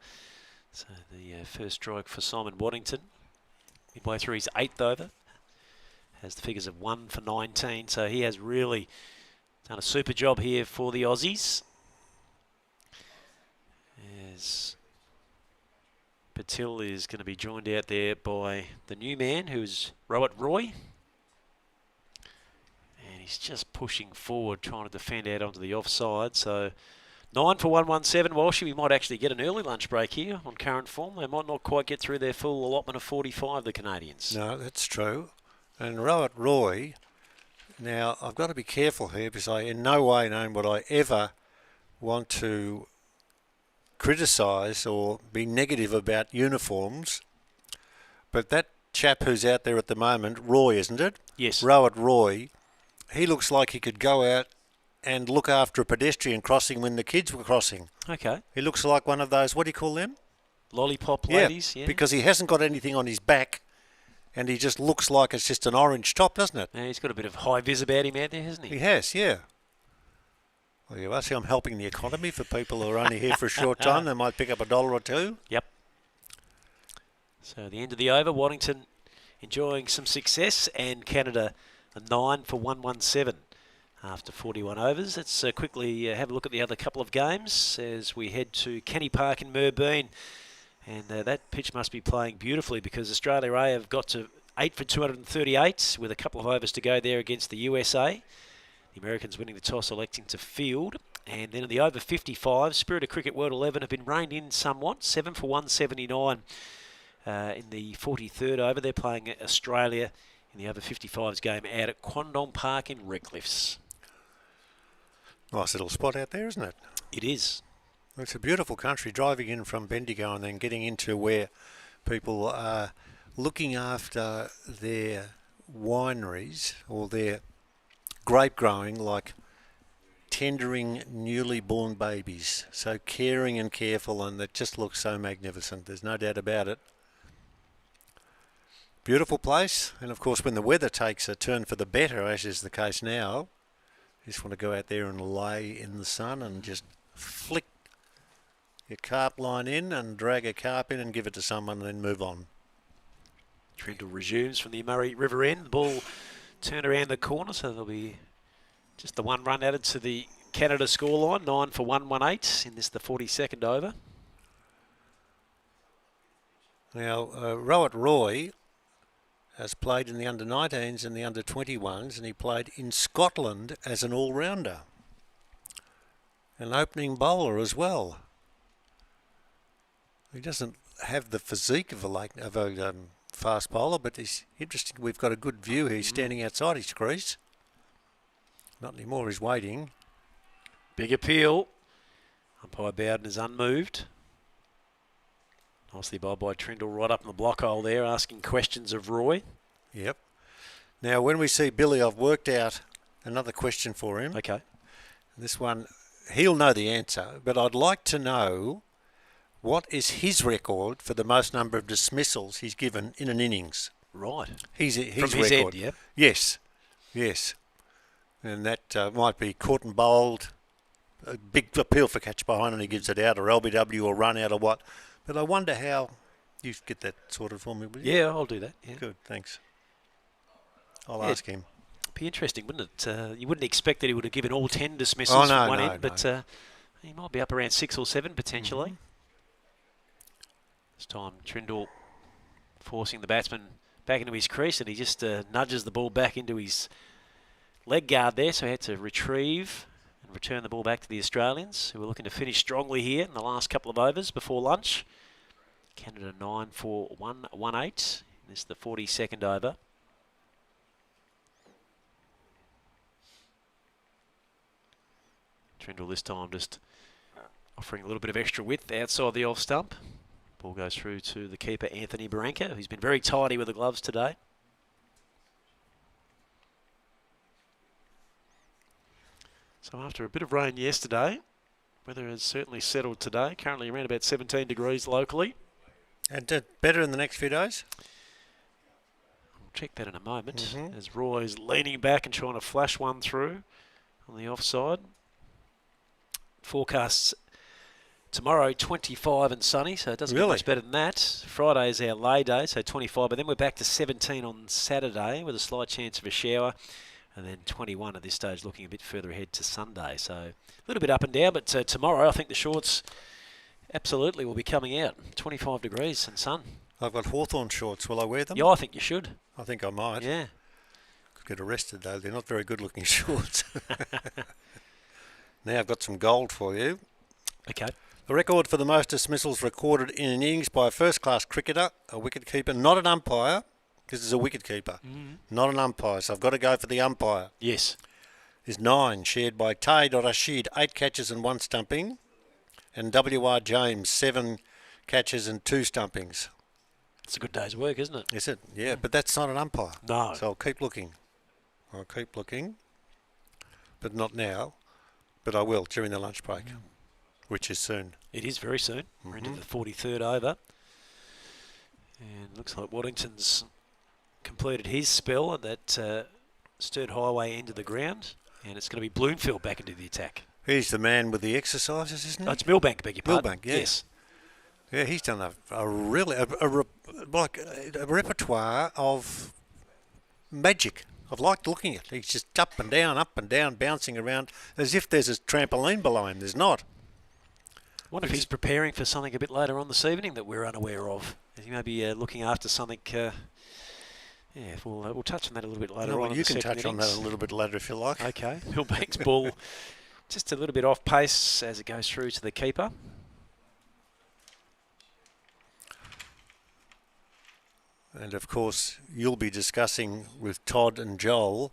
So the first strike for Simon Waddington. Midway through his 8th over. Has the figures of 1 for 19. So he has really done a super job here for the Aussies. As Patil is going to be joined out there by the new man, who's Rohit Roy. And he's just pushing forward, trying to defend out onto the offside. So 9 for 117. Walshy, we might actually get an early lunch break here on current form. They might not quite get through their full allotment of 45, the Canadians. No, that's true. And Rowett Roy, now I've got to be careful here because I in no way know would I ever want to criticise or be negative about uniforms. But that chap who's out there at the moment, Roy, isn't it? Yes. Rowett Roy, he looks like he could go out and look after a pedestrian crossing when the kids were crossing. Okay. He looks like one of those, what do you call them? Lollipop ladies, yeah. Because he hasn't got anything on his back and he just looks like it's just an orange top, doesn't it? Yeah, he's got a bit of high vis about him out there, hasn't he? He has, yeah. Well, you see, I'm helping the economy for people who are only here for a short time. They might pick up $1 or $2. Yep. So the end of the over, Waddington enjoying some success, and Canada a 9 for 117 after 41 overs. Let's quickly have a look at the other couple of games as we head to Kenny Park in Merbein. And that pitch must be playing beautifully because Australia A have got to 8 for 238 with a couple of overs to go there against the USA. The Americans winning the toss, electing to field. And then in the over 55, Spirit of Cricket World 11 have been reined in somewhat, 7 for 179 in the 43rd over. They're playing Australia in the over 55s game out at Quandong Park in Redcliffs. Nice little spot out there, isn't it? It is. It's a beautiful country, driving in from Bendigo and then getting into where people are looking after their wineries or their grape growing like tendering newly born babies. So caring and careful, and it just looks so magnificent. There's no doubt about it. Beautiful place, and of course when the weather takes a turn for the better, as is the case now, you just want to go out there and lay in the sun and just flick your carp line in and drag a carp in and give it to someone and then move on. Trindle resumes from the Murray River end. The ball turned around the corner, so there'll be just the one run added to the Canada scoreline, 9 for 118 in this, the 42nd over. Now, Rowett Roy has played in the under-19s and the under-21s, and he played in Scotland as an all-rounder. An opening bowler as well. He doesn't have the physique of a fast bowler, but he's interesting. We've got a good view here. He's standing outside his crease. Not anymore, he's waiting. Big appeal. Umpire Bowden is unmoved. Nicely bowled by Trindle right up in the block hole there, asking questions of Roy. Yep. Now, when we see Billy, I've worked out another question for him. Okay. This one, he'll know the answer, but I'd like to know what is his record for the most number of dismissals he's given in an innings. Right. His From his record. end, yeah? Yes. Yes. And that might be caught and bowled, a big appeal for catch behind and he gives it out, or LBW or run out or what. But I wonder how you get that sorted for me, will you? Yeah, I'll do that. Yeah. Good, thanks. I'll ask him. Be interesting, wouldn't it? You wouldn't expect that he would have given all 10 dismissals from one end, but he might be up around 6 or 7 potentially. Mm-hmm. This time, Trindle forcing the batsman back into his crease, and he just nudges the ball back into his leg guard there, so he had to retrieve and return the ball back to the Australians, who were looking to finish strongly here in the last couple of overs before lunch. Canada 9 for 118. This is the 42nd over. Trindle this time just offering a little bit of extra width outside the off stump. Ball goes through to the keeper, Anthony Barranca, who's been very tidy with the gloves today. So after a bit of rain yesterday, weather has certainly settled today. Currently around about 17 degrees locally. And better in the next few days? We'll check that in a moment as Roy's leaning back and trying to flash one through on the offside. Forecasts tomorrow 25 and sunny, so it doesn't get much better than that. Friday is our lay day, so 25, but then we're back to 17 on Saturday with a slight chance of a shower, and then 21 at this stage, looking a bit further ahead to Sunday. So a little bit up and down, but tomorrow I think the shorts absolutely will be coming out. 25 degrees and sun. I've got Hawthorn shorts. Will I wear them? Yeah, I think you should. I think I might. Yeah. Could get arrested though. They're not very good looking shorts. Now I've got some gold for you. Okay. The record for the most dismissals recorded in an innings by a first-class cricketer, a wicket-keeper, not an umpire. This is a wicket-keeper, not an umpire, so I've got to go for the umpire. Yes. Is 9, shared by Taid Rashid, 8 catches and 1 stumping, and W.R. James, 7 catches and 2 stumpings. It's a good day's work, isn't it? Is it? Yeah, but that's not an umpire. No. So I'll keep looking. But not now. But I will during the lunch break, which is soon. It is very soon. We're into the 43rd over. And looks like Waddington's completed his spell at that Sturt Highway end of the ground. And it's going to be Bloomfield back into the attack. He's the man with the exercises, isn't he? Oh, it's Millbank, beg your pardon. Millbank, yes. Yeah, he's done a really a repertoire of magic. I've liked looking at it. He's just up and down, bouncing around as if there's a trampoline below him. There's not. I wonder if he's preparing for something a bit later on this evening that we're unaware of. He may be looking after something. We'll touch on that a little bit later on. You can touch on that a little bit later if you like. Okay. Millbank's ball just a little bit off pace as it goes through to the keeper. And of course, you'll be discussing with Todd and Joel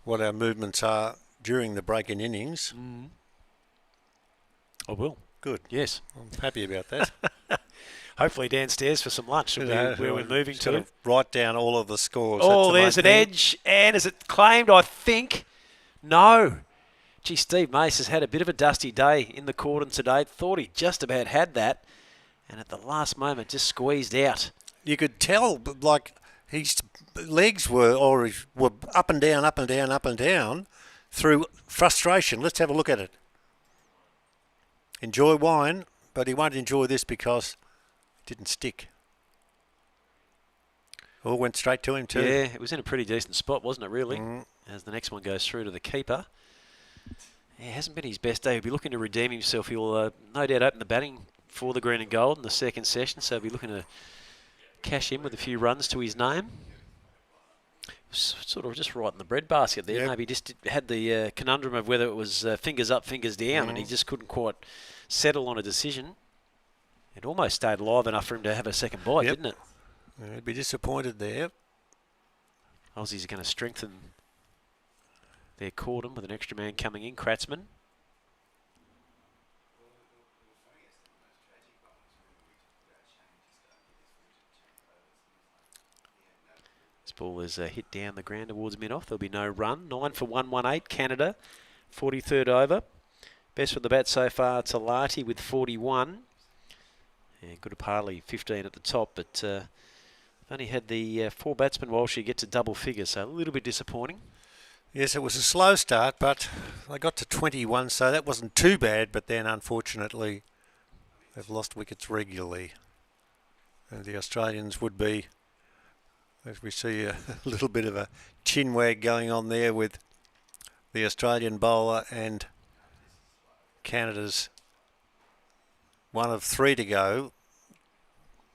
what our movements are during the break in innings. I will. Good. Yes. I'm happy about that. Hopefully downstairs for some lunch where we're moving to. Write down all of the scores. Oh, there's an edge. And is it claimed, I think? No. Gee, Steve Mace has had a bit of a dusty day in the cordon today. Thought he just about had that. And at the last moment, just squeezed out. You could tell, like, his legs were up and down through frustration. Let's have a look at it. Enjoy wine, but he won't enjoy this because it didn't stick. All went straight to him too. Yeah, it was in a pretty decent spot, wasn't it, really? As the next one goes through to the keeper. Yeah, it hasn't been his best day. He'll be looking to redeem himself. He'll no doubt open the batting for the green and gold in the second session, so he'll be looking to cash in with a few runs to his name. Sort of just right in the breadbasket there. Yep. Maybe just had the conundrum of whether it was fingers up, fingers down, and he just couldn't quite settle on a decision. It almost stayed alive enough for him to have a second bite, didn't it? He'd be disappointed there. Aussies are going to strengthen their cordon with an extra man coming in, Kratzman. This ball is hit down the ground towards mid-off. There'll be no run. 9 for 118, Canada, 43rd over. Best with the bat so far, Talati with 41. And Goodapali, 15 at the top, but only had the 4 batsmen while she gets to double figures, so a little bit disappointing. Yes, it was a slow start, but they got to 21, so that wasn't too bad, but then unfortunately they've lost wickets regularly. And the Australians would be, as we see a little bit of a chin wag going on there with the Australian bowler and Canada's 1 of 3 to go.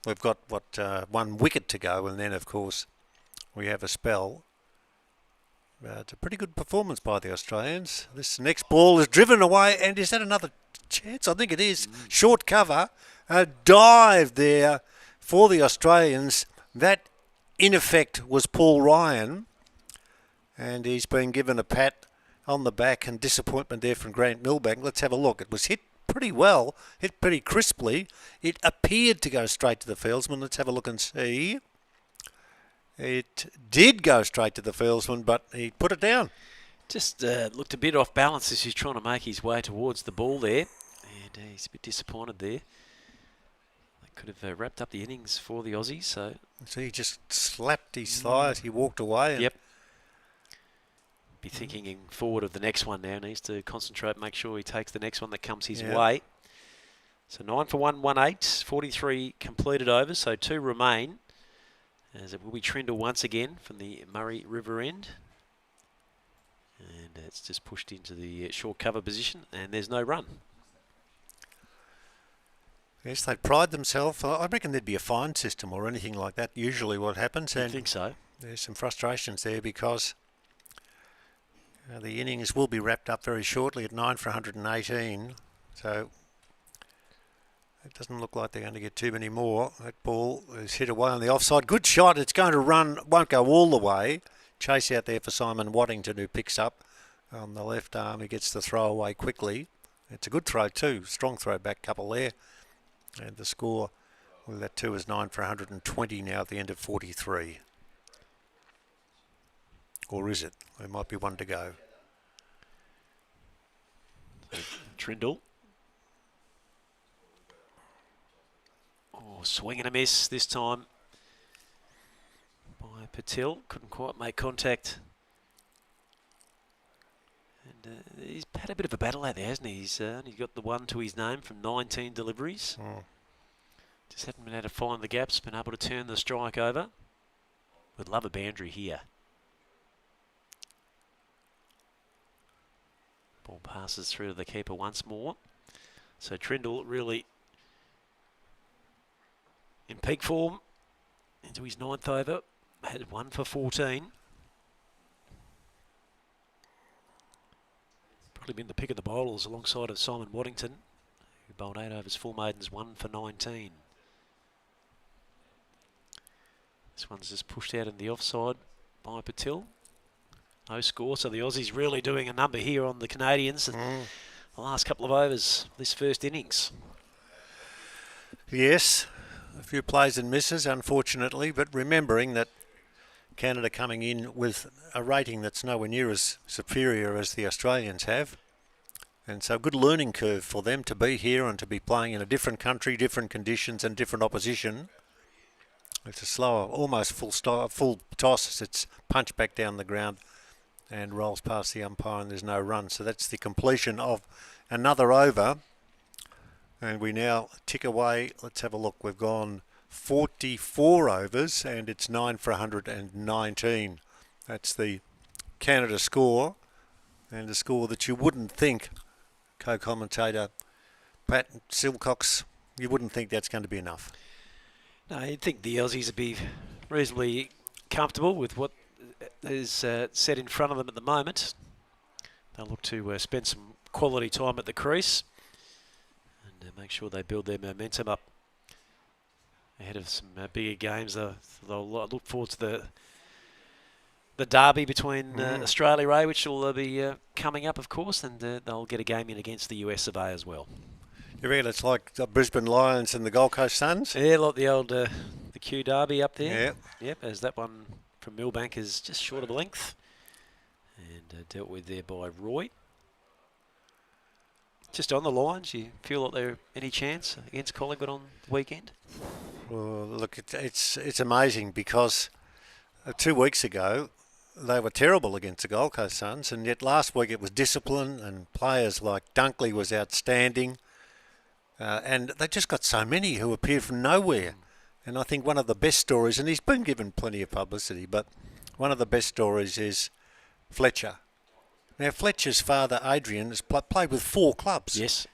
We've got 1 wicket to go, and then of course we have a spell. It's a pretty good performance by the Australians. This next ball is driven away, and is that another chance? I think it is. Short cover, a dive there for the Australians. That in effect was Paul Ryan, and he's been given a pat on the back, and disappointment there from Grant Millbank. Let's have a look. It was hit pretty well, hit pretty crisply. It appeared to go straight to the fieldsman. Let's have a look and see. It did go straight to the fieldsman, but he put it down. Just looked a bit off balance as he's trying to make his way towards the ball there, and he's a bit disappointed there. They could have wrapped up the innings for the Aussies. So he just slapped his thigh as he walked away. And yep. Be thinking forward of the next one now. Needs to concentrate, make sure he takes the next one that comes his way. So 9 for 118, 43 completed overs, so 2 remain. As it will be Trindle once again from the Murray River end. And it's just pushed into the short cover position, and there's no run. Yes, they pride themselves. I reckon there'd be a fine system or anything like that, usually what happens. I And think so. there's some frustrations there because the innings will be wrapped up very shortly at 9 for 118. So It doesn't look like they're going to get too many more. That ball is hit away on the offside. Good shot. It's going to run, won't go all the way. Chase out there for Simon Waddington, who picks up on the left arm. He gets the throw away quickly. It's a good throw too. Strong throw back couple there. And the score, well, that 2 is 9 for 120 now at the end of 43. Or is it? There might be one to go. Trindle. Oh, swing and a miss this time by Patil. Couldn't quite make contact. And he's had a bit of a battle out there, hasn't he? He's got the 1 to his name from 19 deliveries. Just hadn't been able to find the gaps, been able to turn the strike over. Would love a boundary here. Ball passes through to the keeper once more. So Trindle really in peak form into his 9th over. Had 1 for 14. Probably been the pick of the bowlers alongside of Simon Waddington, who bowled 8 overs full maidens, 1 for 19. This one's just pushed out in the offside by Patil. No score, so the Aussies really doing a number here on the Canadians in the last couple of overs this first innings. Yes, a few plays and misses, unfortunately, but remembering that Canada coming in with a rating that's nowhere near as superior as the Australians have. And so good learning curve for them to be here and to be playing in a different country, different conditions and different opposition. It's a slower, almost full toss as it's punched back down the ground and rolls past the umpire and there's no run. So that's the completion of another over. And we now tick away. Let's have a look. We've gone 44 overs and it's 9 for 119. That's the Canada score, and a score that you wouldn't think, co-commentator Pat Silcox, you wouldn't think that's going to be enough. No, you'd think the Aussies would be reasonably comfortable with what is set in front of them at the moment. They'll look to spend some quality time at the crease and make sure they build their momentum up ahead of some bigger games. They'll look forward to the derby between Australia A, which will be coming up, of course, and they'll get a game in against the US of A as well. You reckon it's like the Brisbane Lions and the Gold Coast Suns? Yeah, like the old the Q Derby up there. Yeah. Yep, as that one from Millbank is just short of length and dealt with there by Roy. Just on the lines, you feel like there any chance against Collingwood on the weekend? Well, look, it's amazing because 2 weeks ago they were terrible against the Gold Coast Suns, and yet last week it was discipline and players like Dunkley was outstanding. And they just got so many who appeared from nowhere. And I think one of the best stories, and he's been given plenty of publicity, but one of the best stories is Fletcher. Now, Fletcher's father, Adrian, has played with 4 clubs. Yes.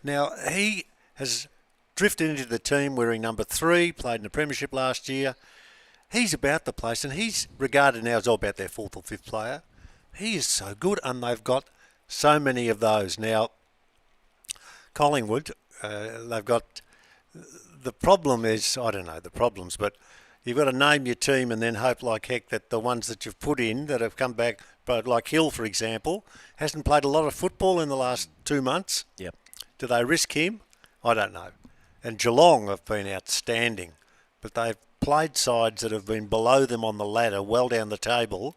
Now, he has drifted into the team wearing number 3, played in the Premiership last year. He's about the place, and he's regarded now as all about their 4th or 5th player. He is so good, and they've got so many of those. Now, Collingwood, they've got... The problem is, I don't know the problems, but you've got to name your team and then hope like heck that the ones that you've put in that have come back, but like Hill, for example, hasn't played a lot of football in the last 2 months. Yep. Do they risk him? I don't know. And Geelong have been outstanding, but they've played sides that have been below them on the ladder, well down the table.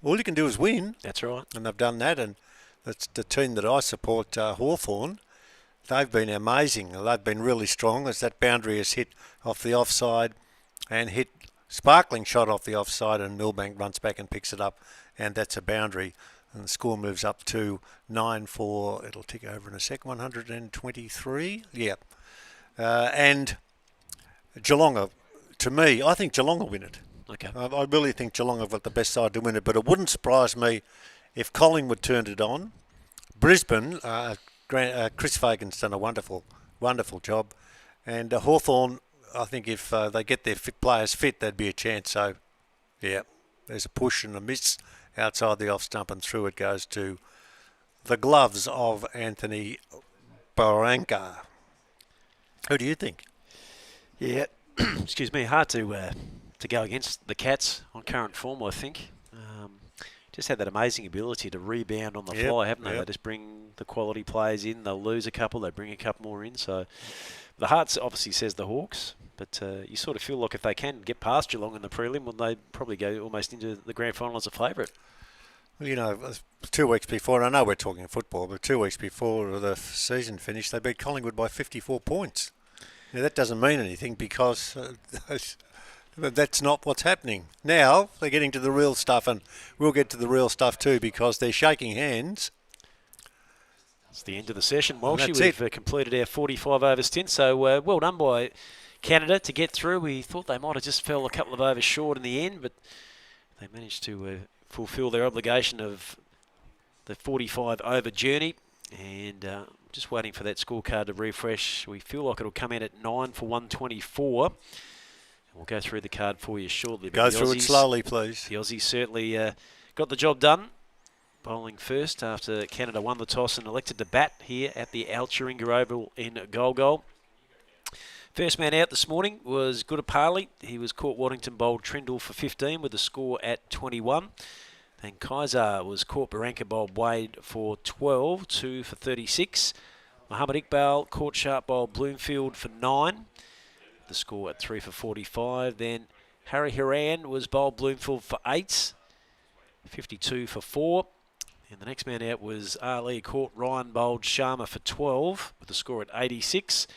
All you can do is win. That's right. And they've done that, and that's the team that I support, Hawthorn. They've been amazing. They've been really strong as that boundary is hit off the offside and hit sparkling shot off the offside, and Millbank runs back and picks it up, and that's a boundary. And the score moves up to 9 for, it'll tick over in a sec, 123. Yeah. And Geelong, to me, I think Geelong will win it. Okay. I really think Geelong have got the best side to win it, but it wouldn't surprise me if Collingwood turned it on. Brisbane, Chris Fagan's done a wonderful job. And Hawthorn, I think if they get their players fit, there'd be a chance. So, yeah, there's a push and a miss outside the off stump, and through it goes to the gloves of Anthony Barranca. Who do you think? Yeah, excuse me, hard to go against the Cats on current form, I think. Just had that amazing ability to rebound on the fly, haven't they? They just bring the quality players in. They'll lose a couple, they bring a couple more in. So the heart obviously says the Hawks, but you sort of feel like if they can get past Geelong in the prelim, well, they probably go almost into the grand final as a favourite. Well, you know, 2 weeks before, and I know we're talking football, but 2 weeks before the season finished, they beat Collingwood by 54 points. Now, that doesn't mean anything because that's not what's happening. Now they're getting to the real stuff, and we'll get to the real stuff too because they're shaking hands. It's the end of the session, Walshy. We've completed our 45 over stint, so well done by Canada to get through. We thought they might have just fell a couple of overs short in the end, but they managed to fulfil their obligation of the 45 over journey, and just waiting for that scorecard to refresh. We feel like it'll come in at 9 for 124. We'll go through the card for you shortly. Go through it slowly, please. The Aussies certainly got the job done, bowling first after Canada won the toss and elected to bat here at the Altrincham Oval in Golgol. First man out this morning was Goodapali. He was caught Waddington bowled Trindle for 15 with a score at 21. Then Kaiser was caught Baranka bowled Wade for 12, 2 for 36. Mohamed Iqbal caught sharp bowled Bloomfield for 9. The score at 3 for 45. Then Harry Hiran was bowled Bloomfield for 8, 52 for 4. And the next man out was Ali caught Ryan bowled Sharma for 12 with the score at 86.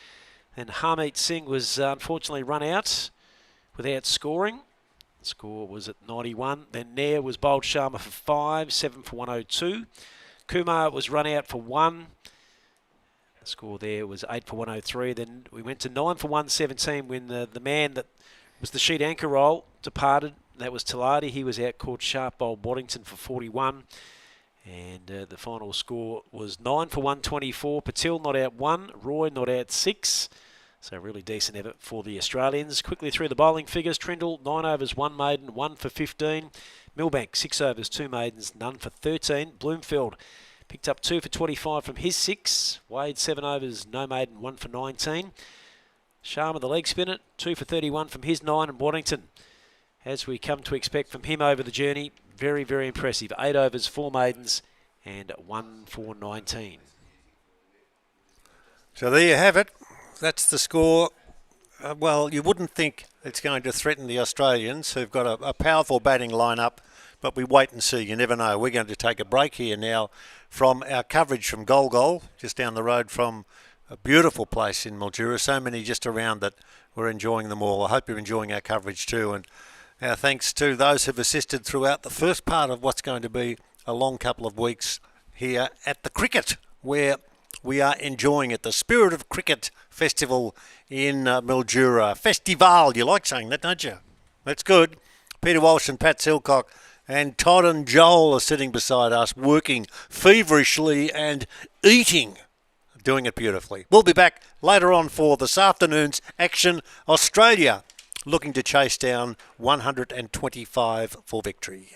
Then Harmeet Singh was unfortunately run out without scoring. The score was at 91. Then Nair was bowled Sharma for 5, 7 for 102. Kumar was run out for 1. The score there was 8 for 103. Then we went to 9 for 117 when the man that was the sheet anchor role departed. That was Talati. He was out caught sharp bowled Waddington for 41. And the final score was 9 for 124. Patil not out 1. Roy not out 6. So really decent effort for the Australians. Quickly through the bowling figures. Trindle, 9 overs, 1 maiden, 1 for 15. Milbank, 6 overs, 2 maidens, none for 13. Bloomfield picked up 2 for 25 from his 6. Wade, 7 overs, no maiden, 1 for 19. Sharma, the leg spinner, 2 for 31 from his 9. And Waddington, as we come to expect from him over the journey, very, very impressive. 8 overs, 4 maidens, and 1 for 19. So there you have it. That's the score. Well, you wouldn't think it's going to threaten the Australians, who've got a powerful batting lineup, but we wait and see. You never know. We're going to take a break here now from our coverage from Golgol, just down the road from a beautiful place in Mildura. So many just around that we're enjoying them all. I hope you're enjoying our coverage too. And our thanks to those who've assisted throughout the first part of what's going to be a long couple of weeks here at the cricket, where we are enjoying it. The Spirit of Cricket Festival in Mildura. Festivale, you like saying that, don't you? That's good. Peter Walsh and Pat Silcock and Todd and Joel are sitting beside us, working feverishly and eating, doing it beautifully. We'll be back later on for this afternoon's action. Australia looking to chase down 125 for victory.